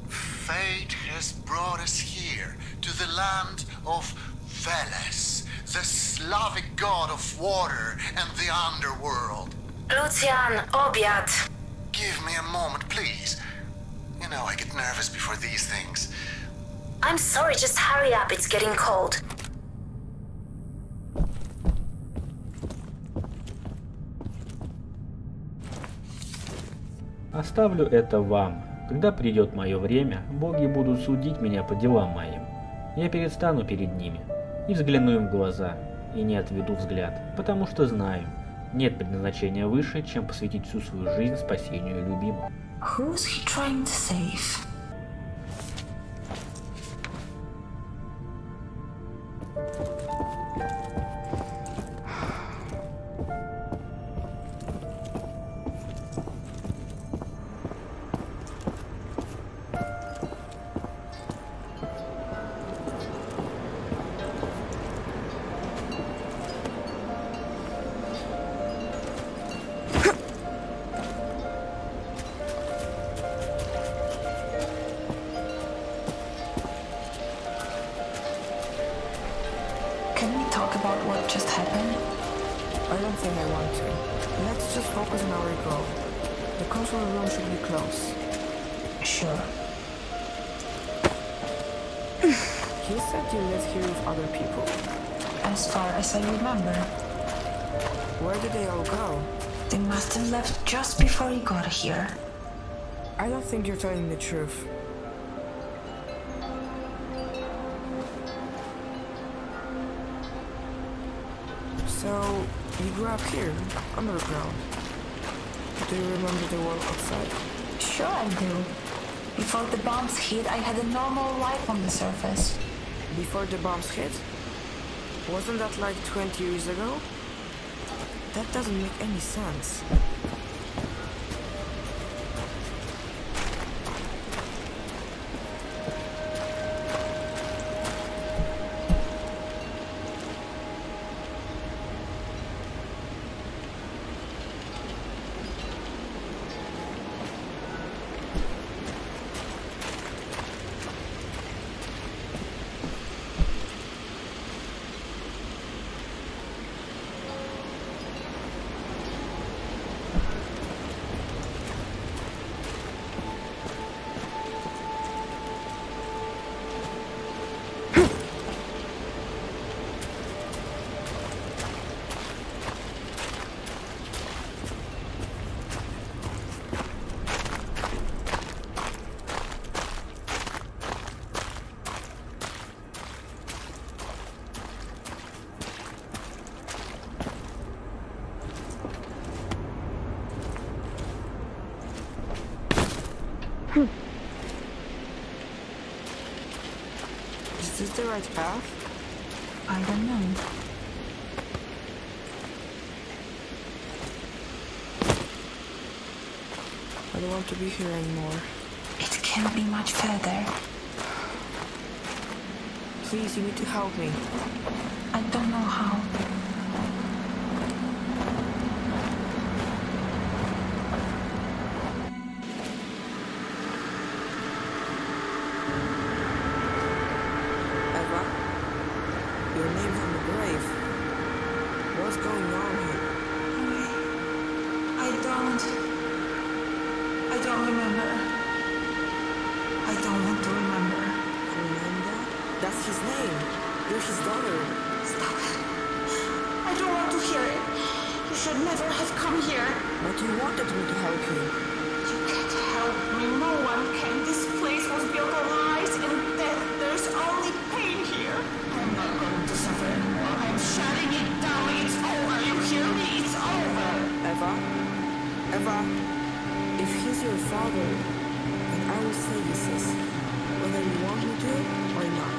Speaker 5: Fate has brought us here, to the land of Veles, the Slavic god of water and the underworld.
Speaker 7: Lucian, obiad.
Speaker 5: Give me a moment, please. You know, I get nervous before these things.
Speaker 7: I'm sorry, just hurry up, it's getting cold.
Speaker 2: Оставлю это вам. Когда придет мое время, боги будут судить меня по делам моим. Я перестану перед ними и взгляну им в глаза, и не отведу взгляд, потому что знаю, нет предназначения выше, чем посвятить всю свою жизнь спасению любимого.
Speaker 4: Who's he trying to save? About what just happened?
Speaker 3: I don't think I want to. Let's just focus on our goal. The control room should be close.
Speaker 4: Sure.
Speaker 3: You said you lived here with other people.
Speaker 4: As far as I remember.
Speaker 3: Where did they all go?
Speaker 4: They must have left just before he got here.
Speaker 3: I don't think you're telling the truth. So, you grew up here, underground. Do you remember the world outside?
Speaker 4: Sure I do. Before the bombs hit, I had a normal life on the surface.
Speaker 3: Before the bombs hit? Wasn't that like 20 years ago? That doesn't make any sense. Is this the right path?
Speaker 4: I don't know.
Speaker 3: I don't want to be here anymore.
Speaker 4: It can't be much further.
Speaker 3: Please, you need to help me.
Speaker 4: I don't know how.
Speaker 3: Your name's on the grave. What's going on here?
Speaker 4: I don't remember. I don't want to remember.
Speaker 3: Remember? That's his name. You're his daughter.
Speaker 4: Stop it. I don't want to hear it. You should never have come here.
Speaker 3: But you wanted me to help you.
Speaker 4: You can't help me. No one can. This place was built on lies and death. There's only pain here. I'm not going to suffer anymore. I'm shutting it down. It's over. You hear me? It's over.
Speaker 3: Eva, if he's your father, then I will say this, whether you want me to or not.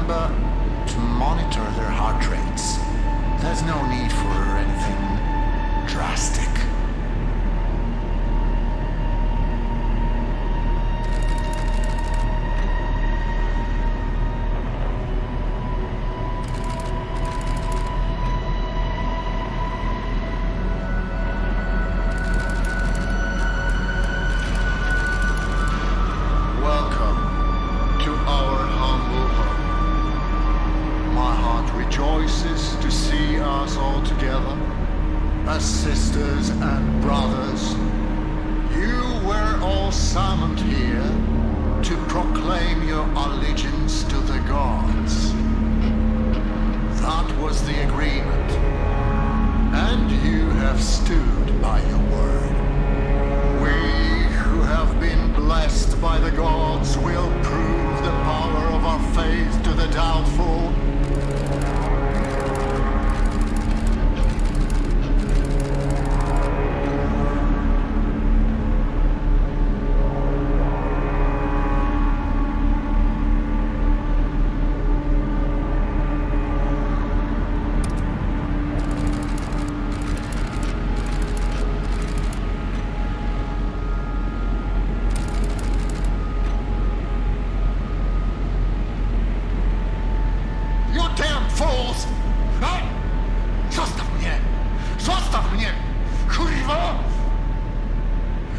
Speaker 5: remember to monitor their heart rates. There's no need for anything drastic. To see us all together as sisters and brothers. You were all summoned here to proclaim your allegiance to the gods. That was the agreement, and you have stood by your word. We who have been blessed by the gods will prove the power of our faith to the doubtful.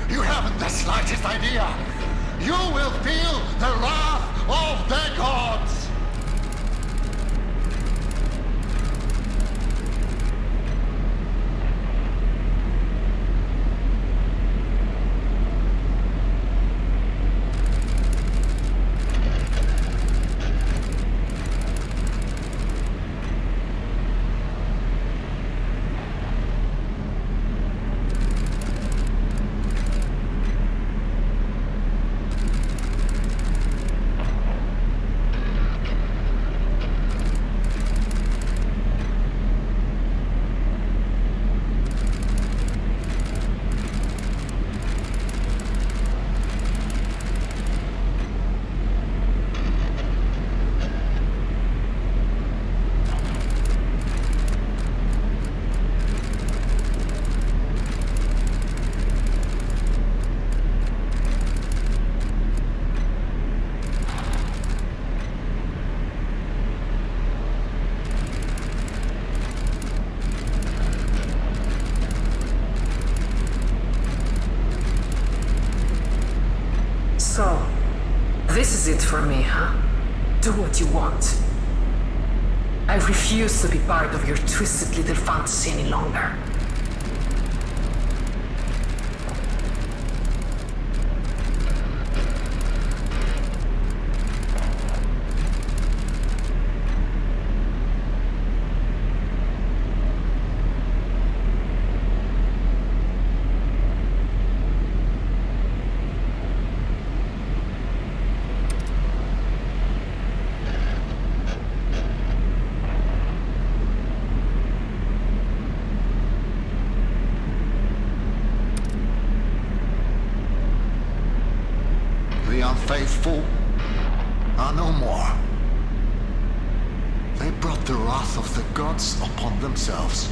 Speaker 5: You haven't the slightest idea. You will feel the wrath of the gods.
Speaker 6: So, this is it for me, huh? Do what you want. I refuse to be part of your twisted little fantasy any longer.
Speaker 5: The unfaithful are no more. They brought the wrath of the gods upon themselves.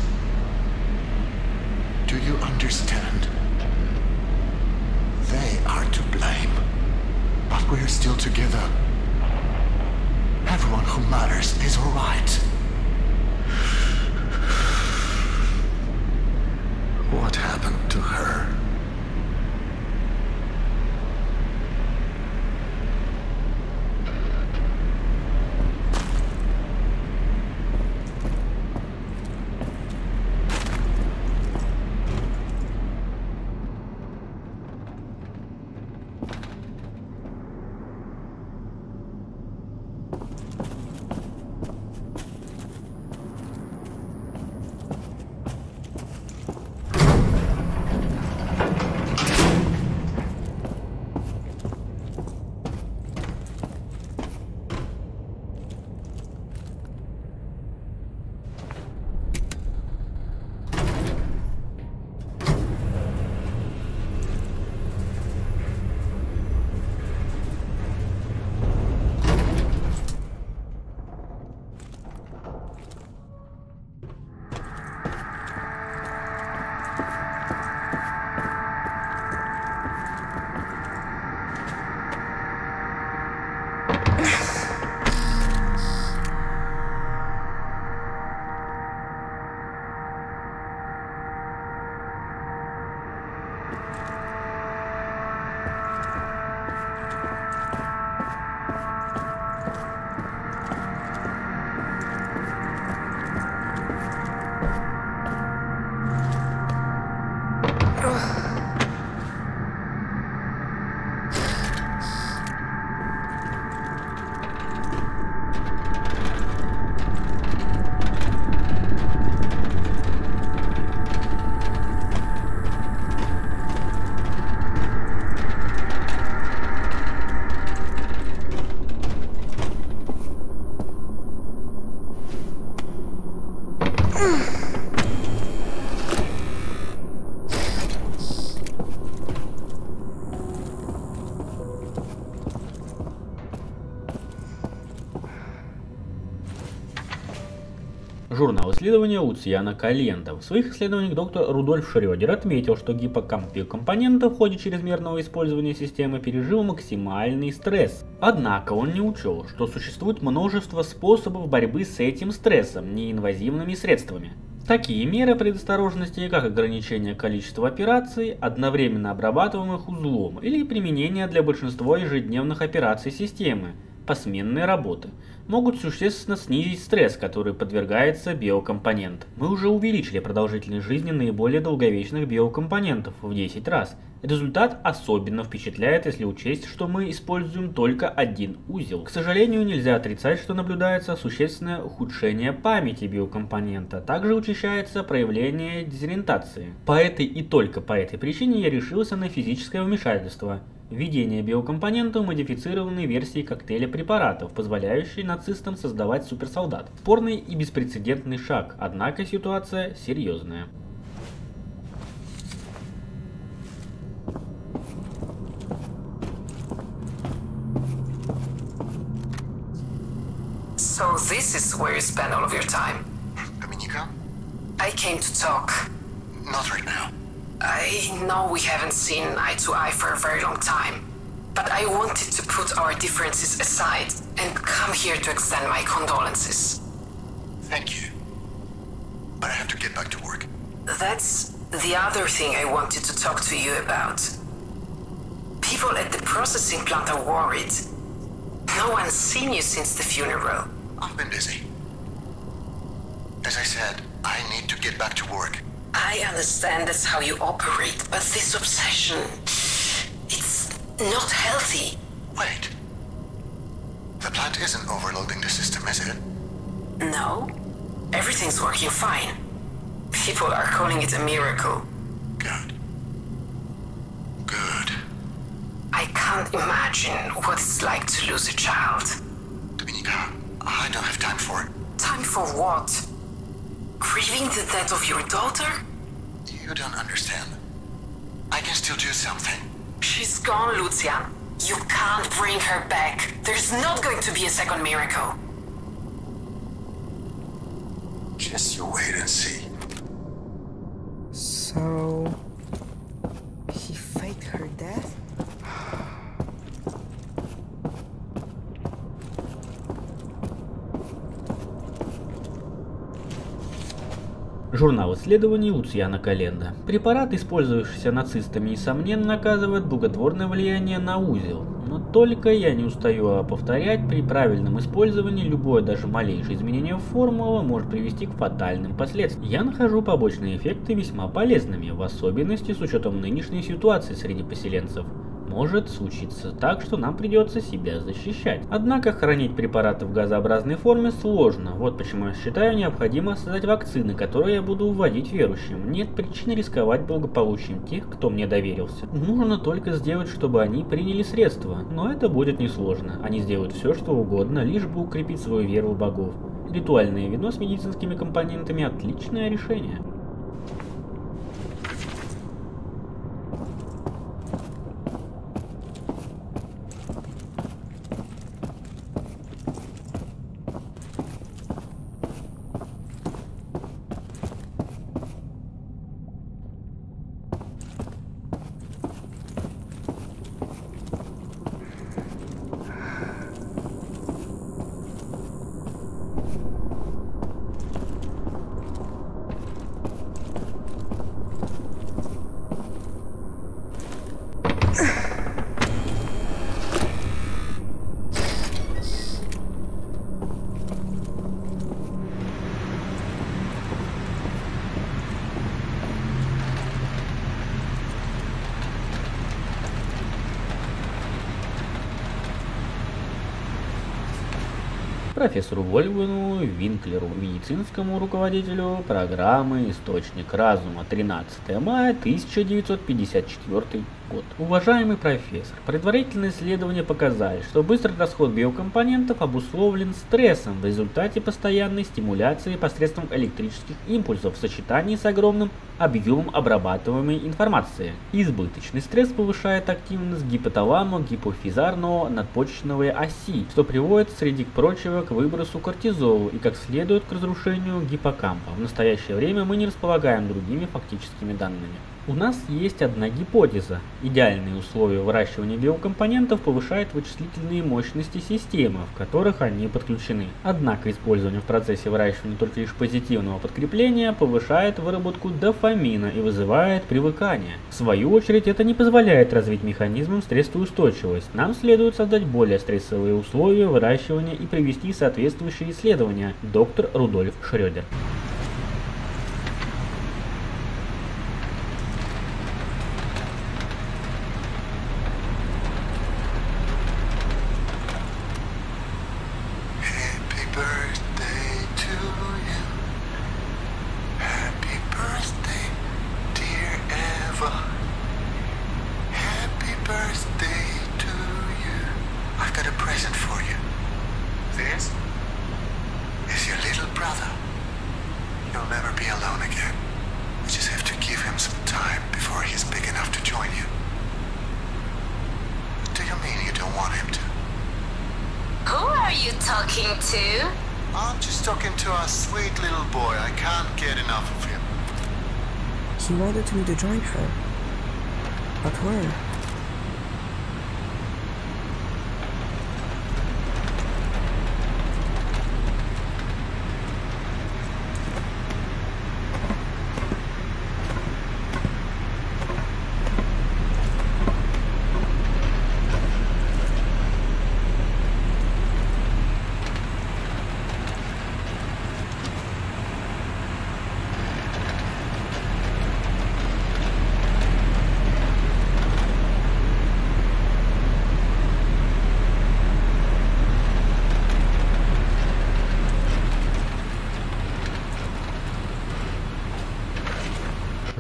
Speaker 5: Do you understand? They are to blame, but we're still together. Everyone who matters is all right. What happened to her?
Speaker 2: Журнал исследования Луциана Календа. В своих исследованиях доктор Рудольф Шрёдер отметил, что гиппокамп биокомпонента в ходе чрезмерного использования системы пережил максимальный стресс. Однако он не учел, что существует множество способов борьбы с этим стрессом неинвазивными средствами. Такие меры предосторожности, как ограничение количества операций, одновременно обрабатываемых узлом, или применение для большинства ежедневных операций системы, посменной работы, могут существенно снизить стресс, который подвергается биокомпонент. Мы уже увеличили продолжительность жизни наиболее долговечных биокомпонентов в 10 раз. Результат особенно впечатляет, если учесть, что мы используем только один узел. К сожалению, нельзя отрицать, что наблюдается существенное ухудшение памяти биокомпонента. Также учащается проявление дезориентации. По этой и только по этой причине я решился на физическое вмешательство. Введение биокомпонента в модифицированной версии коктейля препаратов, позволяющей нацистам создавать суперсолдат. Спорный и беспрецедентный шаг, однако ситуация серьезная.
Speaker 6: So this is where you spend all of your time.
Speaker 5: Dominica?
Speaker 6: I came to talk.
Speaker 5: Not right now.
Speaker 6: I know we haven't seen eye to eye for a very long time, but I wanted to put our differences aside and come here to extend my condolences.
Speaker 5: Thank you. But I have to get back to work.
Speaker 6: That's the other thing I wanted to talk to you about. People at the processing plant are worried. No one's seen you since the funeral.
Speaker 5: I've been busy. As I said, I need to get back to work.
Speaker 6: I understand that's how you operate, but this obsession, it's not healthy.
Speaker 5: Wait. The plant isn't overloading the system, is it?
Speaker 6: No, everything's working fine. People are calling it a miracle.
Speaker 5: Good. Good.
Speaker 6: I can't imagine what it's like to lose a child.
Speaker 5: Dominica, I don't have time for it.
Speaker 6: Time for what? Grieving the death of your daughter?
Speaker 5: You don't understand. I can still do something.
Speaker 6: She's gone, Lucian. You can't bring her back. There's not going to be a second miracle.
Speaker 5: Just you wait and see.
Speaker 3: So... he faked her death?
Speaker 2: Журнал исследований Луциана Календа. Препарат, использовавшийся нацистами, несомненно оказывает благотворное влияние на узел. Но только я не устаю повторять, при правильном использовании любое даже малейшее изменение формулы может привести к фатальным последствиям. Я нахожу побочные эффекты весьма полезными, в особенности с учетом нынешней ситуации среди поселенцев. Может случиться так, что нам придется себя защищать. Однако хранить препараты в газообразной форме сложно. Вот почему я считаю необходимо создать вакцины, которые я буду вводить верующим. Нет причин рисковать благополучием тех, кто мне доверился. Нужно только сделать, чтобы они приняли средства. Но это будет несложно. Они сделают все, что угодно, лишь бы укрепить свою веру в богов. Ритуальное вино с медицинскими компонентами – отличное решение. Профессору Вольфгангу Винклеру, медицинскому руководителю программы «Источник разума», 13 мая 1954 год. Уважаемый профессор, предварительные исследования показали, что быстрый расход биокомпонентов обусловлен стрессом в результате постоянной стимуляции посредством электрических импульсов в сочетании с огромным объемом обрабатываемой информации. Избыточный стресс повышает активность гипоталамо-гипофизарного надпочечной оси, что приводит, среди прочего, к к выбросу кортизола и как следует к разрушению гиппокампа. В настоящее время мы не располагаем другими фактическими данными. У нас есть одна гипотеза. Идеальные условия выращивания биокомпонентов повышают вычислительные мощности системы, в которых они подключены. Однако использование в процессе выращивания только лишь позитивного подкрепления повышает выработку дофамина и вызывает привыкание. В свою очередь, это не позволяет развить механизмам стрессоустойчивость. Нам следует создать более стрессовые условия выращивания и провести соответствующие исследования. Доктор Рудольф Шрёдер.
Speaker 5: I'm just talking to our sweet little boy. I can't get enough of him.
Speaker 3: He wanted me to join her. But where?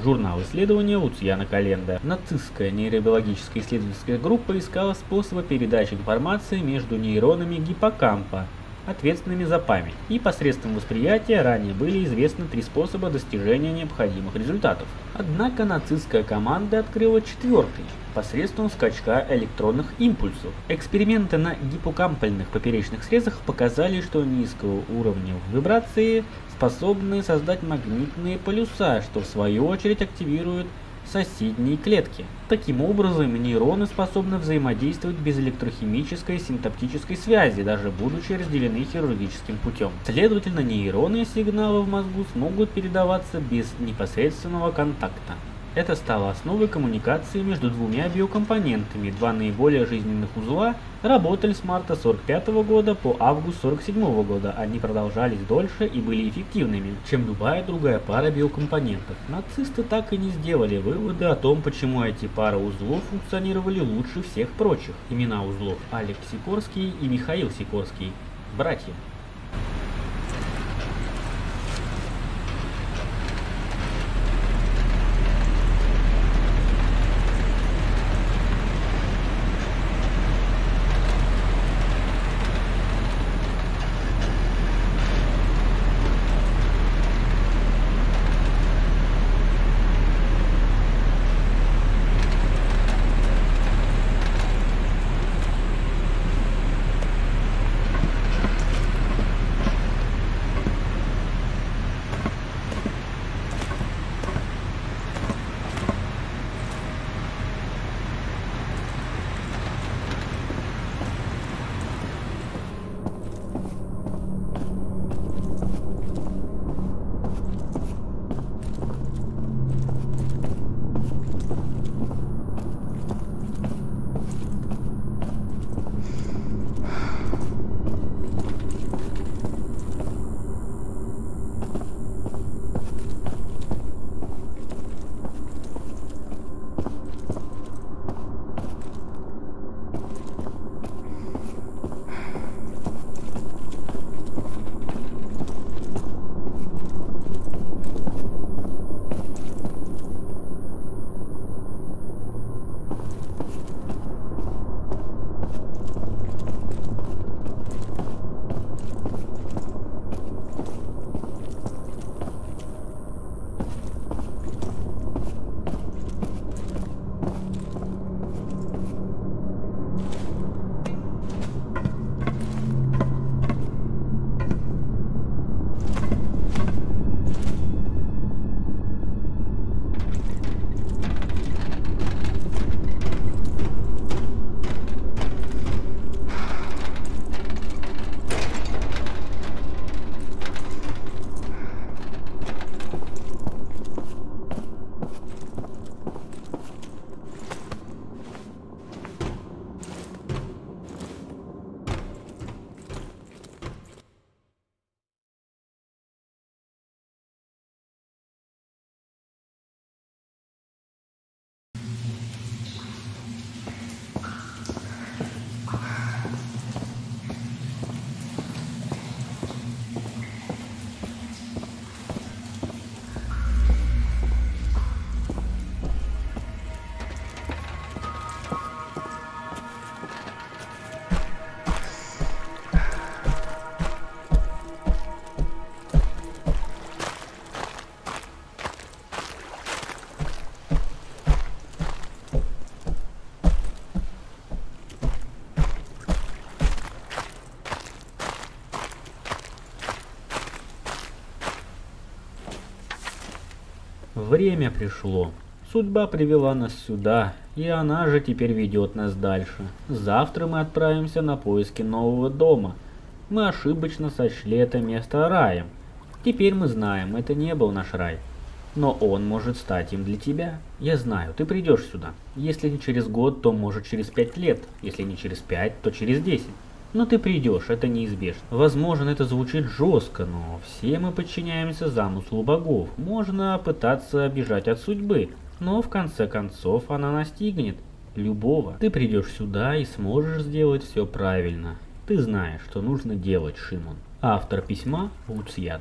Speaker 2: Журнал исследования Луциана Календа. Нацистская нейробиологическая исследовательская группа искала способы передачи информации между нейронами гиппокампа, ответственными за память, и посредством восприятия ранее были известны 3 способа достижения необходимых результатов. Однако нацистская команда открыла 4-й посредством скачка электронных импульсов. Эксперименты на гиппокампальных поперечных срезах показали, что низкого уровня вибрации способны создать магнитные полюса, что в свою очередь активирует соседние клетки. Таким образом, нейроны способны взаимодействовать без электрохимической и синаптической связи, даже будучи разделены хирургическим путем. Следовательно, нейронные сигналы в мозгу смогут передаваться без непосредственного контакта. Это стало основой коммуникации между двумя биокомпонентами. 2 наиболее жизненных узла работали с марта 1945 года по август 1947 года. Они продолжались дольше и были эффективными, чем любая другая пара биокомпонентов. Нацисты так и не сделали выводы о том, почему эти пары узлов функционировали лучше всех прочих. Имена узлов: Олег Сикорский и Михаил Сикорский, братья. время пришло. Судьба привела нас сюда, и она же теперь ведет нас дальше. Завтра мы отправимся на поиски нового дома. Мы ошибочно сочли это место раем. Теперь мы знаем, это не был наш рай. Но он может стать им для тебя. Я знаю, ты придешь сюда. Если не через год, то может через 5 лет. Если не через 5, то через 10. Но ты придешь, это неизбежно. Возможно, это звучит жестко, но все мы подчиняемся замыслу богов. Можно пытаться бежать от судьбы, но в конце концов она настигнет любого. Ты придешь сюда и сможешь сделать все правильно. Ты знаешь, что нужно делать, Шимон. Автор письма Друзья.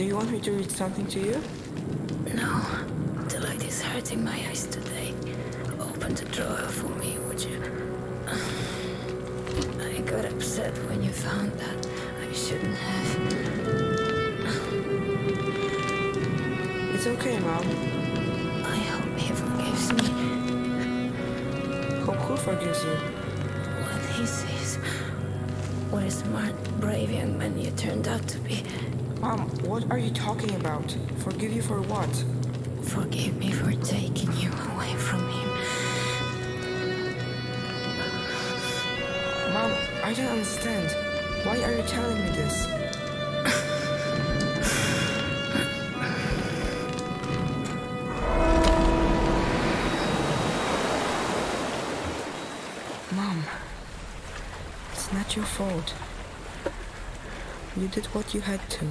Speaker 3: Do you want me to read something to you?
Speaker 1: No, the light is hurting my eyes today. Open the drawer for me, would you? I got upset when you found that. I shouldn't have.
Speaker 3: It's okay, Mom.
Speaker 1: I hope he forgives me.
Speaker 3: Hope who forgives you?
Speaker 1: What he says. What a smart, brave young man you turned out to be.
Speaker 3: Mom, what are you talking about? Forgive you for what?
Speaker 1: Forgive me for taking you away from him.
Speaker 3: Mom, I don't understand. Why are you telling me this? Mom, it's not your fault. You did what you had to.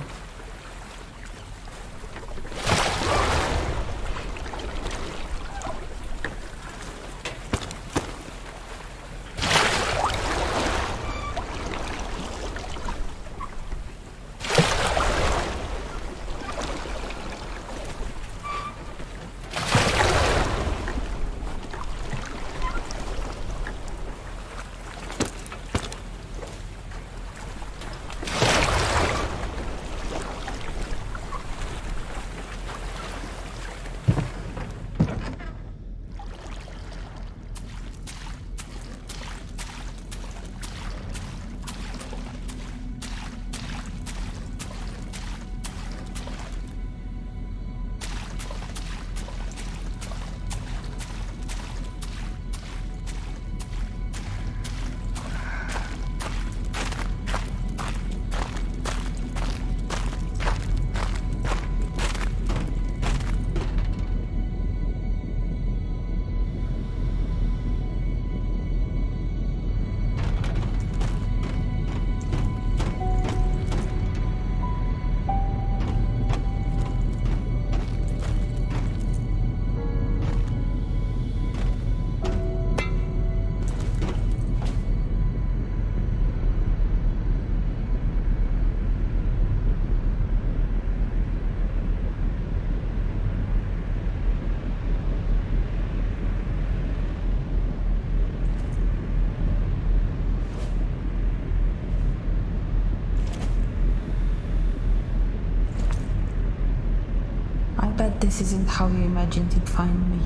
Speaker 4: bet this isn't how you imagined you'd find me.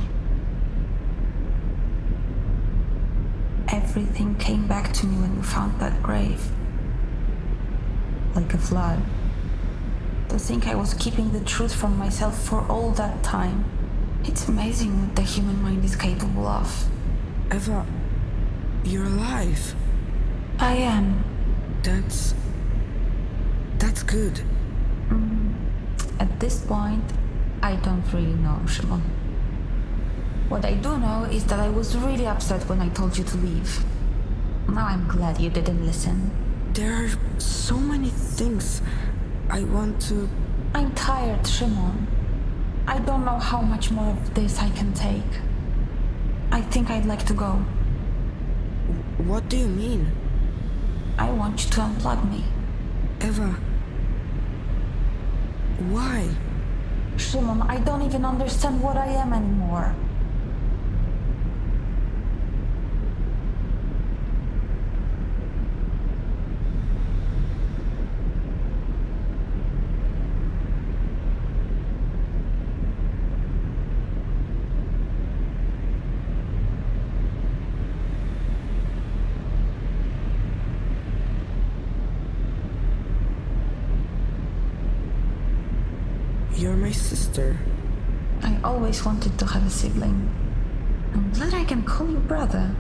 Speaker 4: Everything came back to me when you found that grave. Like a flood. To think I was keeping the truth from myself for all that time. It's amazing what the human mind is capable of.
Speaker 3: Eva, you're alive.
Speaker 4: I am.
Speaker 3: That's good.
Speaker 4: At this point, I don't really know, Shimon. What I do know is that I was really upset when I told you to leave. Now I'm glad you didn't listen.
Speaker 3: There are so many things I want to...
Speaker 4: I'm tired, Shimon. I don't know how much more of this I can take. I think I'd like to go.
Speaker 3: What do you mean?
Speaker 4: I want you to unplug me.
Speaker 3: Eva... Why?
Speaker 4: Shimon, I don't even understand what I am anymore.
Speaker 3: You're my sister.
Speaker 4: I always wanted to have a sibling. I'm glad I can call you brother.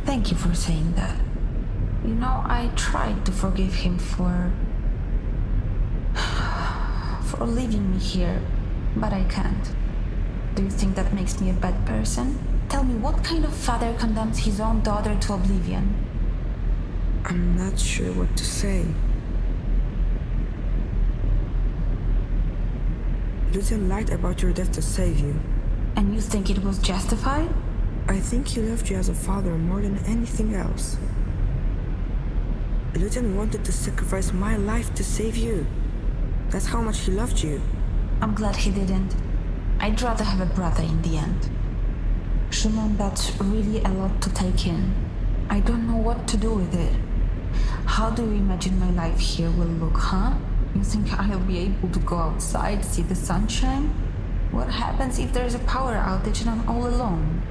Speaker 4: Thank you for saying that. You know, I tried to forgive him for leaving me here, but I can't. Do you think that makes me a bad person? Tell me, what kind of father condemns his own daughter to oblivion?
Speaker 3: I'm not sure what to say. Lucian lied about your death to save you.
Speaker 4: And you think it was justified?
Speaker 3: I think he loved you as a father more than anything else. Lucian wanted to sacrifice my life to save you. That's how much he loved you.
Speaker 4: I'm glad he didn't. I'd rather have a brother in the end. Shimon, that's really a lot to take in. I don't know what to do with it. How do you imagine my life here will look, huh? You think I'll be able to go outside, see the sunshine? What happens if there's a power outage and I'm all alone?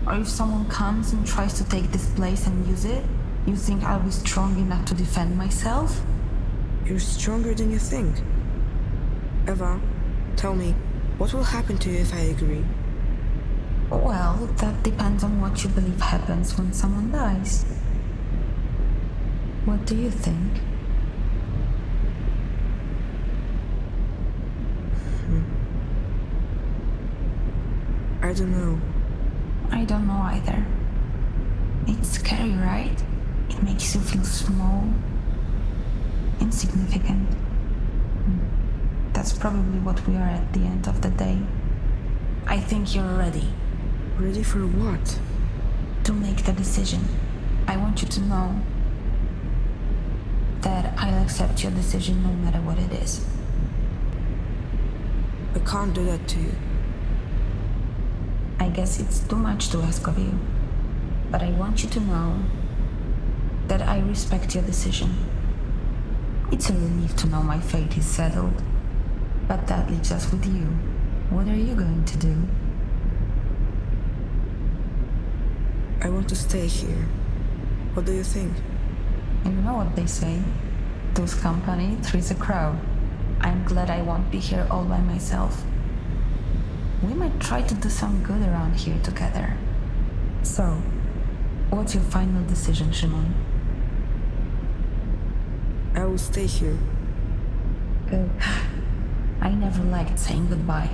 Speaker 4: Or if someone comes and tries to take this place and use it? You think I'll be strong enough to defend myself?
Speaker 3: You're stronger than you think. Eva, tell me, what will happen to you if I agree?
Speaker 4: Well, that depends on what you believe happens when someone dies. What do you think?
Speaker 3: I don't know.
Speaker 4: I don't know either. It's scary, right? It makes you feel small, insignificant. That's probably what we are at the end of the day. I think you're ready.
Speaker 3: Ready for what?
Speaker 4: To make the decision. I want you to know that I'll accept your decision no matter what it is.
Speaker 3: I can't do that to you.
Speaker 4: I guess it's too much to ask of you, but I want you to know that I respect your decision. It's a relief to know my fate is settled, but that leaves us with you. What are you going to do?
Speaker 3: I want to stay here. What do you think?
Speaker 4: You know what they say? Two's company, three's a crowd. I'm glad I won't be here all by myself. We might try to do some good around here together. So, what's your final decision, Shimon?
Speaker 3: I will stay here.
Speaker 4: Good. I never liked saying goodbye.